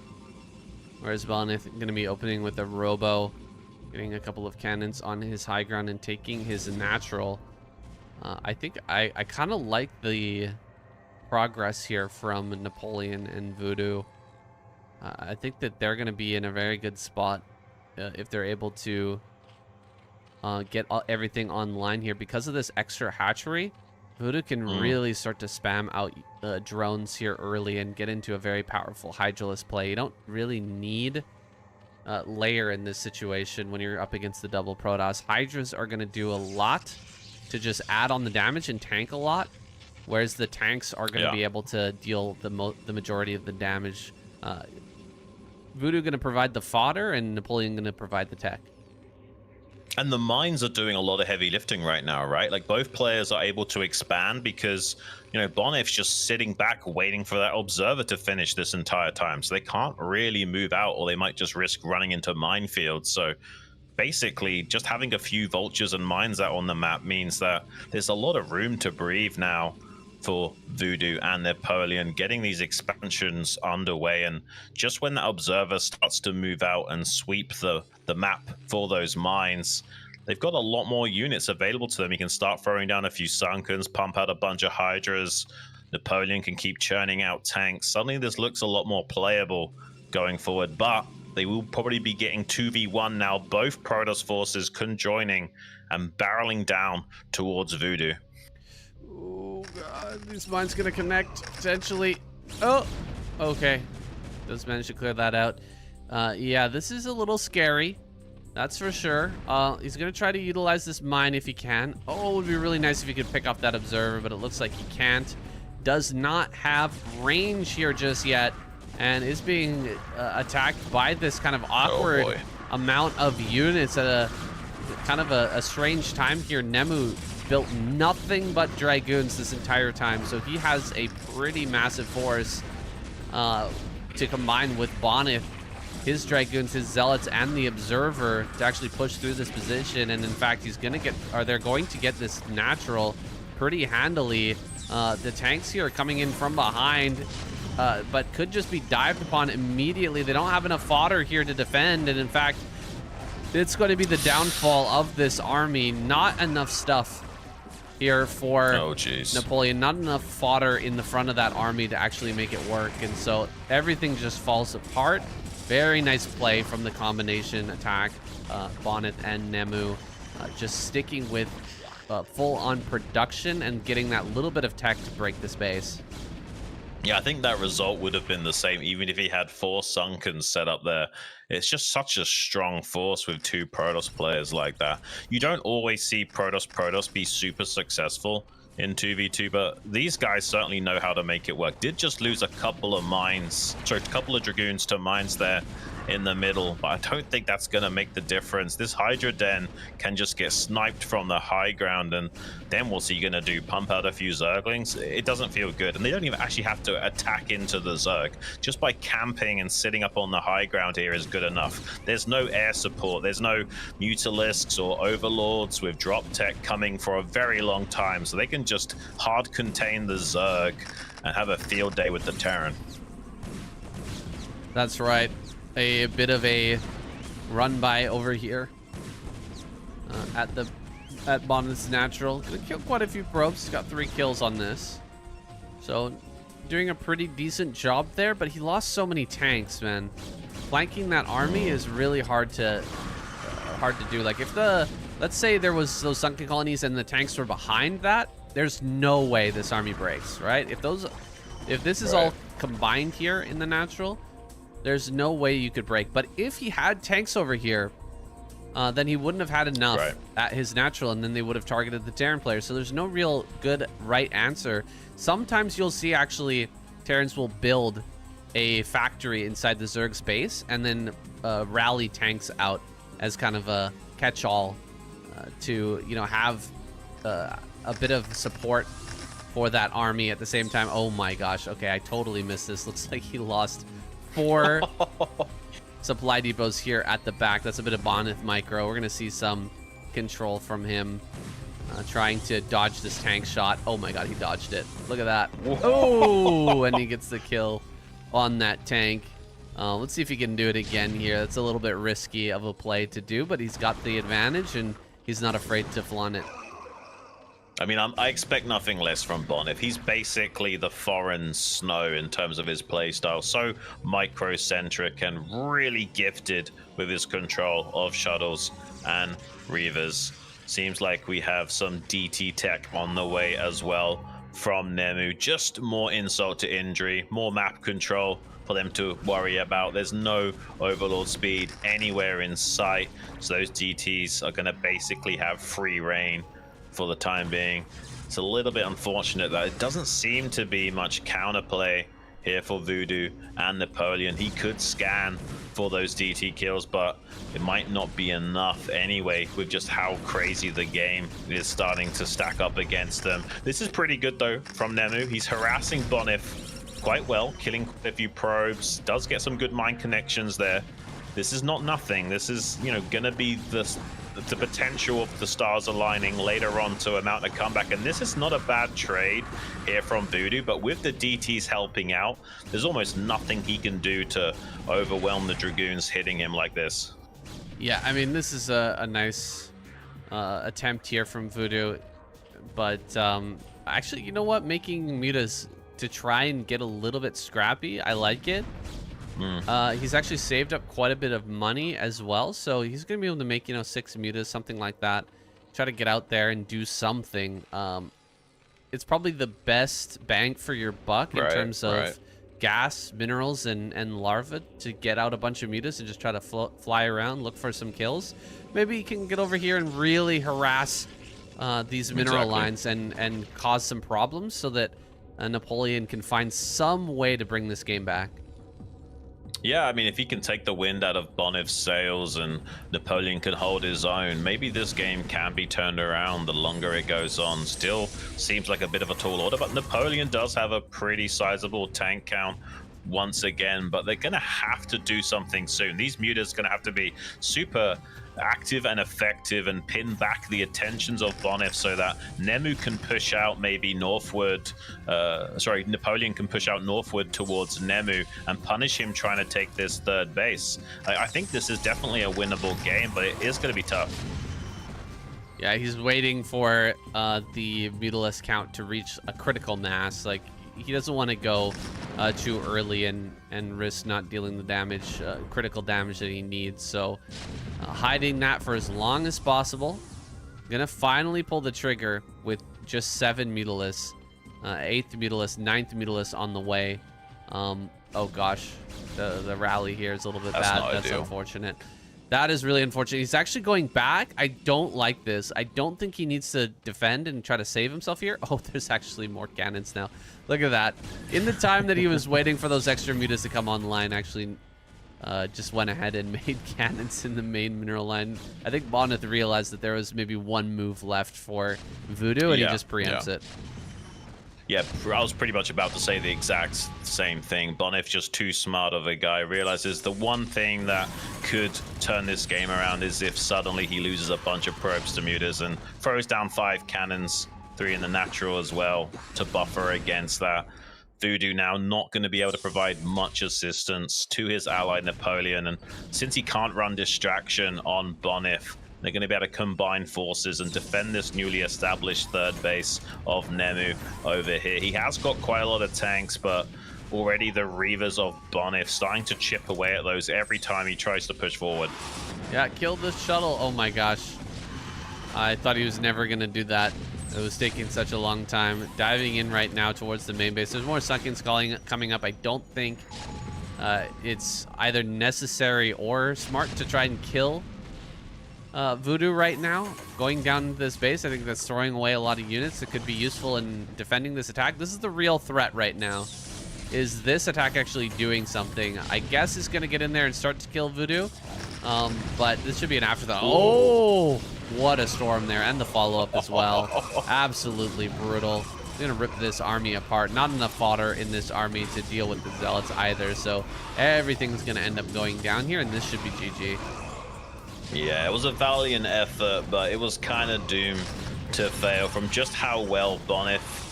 [SPEAKER 1] whereas Belnith going to be opening with a Robo, getting a couple of cannons on his high ground and taking his natural. I think I kind of like the progress here from Napoleon and Voodoo. I think that they're going to be in a very good spot if they're able to get everything online here. Because of this extra hatchery, Voodoo can really start to spam out drones here early and get into a very powerful Hydralist play. You don't really need layer in this situation when you're up against the double Protoss. Hydras are going to do a lot to just add on the damage and tank a lot, whereas the tanks are going to be able to deal the majority of the damage. Voodoo going to provide the fodder, and Napoleon going to provide the tech.
[SPEAKER 2] And the mines are doing a lot of heavy lifting right now, right? Like, both players are able to expand because, you know, Bonif's just sitting back waiting for that observer to finish this entire time. So they can't really move out, or they might just risk running into minefields. So basically, just having a few vultures and mines out on the map means that there's a lot of room to breathe now for Voodoo and Napoleon, getting these expansions underway. And just when that observer starts to move out and sweep the map for those mines, they've got a lot more units available to them. You can start throwing down a few Sunkens, pump out a bunch of Hydras. Napoleon can keep churning out tanks. Suddenly this looks a lot more playable going forward, but they will probably be getting 2v1 now, both Protoss forces conjoining and barreling down towards Voodoo.
[SPEAKER 1] Oh god, this mine's gonna connect potentially. Oh, okay. Does manage to clear that out. Yeah, this is a little scary, that's for sure. He's gonna try to utilize this mine if he can. Oh, it would be really nice if he could pick up that observer, but it looks like he can't. Does not have range here just yet, and is being attacked by this kind of awkward amount of units at a kind of a strange time here. Nemu built nothing but Dragoons this entire time, so he has a pretty massive force to combine with Bonif, his Dragoons, his Zealots, and the Observer to actually push through this position. And in fact, he's gonna get, or they're going to get this natural pretty handily. The tanks here are coming in from behind, but could just be dived upon immediately. They don't have enough fodder here to defend, and in fact, it's going to be the downfall of this army. Not enough stuff here for Napoleon, not enough fodder in the front of that army to actually make it work, and so everything just falls apart. Very nice play from the combination attack, Bonnet and Nemu, just sticking with full-on production and getting that little bit of tech to break the space.
[SPEAKER 2] Yeah, I think that result would have been the same even if he had 4 Sunkens set up there. It's just such a strong force with 2 Protoss players like that. You don't always see Protoss be super successful in 2v2, but these guys certainly know how to make it work. Did just lose a couple of mines, sorry, a couple of Dragoons to mines there in the middle, but I don't think that's going to make the difference. This Hydra Den can just get sniped from the high ground, and then what's he going to do? Pump out a few Zerglings? It doesn't feel good, and they don't even actually have to attack into the Zerg. Just by camping and sitting up on the high ground here is good enough. There's no air support, there's no Mutalisks or Overlords with drop tech coming for a very long time, so they can just hard contain the Zerg and have a field day with the Terran.
[SPEAKER 1] That's right. A bit of a run by over here at Bonnet's natural. Gonna kill quite a few probes. Got 3 kills on this, so doing a pretty decent job there. But he lost so many tanks, man. Flanking that army is really hard to do. Like if let's say there was those sunken colonies and the tanks were behind that, there's no way this army breaks, right? If this is all combined here in the natural, there's no way you could break. But if he had tanks over here, then he wouldn't have had enough
[SPEAKER 2] Right.
[SPEAKER 1] at his natural, and then they would have targeted the Terran player. So there's no real good right answer. Sometimes you'll see actually Terrans will build a factory inside the Zerg space and then rally tanks out as kind of a catch-all to, you know, have a bit of support for that army at the same time. Oh my gosh. Okay, I totally missed this. Looks like he lost 4 supply depots here at the back. That's a bit of Bonith micro. We're going to see some control from him trying to dodge this tank shot. Oh my god, he dodged it. Look at that. Oh, and he gets the kill on that tank. Let's see if he can do it again here. That's a little bit risky of a play to do, but he's got the advantage and he's not afraid to flaunt it.
[SPEAKER 2] I mean, I expect nothing less from Bonif. He's basically the foreign Snow in terms of his playstyle. So microcentric and really gifted with his control of shuttles and Reavers. Seems like we have some DT tech on the way as well from Nemu. Just more insult to injury, more map control for them to worry about. There's no overlord speed anywhere in sight. So those DTs are going to basically have free reign for the time being. It's a little bit unfortunate that it doesn't seem to be much counterplay here for Voodoo and Napoleon. He could scan for those DT kills, but it might not be enough anyway with just how crazy the game is starting to stack up against them. This is pretty good though from Nemu. He's harassing Bonif quite well, killing a few probes, does get some good mine connections there. This is not nothing. This is, you know, gonna be the potential of the stars aligning later on to mount a comeback, and this is not a bad trade here from Voodoo, but with the DTs helping out, there's almost nothing he can do to overwhelm the Dragoons hitting him like this.
[SPEAKER 1] Yeah, I mean, this is a nice attempt here from Voodoo, but actually, you know what, making mutas to try and get a little bit scrappy, I like it. He's actually saved up quite a bit of money as well, so he's gonna be able to make, you know, 6 mutas, something like that. Try to get out there and do something. It's probably the best bang for your buck in terms of gas, minerals, and larvae to get out a bunch of mutas and just try to fly around, look for some kills. Maybe you can get over here and really harass these mineral lines and cause some problems so that Napoleon can find some way to bring this game back.
[SPEAKER 2] Yeah, I mean, if he can take the wind out of Bonif's sails and Napoleon can hold his own, maybe this game can be turned around the longer it goes on. Still seems like a bit of a tall order, but Napoleon does have a pretty sizable tank count once again, but they're going to have to do something soon. These mutas going to have to be super active and effective and pin back the attentions of Bonif so that Nemu can push out maybe northward, Napoleon can push out northward towards Nemu and punish him trying to take this third base. I think this is definitely a winnable game, but it is going to be tough.
[SPEAKER 1] Yeah, he's waiting for the Mutalisk count to reach a critical mass. Like, he doesn't want to go too early and risk not dealing the damage, critical damage that he needs. So hiding that for as long as possible. Gonna finally pull the trigger with just 7 Mutalisks, 8th Mutalist, 9th Mutalist on the way. Oh gosh, the rally here is a little bit bad. That's unfortunate. That is really unfortunate. He's actually going back. I don't like this. I don't think he needs to defend and try to save himself here. Oh, there's actually more cannons now. Look at that. In the time that he was waiting for those extra mutas to come online, actually just went ahead and made cannons in the main mineral line. I think Bonith realized that there was maybe one move left for Voodoo, and he just preempts it.
[SPEAKER 2] Yeah, I was pretty much about to say the exact same thing. Bonif, just too smart of a guy, realizes the one thing that could turn this game around is if suddenly he loses a bunch of probes to mutas and throws down 5 cannons, 3 in the natural as well, to buffer against that. Voodoo now not going to be able to provide much assistance to his ally Napoleon, and since he can't run distraction on Bonif, they're going to be able to combine forces and defend this newly established third base of Nemu over here. He has got quite a lot of tanks, but already the Reavers of Bonif starting to chip away at those every time he tries to push forward.
[SPEAKER 1] Yeah, killed the shuttle. Oh my gosh. I thought he was never going to do that. It was taking such a long time. Diving in right now towards the main base. There's more Sunkins coming up. I don't think it's either necessary or smart to try and kill Voodoo right now, going down into this base. I think that's throwing away a lot of units that could be useful in defending this attack. This is the real threat right now. Is this attack actually doing something? I guess is going to get in there and start to kill Voodoo. But this should be an afterthought. Oh, what a storm there. And the follow-up as well. Absolutely brutal. Going to rip this army apart. Not enough fodder in this army to deal with the Zealots either. So everything's going to end up going down here, and this should be GG.
[SPEAKER 2] Yeah, it was a valiant effort, but it was kind of doomed to fail from just how well Bonif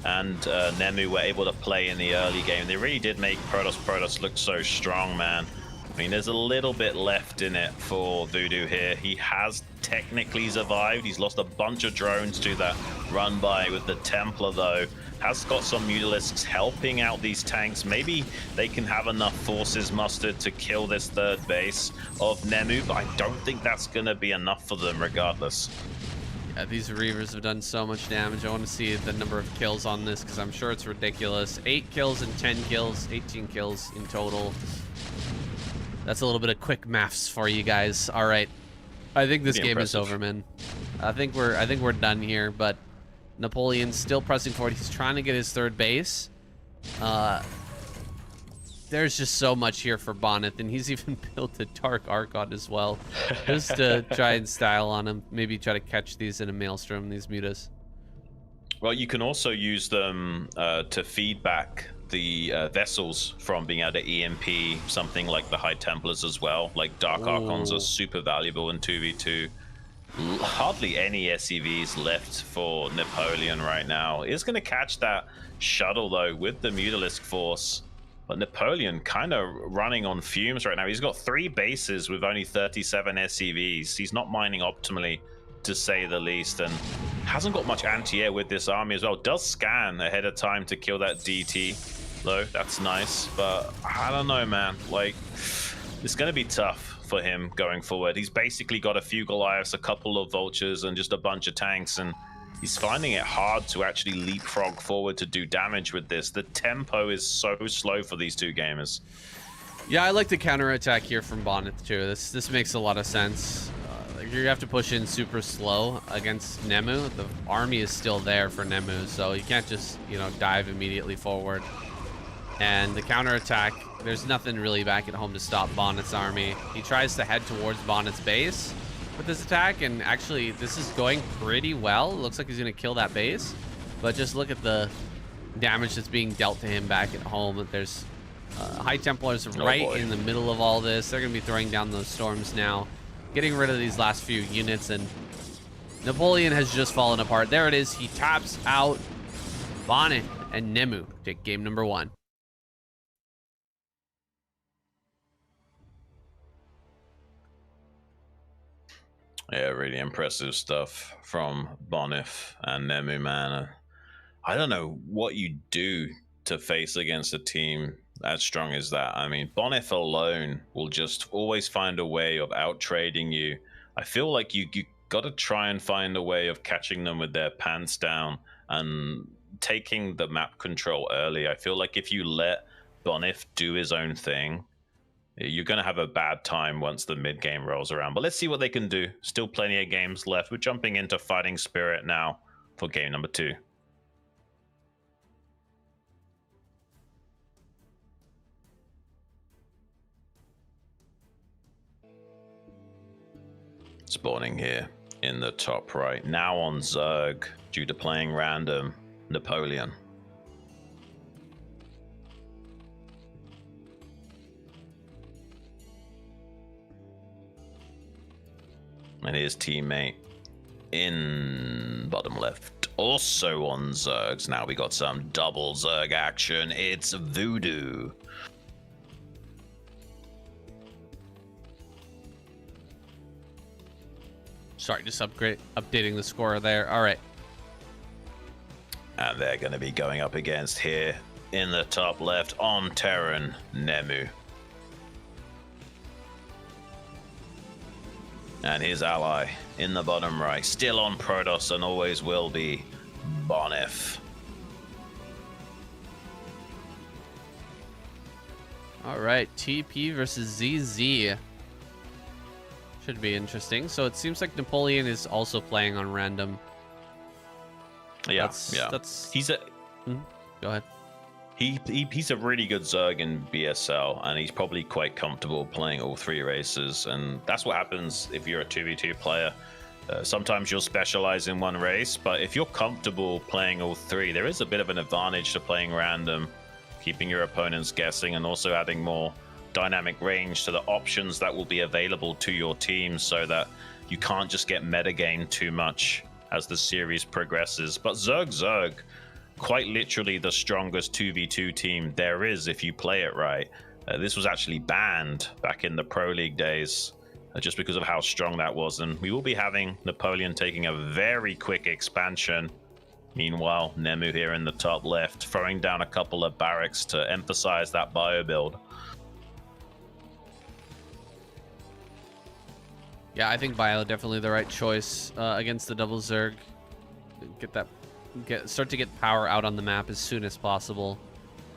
[SPEAKER 2] and Nemu were able to play in the early game. They really did make Protoss look so strong, man. I mean, there's a little bit left in it for Voodoo here. He has technically survived. He's lost a bunch of drones to that run by with the Templar, though. Has got some Mutalisks helping out these tanks. Maybe they can have enough forces mustered to kill this third base of Nemu, but I don't think that's going to be enough for them regardless.
[SPEAKER 1] Yeah, these Reavers have done so much damage. I want to see the number of kills on this because I'm sure it's ridiculous. 8 kills and 10 kills, 18 kills in total. That's a little bit of quick maths for you guys. All right, I think this game is over, man. I think we're done here. But Napoleon's still pressing forward. He's trying to get his third base. There's just so much here for Bonnet, and he's even built a Dark Archon as well, just to try and style on him. Maybe try to catch these in a maelstrom, these mutas.
[SPEAKER 2] Well, you can also use them to feed back the vessels from being able to EMP something like the High Templars as well. Like Dark Archons are super valuable in 2v2. Hardly any SCVs left for Napoleon right now. He's going to catch that shuttle, though, with the Mutalisk force. But Napoleon kind of running on fumes right now. He's got 3 bases with only 37 SCVs. He's not mining optimally, to say the least, and hasn't got much anti-air with this army as well. Does scan ahead of time to kill that DT, though. That's nice, but I don't know, man. Like, it's going to be tough for him going forward. He's basically got a few Goliaths, a couple of Vultures, and just a bunch of tanks, and he's finding it hard to actually leapfrog forward to do damage with this. The tempo is so slow for these two gamers.
[SPEAKER 1] Yeah, I like the counterattack here from Bonnet too. This makes a lot of sense. You have to push in super slow against Nemu. The army is still there for Nemu, so you can't just, you know, dive immediately forward. And the counterattack, there's nothing really back at home to stop Bonnet's army. He tries to head towards Bonnet's base with this attack, and actually this is going pretty well. It looks like he's going to kill that base, but just look at the damage that's being dealt to him back at home. There's High Templars right in the middle of all this. They're going to be throwing down those storms now, getting rid of these last few units, and Napoleon has just fallen apart. There it is. He taps out Bonnet, and Nemu take game number 1.
[SPEAKER 2] Yeah, really impressive stuff from Bonif and Nemu, man. I don't know what you do to face against a team as strong as that. I mean, Bonif alone will just always find a way of out-trading you. I feel like you got to try and find a way of catching them with their pants down and taking the map control early. I feel like if you let Bonif do his own thing, you're going to have a bad time once the mid game rolls around. But let's see what they can do. Still plenty of games left. We're jumping into Fighting Spirit now for game number 2. Spawning here in the top right. Now on Zerg, due to playing random, Napoleon. And his teammate in bottom left, also on Zergs. Now we got some double Zerg action. It's Voodoo.
[SPEAKER 1] Sorry, just updating the score there. All right.
[SPEAKER 2] And they're going to be going up against here in the top left on Terran, Nemu. And his ally in the bottom right, still on Protoss and always will be, Bonif. All
[SPEAKER 1] right, TP versus ZZ. Should Should be interesting. So it seems like Napoleon is also playing on random.
[SPEAKER 2] Yeah,
[SPEAKER 1] That's.
[SPEAKER 2] He's a
[SPEAKER 1] Go ahead.
[SPEAKER 2] he's a really good Zerg in BSL, and he's probably quite comfortable playing all 3 races. And that's what happens if you're a 2v2 player. Sometimes you'll specialize in one race, but if you're comfortable playing all 3, there is a bit of an advantage to playing random, keeping your opponents guessing, and also adding more dynamic range to the options that will be available to your team, so that you can't just get metagamed too much as the series progresses. But Zerg, quite literally the strongest 2v2 team there is if you play it right. This was actually banned back in the Pro League days, just because of how strong that was. And we will be having Napoleon taking a very quick expansion. Meanwhile, Nemu here in the top left, throwing down a couple of barracks to emphasize that bio build.
[SPEAKER 1] Yeah, I think Bio definitely the right choice against the double Zerg. Start to get power out on the map as soon as possible.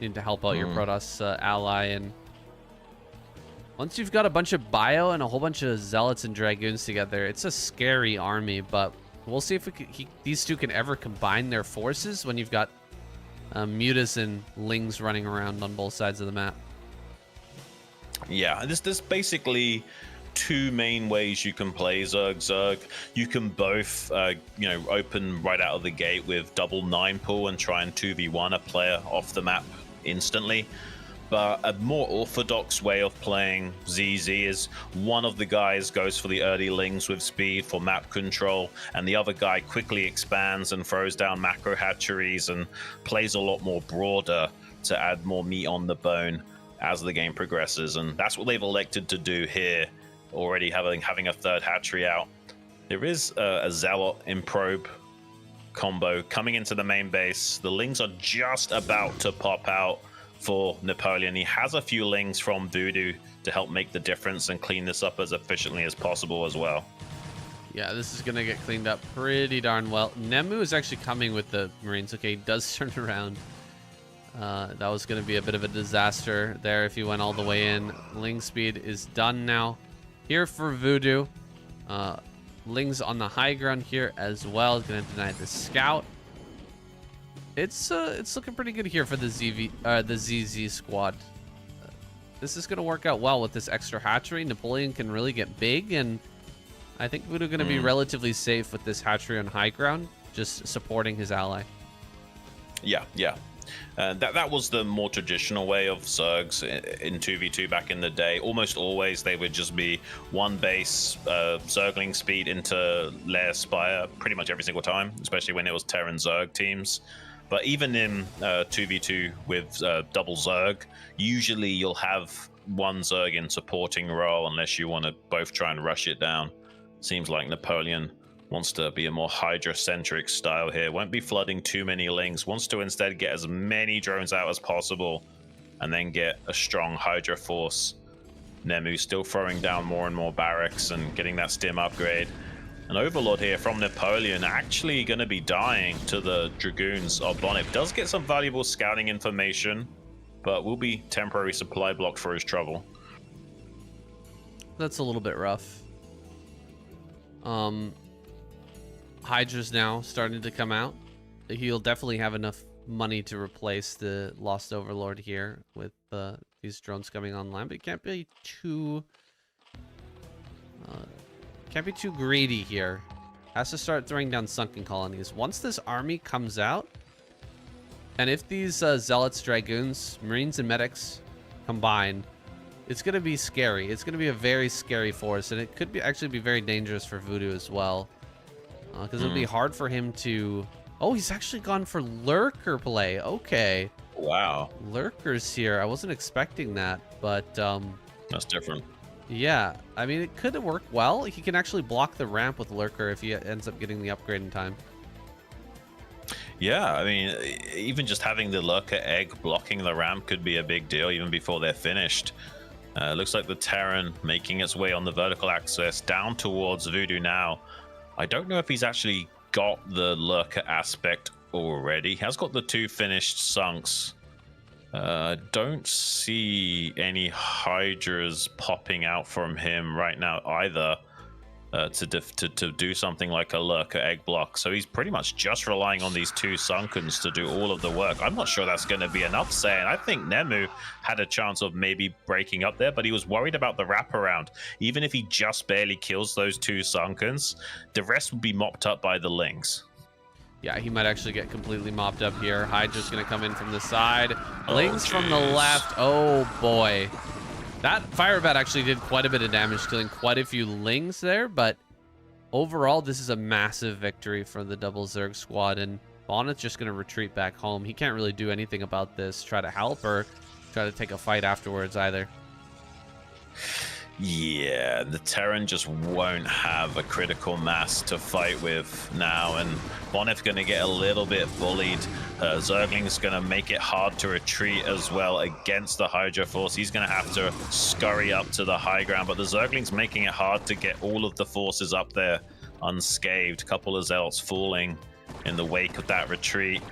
[SPEAKER 1] Need to help out your Protoss ally, and once you've got a bunch of Bio and a whole bunch of Zealots and Dragoons together, it's a scary army. But we'll see if these two can ever combine their forces when you've got Mutas and Lings running around on both sides of the map.
[SPEAKER 2] Yeah, there's basically 2 main ways you can play Zerg. You can both, open right out of the gate with double 9 pull and try and 2v1 a player off the map instantly. But a more orthodox way of playing ZZ is one of the guys goes for the early Lings with speed for map control, and the other guy quickly expands and throws down macro hatcheries and plays a lot more broader to add more meat on the bone as the game progresses. And that's what they've elected to do here, already having a 3rd hatchery out. There is a Zealot in probe combo coming into the main base. The Lings are just about to pop out for Napoleon. He has a few Lings from Voodoo to help make the difference and clean this up as efficiently as possible as well.
[SPEAKER 1] Yeah, this is going to get cleaned up pretty darn well. Nemu is actually coming with the Marines. Okay, he does turn around. That was going to be a bit of a disaster there if he went all the way in. Ling speed is done now. Here for Voodoo. Ling's on the high ground here as well. He's going to deny the scout. It's looking pretty good here for the ZZ squad. This is going to work out well with this extra hatchery. Napoleon can really get big, and I think Voodoo going to be relatively safe with this hatchery on high ground, just supporting his ally.
[SPEAKER 2] Yeah. That was the more traditional way of Zergs in 2v2 back in the day. Almost always they would just be one base Zergling speed into Lair Spire pretty much every single time, especially when it was Terran Zerg teams. But even in 2v2 with double Zerg, usually you'll have one Zerg in supporting role unless you want to both try and rush it down. Seems like Napoleon wants to be a more Hydra-centric style here. Won't be flooding too many Lings. Wants to instead get as many drones out as possible and then get a strong Hydra force. Nemu still throwing down more and more barracks and getting that stim upgrade. An Overlord here from Napoleon actually going to be dying to the Dragoons of Bonnet. Does get some valuable scouting information, but will be temporary supply blocked for his trouble.
[SPEAKER 1] That's a little bit rough. Hydra's now starting to come out. He'll definitely have enough money to replace the Lost Overlord here with these drones coming online, but can't be too greedy here. Has to start throwing down sunken colonies. Once this army comes out, and if these Zealots, Dragoons, Marines, and Medics combine, it's going to be scary. It's going to be a very scary force, and it could actually be very dangerous for Voodoo as well. Because it'll be hard for him to... Oh, he's actually gone for Lurker play. Okay.
[SPEAKER 2] Wow.
[SPEAKER 1] Lurker's here. I wasn't expecting that, but...
[SPEAKER 2] That's different.
[SPEAKER 1] Yeah. I mean, it could work well. He can actually block the ramp with Lurker if he ends up getting the upgrade in time.
[SPEAKER 2] Yeah, I mean, even just having the Lurker egg blocking the ramp could be a big deal even before they're finished. Looks like the Terran making its way on the vertical axis down towards Voodoo now. I don't know if he's actually got the Lurker aspect already. He has got the 2 finished sunks. Don't see any Hydras popping out from him right now either. to do something like a lurker egg block. So he's pretty much just relying on these 2 Sunkens to do all of the work. I'm not sure that's going to be enough, saying I think Nemu had a chance of maybe breaking up there, but he was worried about the wraparound. Even if he just barely kills those 2 Sunkens, the rest would be mopped up by the Lings.
[SPEAKER 1] Yeah, he might actually get completely mopped up here. Hydra's going to come in from the side. Lings from the left. Oh, boy. That fire bat actually did quite a bit of damage, killing quite a few Lings there, but overall, this is a massive victory for the double Zerg squad, and Bonnet's just going to retreat back home. He can't really do anything about this, try to help, or try to take a fight afterwards either.
[SPEAKER 2] Yeah, the Terran just won't have a critical mass to fight with now, and Bonnet's going to get a little bit bullied. Zergling's going to make it hard to retreat as well against the Hydra force. He's going to have to scurry up to the high ground, but the Zergling's making it hard to get all of the forces up there unscathed. Couple of Zealots falling in the wake of that retreat.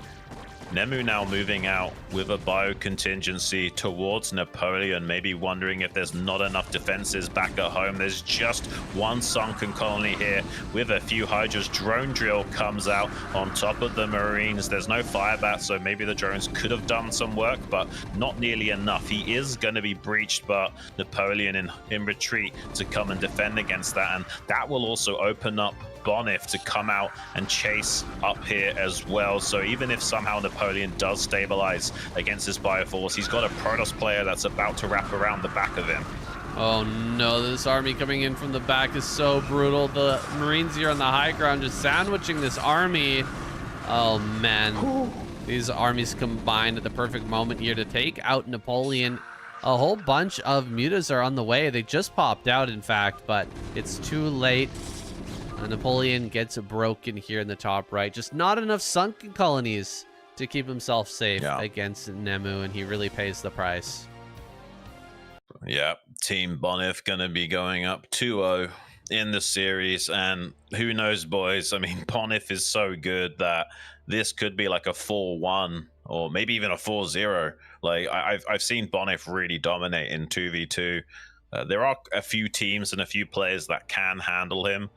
[SPEAKER 2] Nemu now moving out with a bio contingency towards Napoleon, maybe wondering if there's not enough defenses back at home. There's just 1 sunken colony here with a few Hydras. Drone drill comes out on top of the Marines. There's no fire bat, so maybe the drones could have done some work, but not nearly enough. He is going to be breached, but Napoleon in retreat to come and defend against that, and that will also open up Bonif to come out and chase up here as well. So even if somehow Napoleon does stabilize against this Bioforce, he's got a Protoss player that's about to wrap around the back of him.
[SPEAKER 1] Oh no, this army coming in from the back is so brutal. The Marines here on the high ground just sandwiching this army. Oh man, these armies combined at the perfect moment here to take out Napoleon. A whole bunch of mutas are on the way. They just popped out, in fact, but it's too late. Napoleon gets broken here in the top right. Just not enough sunken colonies to keep himself safe against Nemu, and he really pays the price.
[SPEAKER 2] Yeah, Team Bonif going to be going up 2-0 in the series, and who knows, boys? I mean, Bonif is so good that this could be like a 4-1 or maybe even a 4-0. Like, I've seen Bonif really dominate in 2v2. There are a few teams and a few players that can handle him,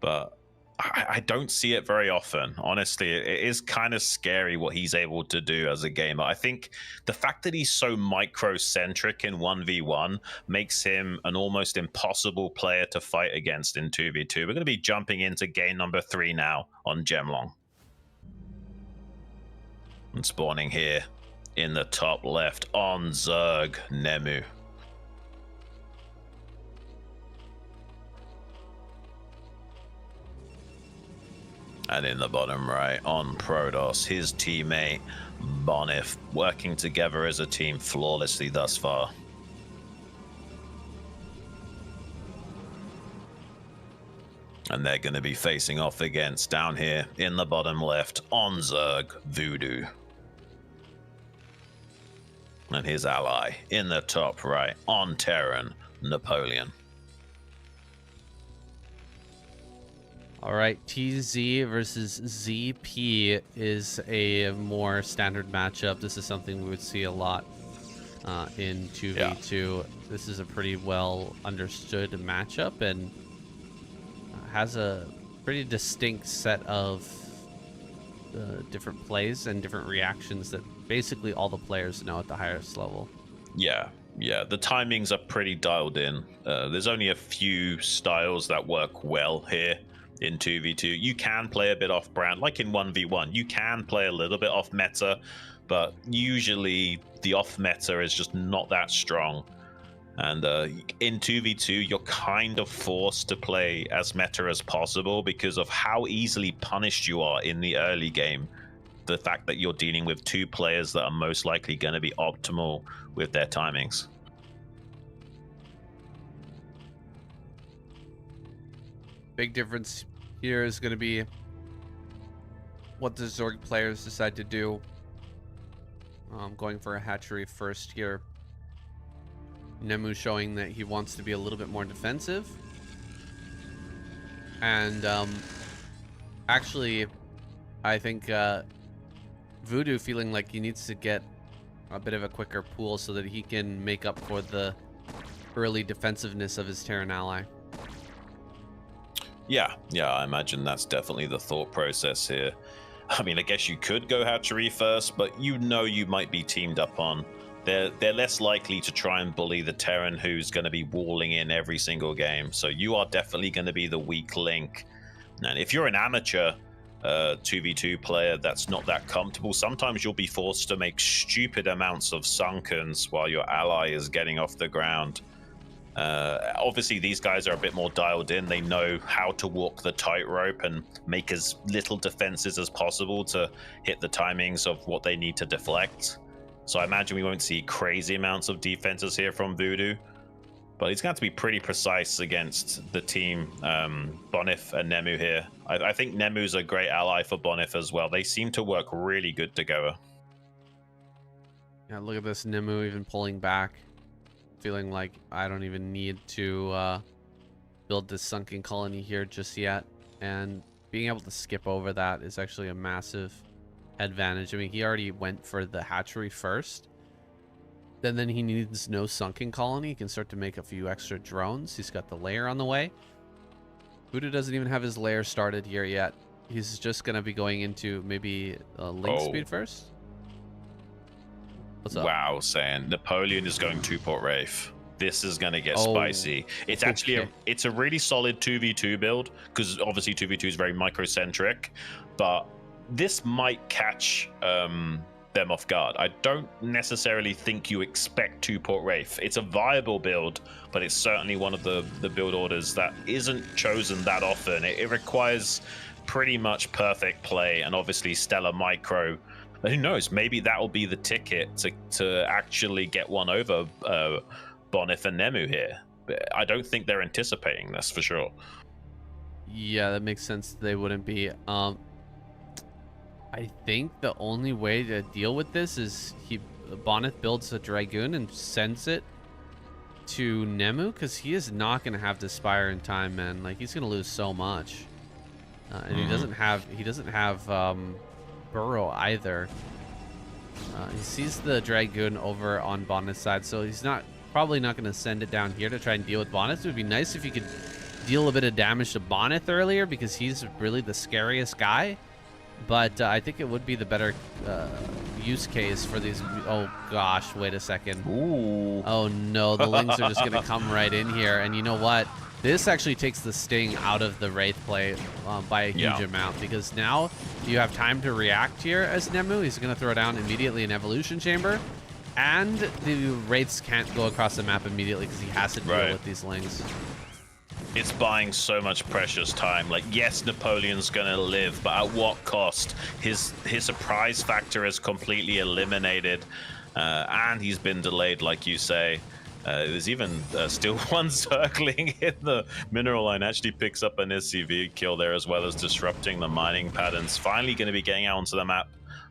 [SPEAKER 2] but I don't see it very often. Honestly, it is kind of scary what he's able to do as a gamer. I think the fact that he's so micro-centric in 1v1 makes him an almost impossible player to fight against in 2v2. We're going to be jumping into game number 3 now on Gemlong. And spawning here in the top left on Zerg, Nemu. And in the bottom right on Protoss, his teammate Bonif, working together as a team flawlessly thus far. And they're going to be facing off against, down here in the bottom left on Zerg, Voodoo. And his ally in the top right on Terran, Napoleon.
[SPEAKER 1] All right, TZ versus ZP is a more standard matchup. This is something we would see a lot in 2v2. Yeah. This is a pretty well understood matchup and has a pretty distinct set of different plays and different reactions that basically all the players know at the highest level.
[SPEAKER 2] Yeah, the timings are pretty dialed in. There's only a few styles that work well here. In 2v2, you can play a bit off brand, like in 1v1. You can play a little bit off meta, but usually the off meta is just not that strong. And in 2v2, you're kind of forced to play as meta as possible because of how easily punished you are in the early game. The fact that you're dealing with 2 players that are most likely going to be optimal with their timings.
[SPEAKER 1] Big difference here is going to be what the Zorg players decide to do. Going for a hatchery first here. Nemu showing that he wants to be a little bit more defensive. And actually, I think Voodoo feeling like he needs to get a bit of a quicker pool so that he can make up for the early defensiveness of his Terran ally.
[SPEAKER 2] Yeah, I imagine that's definitely the thought process here. I mean, I guess you could go hatchery first, but you know you might be teamed up on. They're less likely to try and bully the Terran who's going to be walling in every single game. So you are definitely going to be the weak link. And if you're an amateur 2v2 player that's not that comfortable, sometimes you'll be forced to make stupid amounts of sunkens while your ally is getting off the ground. Obviously, these guys are a bit more dialed in. They know how to walk the tightrope and make as little defenses as possible to hit the timings of what they need to deflect. So I imagine we won't see crazy amounts of defenses here from Voodoo, but he's going to be pretty precise against the team, Bonif and Nemu here. I think Nemu's a great ally for Bonif as well. They seem to work really good together.
[SPEAKER 1] Yeah, look at this Nemu even pulling back. Feeling like I don't even need to build this sunken colony here just yet, and being able to skip over that is actually a massive advantage. I mean, he already went for the hatchery first, then he needs no sunken colony. He can start to make a few extra drones. He's got the lair on the way. Voodoo doesn't even have his lair started here yet. He's just gonna be going into maybe link speed first. What's up?
[SPEAKER 2] Wow, saying Napoleon is going to Port Wraith. This is going to get spicy. It's actually it's a really solid 2v2 build, because obviously 2v2 is very microcentric, but this might catch them off guard. I don't necessarily think you expect to Port Wraith. It's a viable build, but it's certainly one of the build orders that isn't chosen that often. It requires pretty much perfect play and obviously stellar micro. Who knows? Maybe that will be the ticket to actually get one over Bonif and Nemu here. But I don't think they're anticipating this for sure.
[SPEAKER 1] Yeah, that makes sense. They wouldn't be. I think the only way to deal with this is Bonif builds a Dragoon and sends it to Nemu, because he is not going to have this Spire in time, man. Like, he's going to lose so much, and he doesn't have Burrow either. He sees the Dragoon over on Bonif's side, so he's probably not going to send it down here to try and deal with Bonif. It would be nice if you could deal a bit of damage to Bonif earlier, because he's really the scariest guy. But I think it would be the better use case for these. Oh gosh, wait a second.
[SPEAKER 2] Ooh.
[SPEAKER 1] Oh no, the Lings are just going to come right in here, and you know what? This actually takes the sting out of the Wraith play by a huge amount, because now you have time to react here as Nemu. He's going to throw down immediately an Evolution Chamber, and the Wraiths can't go across the map immediately because he has to deal with these Lings.
[SPEAKER 2] It's buying so much precious time. Like, yes, Napoleon's going to live, but at what cost? His surprise factor is completely eliminated, and he's been delayed, like you say. There's even still one circling in the mineral line. Actually picks up an SCV kill there, as well as disrupting the mining patterns. Finally going to be getting out onto the map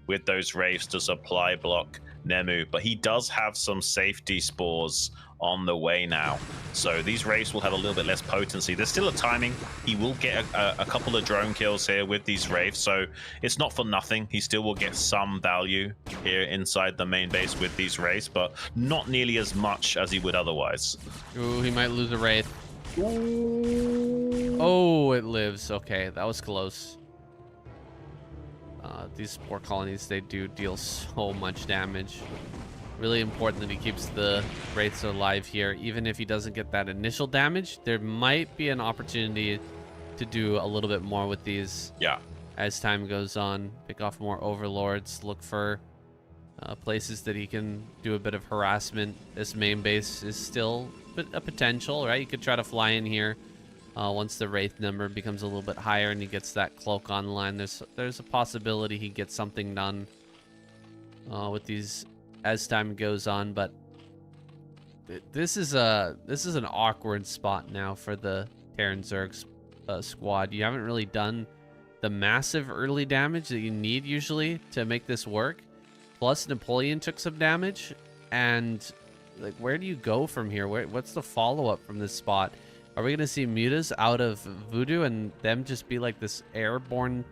[SPEAKER 2] with those Wraiths to supply block Nemu. But he does have some safety spores on the way now, so these Wraiths will have a little bit less potency. There's still a timing. He will get a couple of drone kills here with these Wraiths, so it's not for nothing. He still will get some value here inside the main base with these Wraiths, but not nearly as much as he would otherwise.
[SPEAKER 1] Ooh, he might lose a Wraith. Ooh. Oh, it lives. Okay, that was close. These spore colonies, they do deal so much damage. Really important that he keeps the Wraiths alive here. Even if he doesn't get that initial damage, there might be an opportunity to do a little bit more with these as time goes on. Pick off more Overlords, look for places that he can do a bit of harassment. This main base is still a potential, right? You could try to fly in here once the Wraith number becomes a little bit higher and he gets that cloak online. There's a possibility he gets something done with these as time goes on, but this is an awkward spot now for the Terran Zerg squad. You haven't really done the massive early damage that you need usually to make this work. Plus, Napoleon took some damage, and like, where do you go from here? What's the follow-up from this spot? Are we gonna see Mutas out of Voodoo and them just be like this airborne?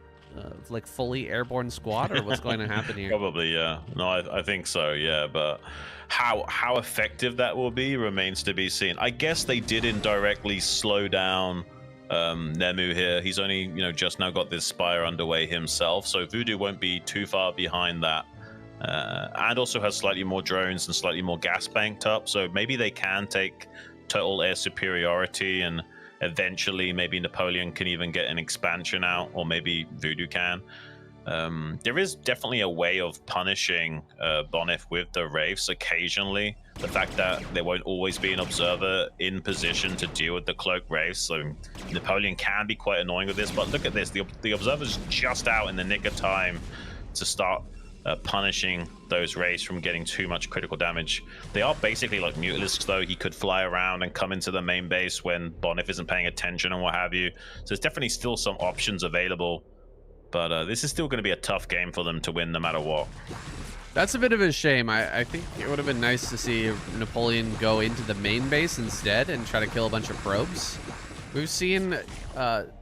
[SPEAKER 1] Like fully airborne squad, or what's going to happen here?
[SPEAKER 2] Probably, yeah. No, I think so, yeah. But how effective that will be remains to be seen. I guess they did indirectly slow down Nemu here. He's only, just now got this Spire underway himself, so Voodoo won't be too far behind that. And also has slightly more drones and slightly more gas banked up, so maybe they can take total air superiority, and eventually maybe Napoleon can even get an expansion out, or maybe Voodoo can. There is definitely a way of punishing Bonif with the Wraiths occasionally. The fact that there won't always be an observer in position to deal with the Cloak Wraiths, so Napoleon can be quite annoying with this. But look at this, the observer's just out in the nick of time to start punishing those Wraiths from getting too much critical damage. They are basically like Mutalisks, though. He could fly around and come into the main base when Bonif isn't paying attention and what have you. So there's definitely still some options available. But this is still going to be a tough game for them to win no matter what.
[SPEAKER 1] That's a bit of a shame. I think it would have been nice to see Napoleon go into the main base instead and try to kill a bunch of probes. We've seen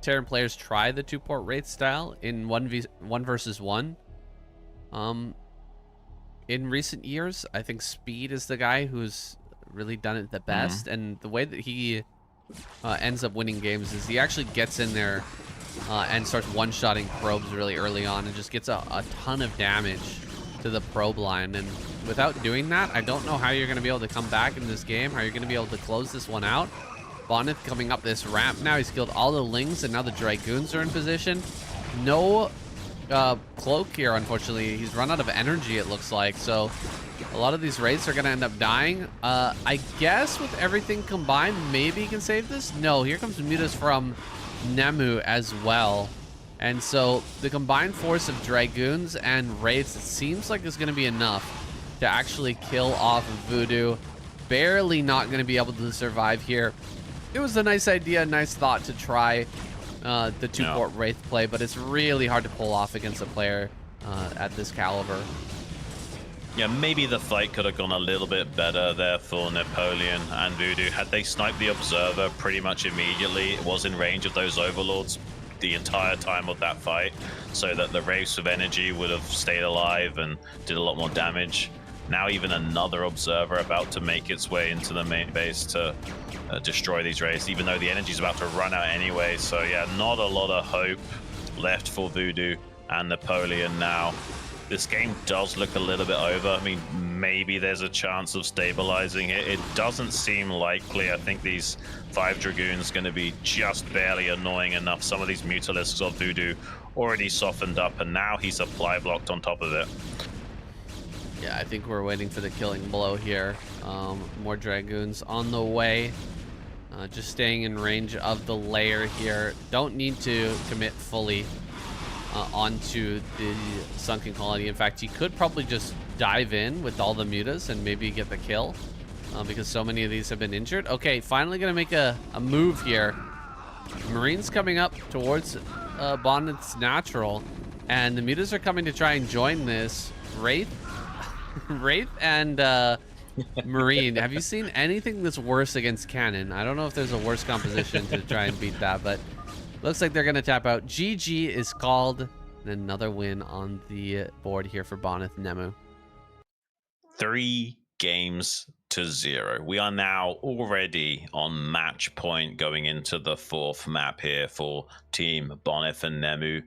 [SPEAKER 1] Terran players try the 2-port Wraith style in 1 versus 1. In recent years, I think Speed is the guy who's really done it the best. And the way that he ends up winning games is he actually gets in there and starts one-shotting probes really early on and just gets a ton of damage to the probe line. And without doing that, I don't know how you're going to be able to come back in this game, how you're going to be able to close this one out. Bonif coming up this ramp now. He's killed all the Lings, and now the Dragoons are in position. No cloak here, unfortunately. He's run out of energy, it looks like. So a lot of these Wraiths are going to end up dying. I guess with everything combined, maybe he can save this. No, here comes Mutas from Nemu as well. And so the combined force of Dragoons and Wraiths, it seems like is going to be enough to actually kill off Voodoo. Barely not going to be able to survive here. It was a nice idea, nice thought to try the 2-port Wraith play, but it's really hard to pull off against a player at this caliber.
[SPEAKER 2] Yeah, maybe the fight could have gone a little bit better there for Napoleon and Voodoo. Had they sniped the Observer pretty much immediately, it was in range of those Overlords the entire time of that fight, so that the Wraiths of Energy would have stayed alive and did a lot more damage. Now even another Observer about to make its way into the main base to destroy these Wraiths, even though the energy's about to run out anyway. So yeah, not a lot of hope left for Voodoo and Napoleon now. This game does look a little bit over. I mean, maybe there's a chance of stabilizing it. It doesn't seem likely. I think these 5 Dragoons going to be just barely annoying enough. Some of these Mutalisks of Voodoo already softened up, and now he's supply blocked on top of it.
[SPEAKER 1] Yeah, I think we're waiting for the killing blow here. More Dragoons on the way. Just staying in range of the layer here. Don't need to commit fully onto the sunken colony. In fact, he could probably just dive in with all the mutas and maybe get the kill because so many of these have been injured. Okay, finally gonna make a move here. Marines coming up towards Bonif's natural, and the mutas are coming to try and join this. Wraith and Marine. Have you seen anything that's worse against Cannon? I don't know if there's a worse composition to try and beat that, but looks like they're going to tap out. GG is called. And another win on the board here for Bonif Nemu.
[SPEAKER 2] 3-0. We are now already on match point going into the 4th map here for Team Bonif and Nemu.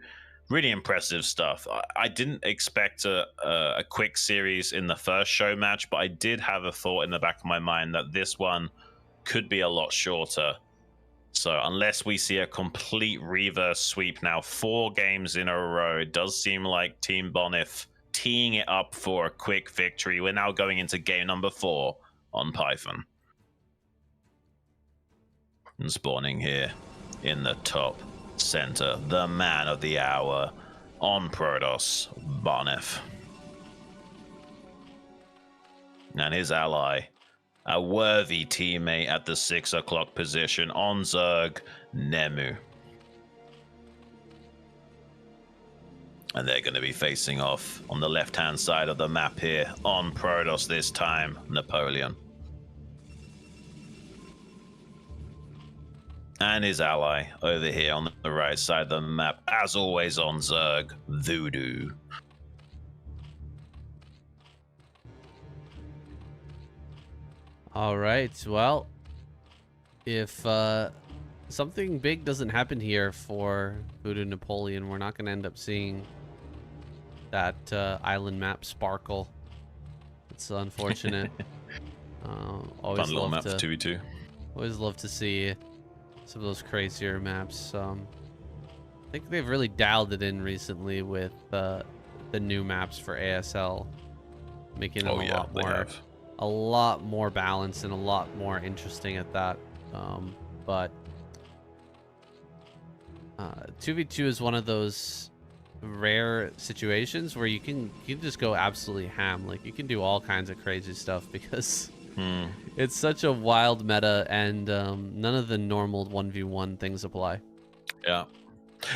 [SPEAKER 2] Really impressive stuff. I didn't expect a quick series in the first show match, but I did have a thought in the back of my mind that this one could be a lot shorter. So unless we see a complete reverse sweep now, 4 games in a row, it does seem like Team Bonif teeing it up for a quick victory. We're now going into game number 4 on Python. And spawning here in the top center, the man of the hour on Protoss, Bonif. And his ally, a worthy teammate at the 6 o'clock position on Zerg, Nemu. And they're going to be facing off on the left-hand side of the map here on Protoss this time, Napoleon. And his ally over here on the right side of the map, as always on Zerg, Voodoo.
[SPEAKER 1] All right, well, if something big doesn't happen here for Voodoo Napoleon, we're not going to end up seeing that island map sparkle. It's unfortunate. Always
[SPEAKER 2] Fun little
[SPEAKER 1] love
[SPEAKER 2] map for
[SPEAKER 1] to
[SPEAKER 2] 2v2.
[SPEAKER 1] always love to see some of those crazier maps. I think they've really dialed it in recently with the new maps for ASL, making them
[SPEAKER 2] Oh yeah, they have.
[SPEAKER 1] a lot more balanced and a lot more interesting at that. But 2v2 is one of those rare situations where you can just go absolutely ham. Like, you can do all kinds of crazy stuff because it's such a wild meta, and none of the normal 1v1 things apply.
[SPEAKER 2] Yeah.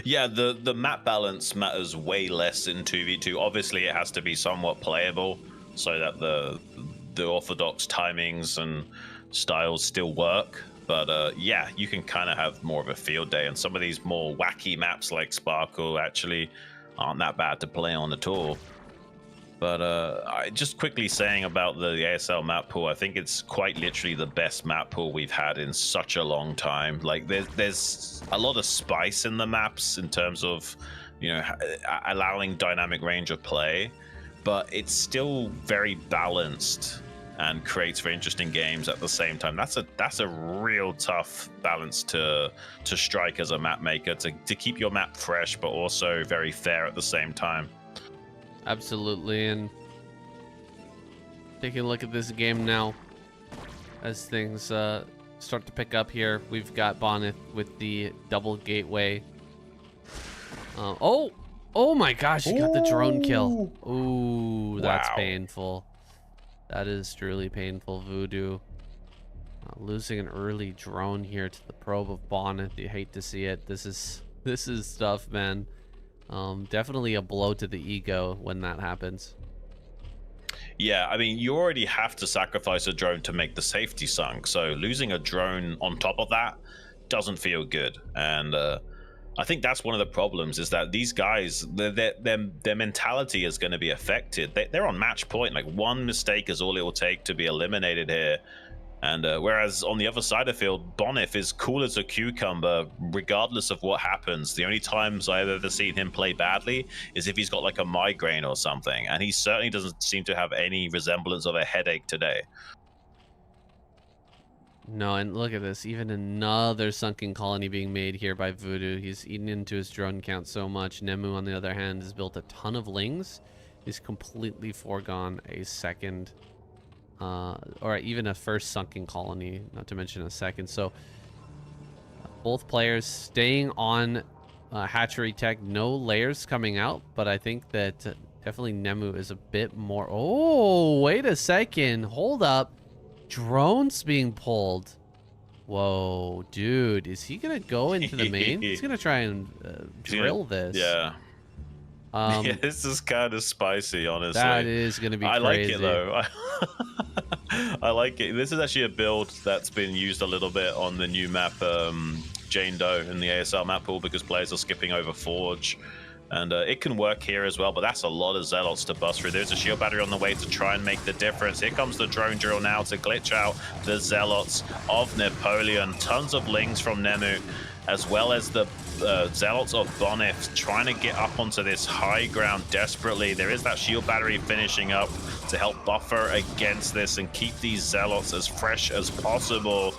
[SPEAKER 2] Yeah, the map balance matters way less in 2v2. Obviously, it has to be somewhat playable so that the orthodox timings and styles still work. But yeah, you can kind of have more of a field day, and some of these more wacky maps like Sparkle actually aren't that bad to play on at all. But I just quickly saying about the ASL map pool, I think it's quite literally the best map pool we've had in such a long time. Like, there's a lot of spice in the maps in terms of, you know, allowing dynamic range of play, but it's still very balanced and creates very interesting games at the same time. That's a real tough balance to strike as a map maker, to keep your map fresh but also very fair at the same time.
[SPEAKER 1] Absolutely. And taking a look at this game now, as things start to pick up here, we've got Bonnet with the double gateway. Oh my gosh, he got the drone kill. Ooh, that's
[SPEAKER 2] Wow.
[SPEAKER 1] painful. That is truly painful. Voodoo losing an early drone here to the probe of Bonnet. You hate to see it. This is tough, man. Definitely a blow to the ego when that happens.
[SPEAKER 2] Yeah, I mean, you already have to sacrifice a drone to make the safety sunk, so losing a drone on top of that doesn't feel good. And I think that's one of the problems, is that these guys, their mentality is going to be affected. They're on match point. Like, one mistake is all it will take to be eliminated here. And whereas on the other side of the field, Bonif is cool as a cucumber, regardless of what happens. The only times I've ever seen him play badly is if he's got like a migraine or something. And he certainly doesn't seem to have any resemblance of a headache today.
[SPEAKER 1] No, and look at this. Even another sunken colony being made here by Voodoo. He's eaten into his drone count so much. Nemu, on the other hand, has built a ton of lings. He's completely foregone a second or even a first sunken colony, not to mention a second. So both players staying on hatchery tech, no layers coming out, but I think that definitely Nemu is a bit more. Oh, wait a second, hold up, drones being pulled. Whoa, dude, is he gonna go into the main? He's gonna try and drill this.
[SPEAKER 2] Yeah. Yeah, this is kind of spicy, honestly.
[SPEAKER 1] That is going to be crazy.
[SPEAKER 2] I like it, though. I like it. This is actually a build that's been used a little bit on the new map, Jane Doe, in the ASL map pool, because players are skipping over Forge. And it can work here as well, but that's a lot of Zealots to bust through. There's a shield battery on the way to try and make the difference. Here comes the drone drill now to glitch out the Zealots of Napoleon. Tons of lings from Nemu, as well as the Zealots of Bonif trying to get up onto this high ground desperately. There is that shield battery finishing up to help buffer against this and keep these Zealots as fresh as possible.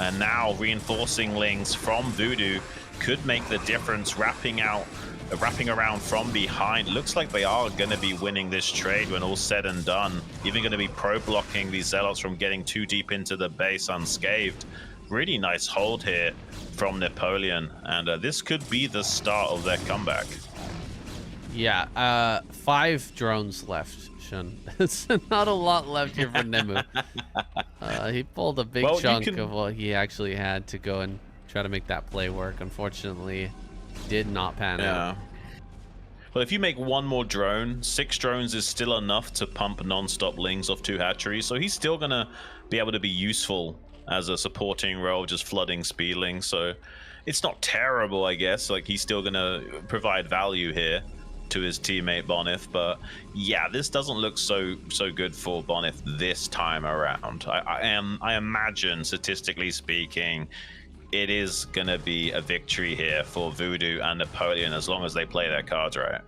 [SPEAKER 2] And now reinforcing lings from Voodoo could make the difference, wrapping around from behind. Looks like they are going to be winning this trade when all's said and done. Even going to be pro-blocking these Zealots from getting too deep into the base unscathed. Really nice hold here from Napoleon, and this could be the start of their comeback.
[SPEAKER 1] Yeah, 5 drones left, Shun. It's not a lot left here for Nemu. He pulled a big chunk of what he actually had to go and try to make that play work. Unfortunately, did not pan out.
[SPEAKER 2] Well, if you make one more drone, 6 drones is still enough to pump non-stop lings off 2 hatcheries, so he's still going to be able to be useful as a supporting role, just flooding speedlings. So it's not terrible, I guess. Like, he's still going to provide value here to his teammate Bonif. But yeah, this doesn't look so good for Bonif this time around. I imagine, statistically speaking, it is going to be a victory here for Voodoo and Napoleon as long as they play their cards right.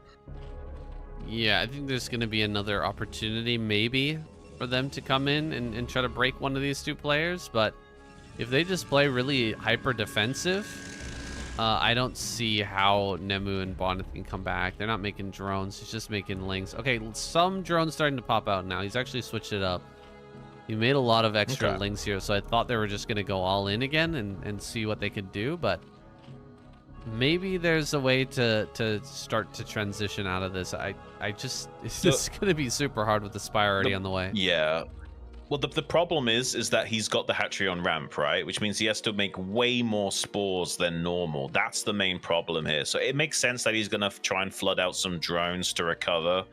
[SPEAKER 1] Yeah, I think there's going to be another opportunity maybe for them to come in and try to break one of these two players. But if they just play really hyper defensive, I don't see how Nemu and Bonnet can come back. They're not making drones. He's just making links. Okay, some drones starting to pop out now. He's actually switched it up. He made a lot of extra links here, so I thought they were just going to go all in again and see what they could do. But maybe there's a way to start to transition out of this. It's going to be super hard with the Spire already on the way.
[SPEAKER 2] Yeah. Well, the problem is that he's got the hatchery on ramp, right? Which means he has to make way more spores than normal. That's the main problem here. So it makes sense that he's going to try and flood out some drones to recover.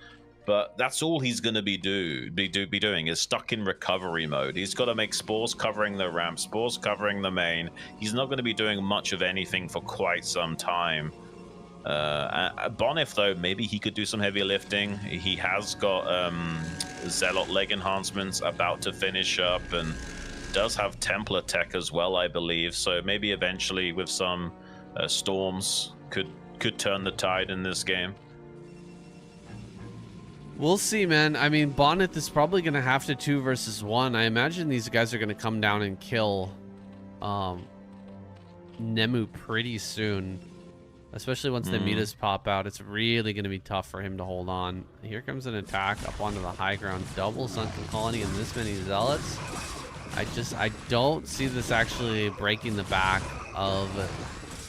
[SPEAKER 2] But that's all he's going to be doing is stuck in recovery mode. He's got to make spores covering the ramp, spores covering the main. He's not going to be doing much of anything for quite some time. Bonif, though, maybe he could do some heavy lifting. He has got Zealot leg enhancements about to finish up and does have Templar tech as well, I believe. So maybe eventually with some storms could turn the tide in this game.
[SPEAKER 1] We'll see, man. I mean, Bonnet is probably going to have to 2 versus 1. I imagine these guys are going to come down and kill Nemu pretty soon. Especially once the mutas pop out. It's really going to be tough for him to hold on. Here comes an attack up onto the high ground. Double Sunken Colony and this many Zealots. I don't see this actually breaking the back of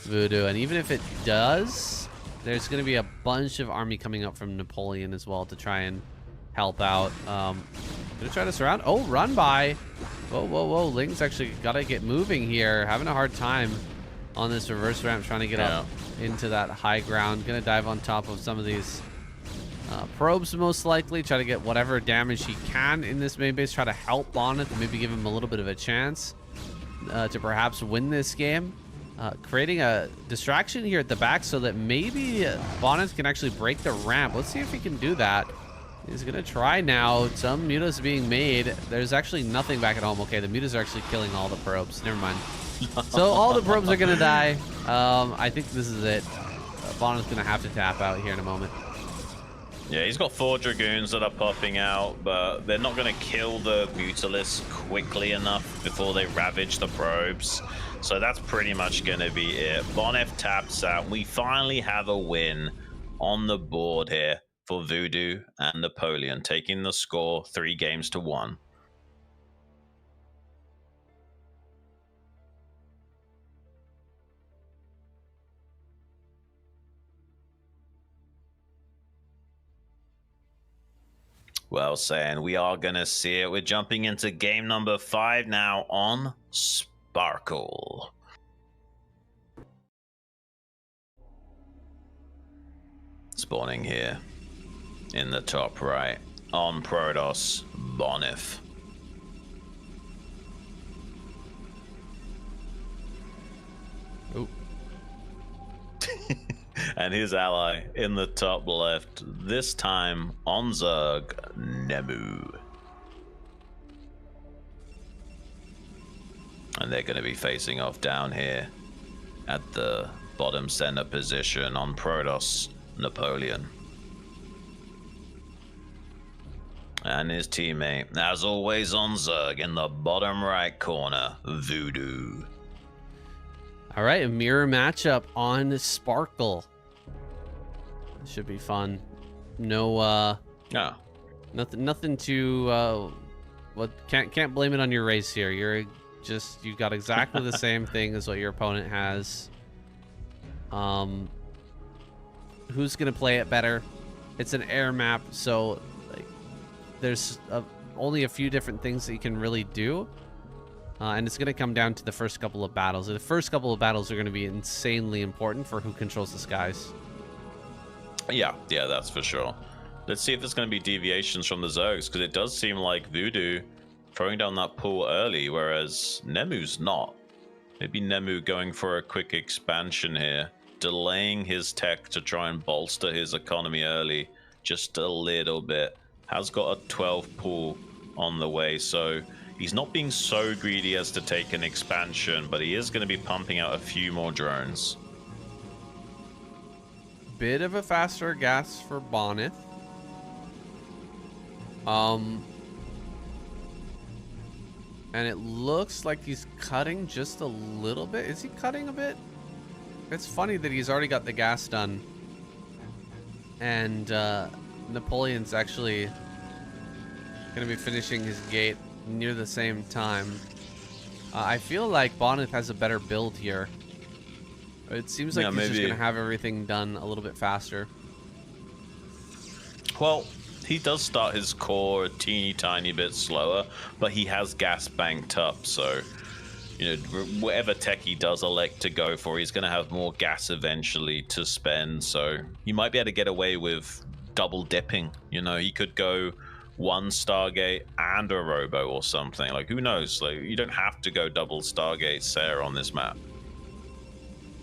[SPEAKER 1] Voodoo. And even if it does, there's going to be a bunch of army coming up from Napoleon as well to try and help out. Gonna try to surround. Oh, run by. Whoa, whoa, whoa. Ling's actually got to get moving here. Having a hard time on this reverse ramp, trying to get up into that high ground. Gonna dive on top of some of these probes, most likely. Try to get whatever damage he can in this main base. Try to help Bonnet, maybe give him a little bit of a chance to perhaps win this game. Creating a distraction here at the back so that maybe Bonnet can actually break the ramp. Let's see if he can do that. He's gonna try now. Some mutas being made. There's actually nothing back at home. Okay, the mutas are actually killing all the probes. Never mind. So all the probes are gonna die. I think this is it. Bonnet's gonna have to tap out here in a moment.
[SPEAKER 2] Yeah, he's got 4 Dragoons that are popping out, but they're not gonna kill the Mutalisk quickly enough before they ravage the probes. So that's pretty much gonna be it. Bonef taps out. We finally have a win on the board here for Voodoo and Napoleon, taking the score 3-1. Well, saying we are going to see it. We're jumping into game number 5 now on Sparkle. Spawning here in the top right on Protoss, Bonif.
[SPEAKER 1] Oh.
[SPEAKER 2] And his ally in the top left, this time on Zerg, Nemu. And they're going to be facing off down here at the bottom center position on Protoss, Napoleon. And his teammate, as always on Zerg, in the bottom right corner, Voodoo.
[SPEAKER 1] All right, a mirror matchup on Sparkle. Should be fun. No, nothing to, can't blame it on your race here. You got exactly the same thing as what your opponent has. Who's gonna play it better? It's an air map, so like, there's only a few different things that you can really do. And it's going to come down to the first couple of battles. The first couple of battles are going to be insanely important for who controls the skies.
[SPEAKER 2] Yeah, that's for sure. Let's see if there's going to be deviations from the Zergs, because it does seem like Voodoo throwing down that pool early, whereas Nemu's not. Maybe Nemu going for a quick expansion here, delaying his tech to try and bolster his economy early, just a little bit. Has got a 12 pool on the way, so He's not being so greedy as to take an expansion, but he is going to be pumping out a few more drones.
[SPEAKER 1] Bit of a faster gas for Bonneth. And it looks like he's cutting just a little bit. Is he cutting a bit? It's funny that he's already got the gas done. And Napoleon's actually going to be finishing his gate near the same time. I feel like Bonneth has a better build here. It seems like he's just going to have everything done a little bit faster.
[SPEAKER 2] Well, he does start his core a teeny tiny bit slower, but he has gas banked up, so you know, whatever tech he does elect to go for, he's going to have more gas eventually to spend, so he might be able to get away with double dipping. You know, he could go one Stargate and a Robo or something. Like, who knows? Like, you don't have to go double Stargate Sarah on this map.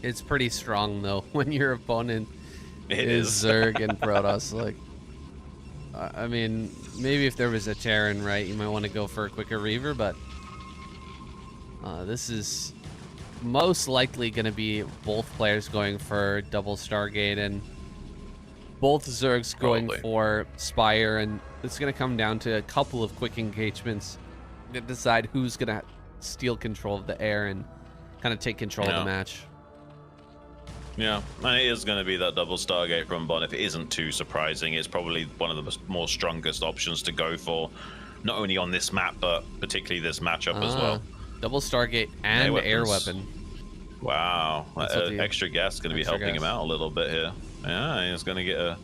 [SPEAKER 1] It's pretty strong, though, when your opponent
[SPEAKER 2] is
[SPEAKER 1] Zerg and Protoss. Like, I mean, maybe if there was a Terran, right, you might want to go for a quicker Reaver, but this is most likely going to be both players going for double Stargate and both Zergs going for Spire, and it's going to come down to a couple of quick engagements that decide who's going to steal control of the air and kind of take control of the match.
[SPEAKER 2] Yeah, and it is going to be that double Stargate from Bonneth. It isn't too surprising. It's probably one of the more strongest options to go for, not only on this map, but particularly this matchup as well.
[SPEAKER 1] Double Stargate and air weapon.
[SPEAKER 2] Wow, extra gas is going to be helping him out a little bit here. Yeah, he's going to get a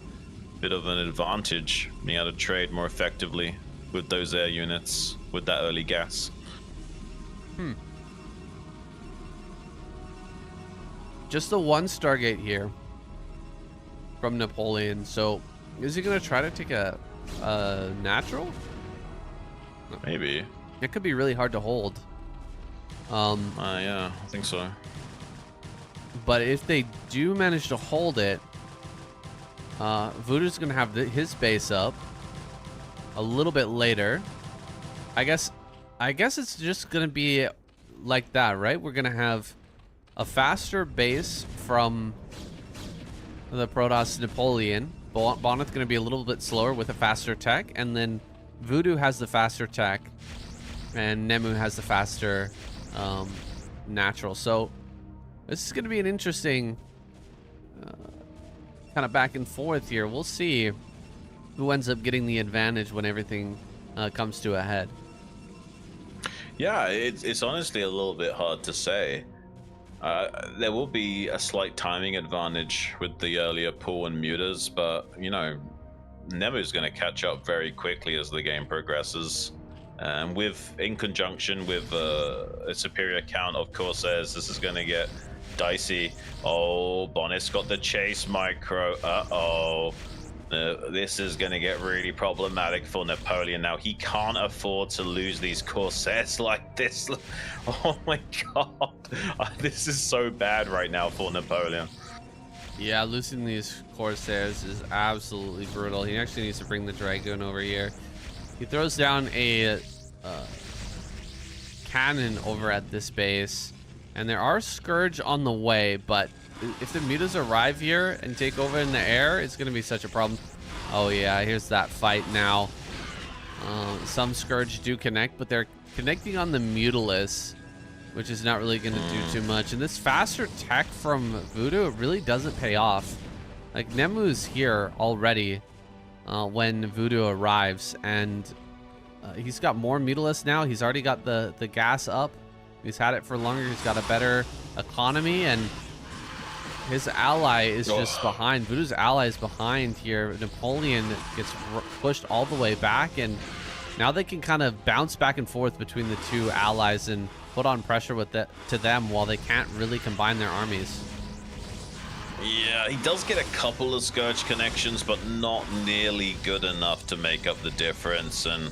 [SPEAKER 2] bit of an advantage, being able to trade more effectively with those air units, with that early gas.
[SPEAKER 1] Just the one Stargate here from Napoleon. So, is he going to try to take a natural?
[SPEAKER 2] Maybe.
[SPEAKER 1] It could be really hard to hold.
[SPEAKER 2] Yeah, I think so.
[SPEAKER 1] But if they do manage to hold it, Voodoo's going to have his base up a little bit later. I guess it's just going to be like that, right? We're going to have a faster base from the Protoss Napoleon. Bonneth's going to be a little bit slower with a faster tech, and then Voodoo has the faster tech, and Nemu has the faster natural. So this is going to be an interesting kind of back and forth here. We'll see who ends up getting the advantage when everything comes to a head.
[SPEAKER 2] Yeah, it's honestly a little bit hard to say. There will be a slight timing advantage with the earlier pull and mutas, but you know, Nemu's going to catch up very quickly as the game progresses. And in conjunction with a superior count of Corsairs, this is going to get dicey. Oh, Bonneth's got the chase micro. This is going to get really problematic for Napoleon now. He can't afford to lose these Corsairs like this. Oh my god. This is so bad right now for Napoleon.
[SPEAKER 1] Yeah, losing these Corsairs is absolutely brutal. He actually needs to bring the Dragoon over here. He throws down a cannon over at this base, and there are Scourge on the way, but if the mutas arrive here and take over in the air, it's going to be such a problem. Oh yeah, here's that fight now. Some Scourge do connect, but they're connecting on the Mutilus, which is not really going to do too much. And this faster tech from Voodoo, it really doesn't pay off. Like, Nemu's here already when Voodoo arrives, and he's got more Mutilus now. He's already got the gas up. He's had it for longer. He's got a better economy, and his ally is just behind. Voodoo's ally is behind here. Napoleon gets pushed all the way back, and now they can kind of bounce back and forth between the two allies and put on pressure to them while they can't really combine their armies.
[SPEAKER 2] Yeah, he does get a couple of Scourge connections, but not nearly good enough to make up the difference. And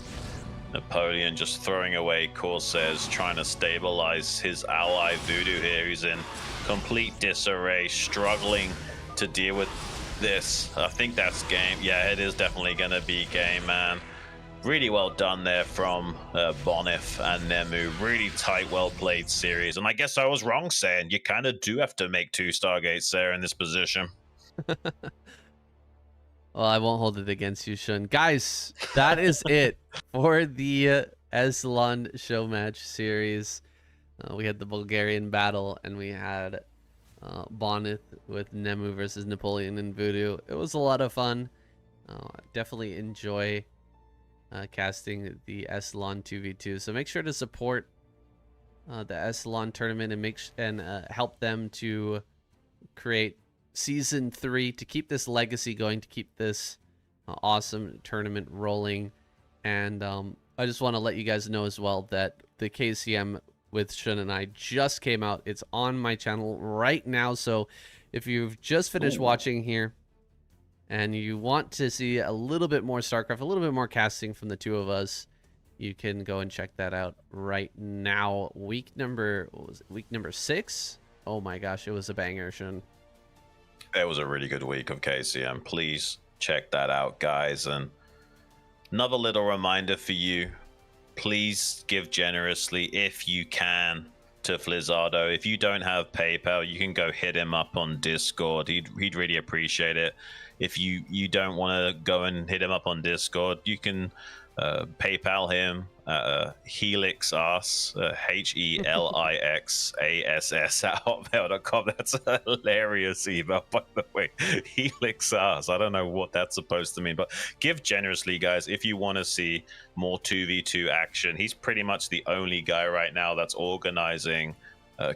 [SPEAKER 2] Napoleon just throwing away Corsairs, trying to stabilize his ally Voodoo here, who's in complete disarray, struggling to deal with this. I think that's game. Yeah, it is definitely going to be game, man. Really well done there from Bonif and Nemu. Really tight, well played series. And I guess I was wrong saying you kind of do have to make 2 Stargates there in this position.
[SPEAKER 1] Well, I won't hold it against you, Shun. Guys, that is it for the SLON Showmatch series. We had the Bulgarian battle, and we had Bonith with Nemu versus Napoleon and Voodoo. It was a lot of fun. Definitely enjoy casting the SLON 2v2. So make sure to support the SLON tournament and help them to create season 3 to keep this legacy going, to keep this awesome tournament rolling. And I just want to let you guys know as well that the KCM with Shun and I just came out. It's on my channel right now. So if you've just finished watching here and you want to see a little bit more StarCraft, a little bit more casting from the two of us, you can go and check that out right now. Week number 6? Oh my gosh, it was a banger, Shun.
[SPEAKER 2] It was a really good week of KCM. Please check that out, guys. And another little reminder for you, please give generously if you can to Flizzardo. If you don't have PayPal, you can go hit him up on Discord. He'd really appreciate it. If you don't want to go and hit him up on Discord, you can PayPal him HelixAss, HelixAss at hotmail.com. That's a hilarious email, by the way. HelixAss. I don't know what that's supposed to mean, but give generously, guys, if you want to see more 2v2 action. He's pretty much the only guy right now that's organizing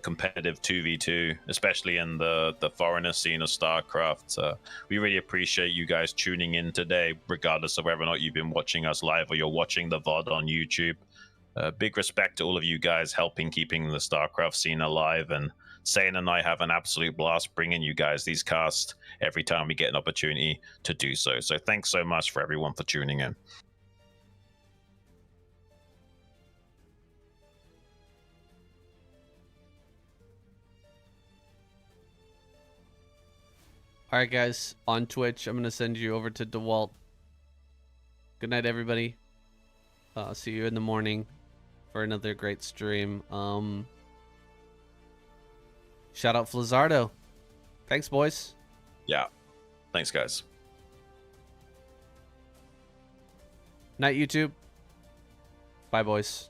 [SPEAKER 2] competitive 2v2, especially in the foreigner scene of StarCraft. We really appreciate you guys tuning in today, regardless of whether or not you've been watching us live or you're watching the VOD on YouTube. Big respect to all of you guys helping keeping the StarCraft scene alive, and Sane and I have an absolute blast bringing you guys these casts every time we get an opportunity to do so. So thanks so much for everyone for tuning in.
[SPEAKER 1] All right, guys, on Twitch, I'm going to send you over to DeWalt. Good night, everybody. See you in the morning for another great stream. Shout out Flizzardo. Thanks, boys.
[SPEAKER 2] Yeah. Thanks, guys.
[SPEAKER 1] Night, YouTube. Bye, boys.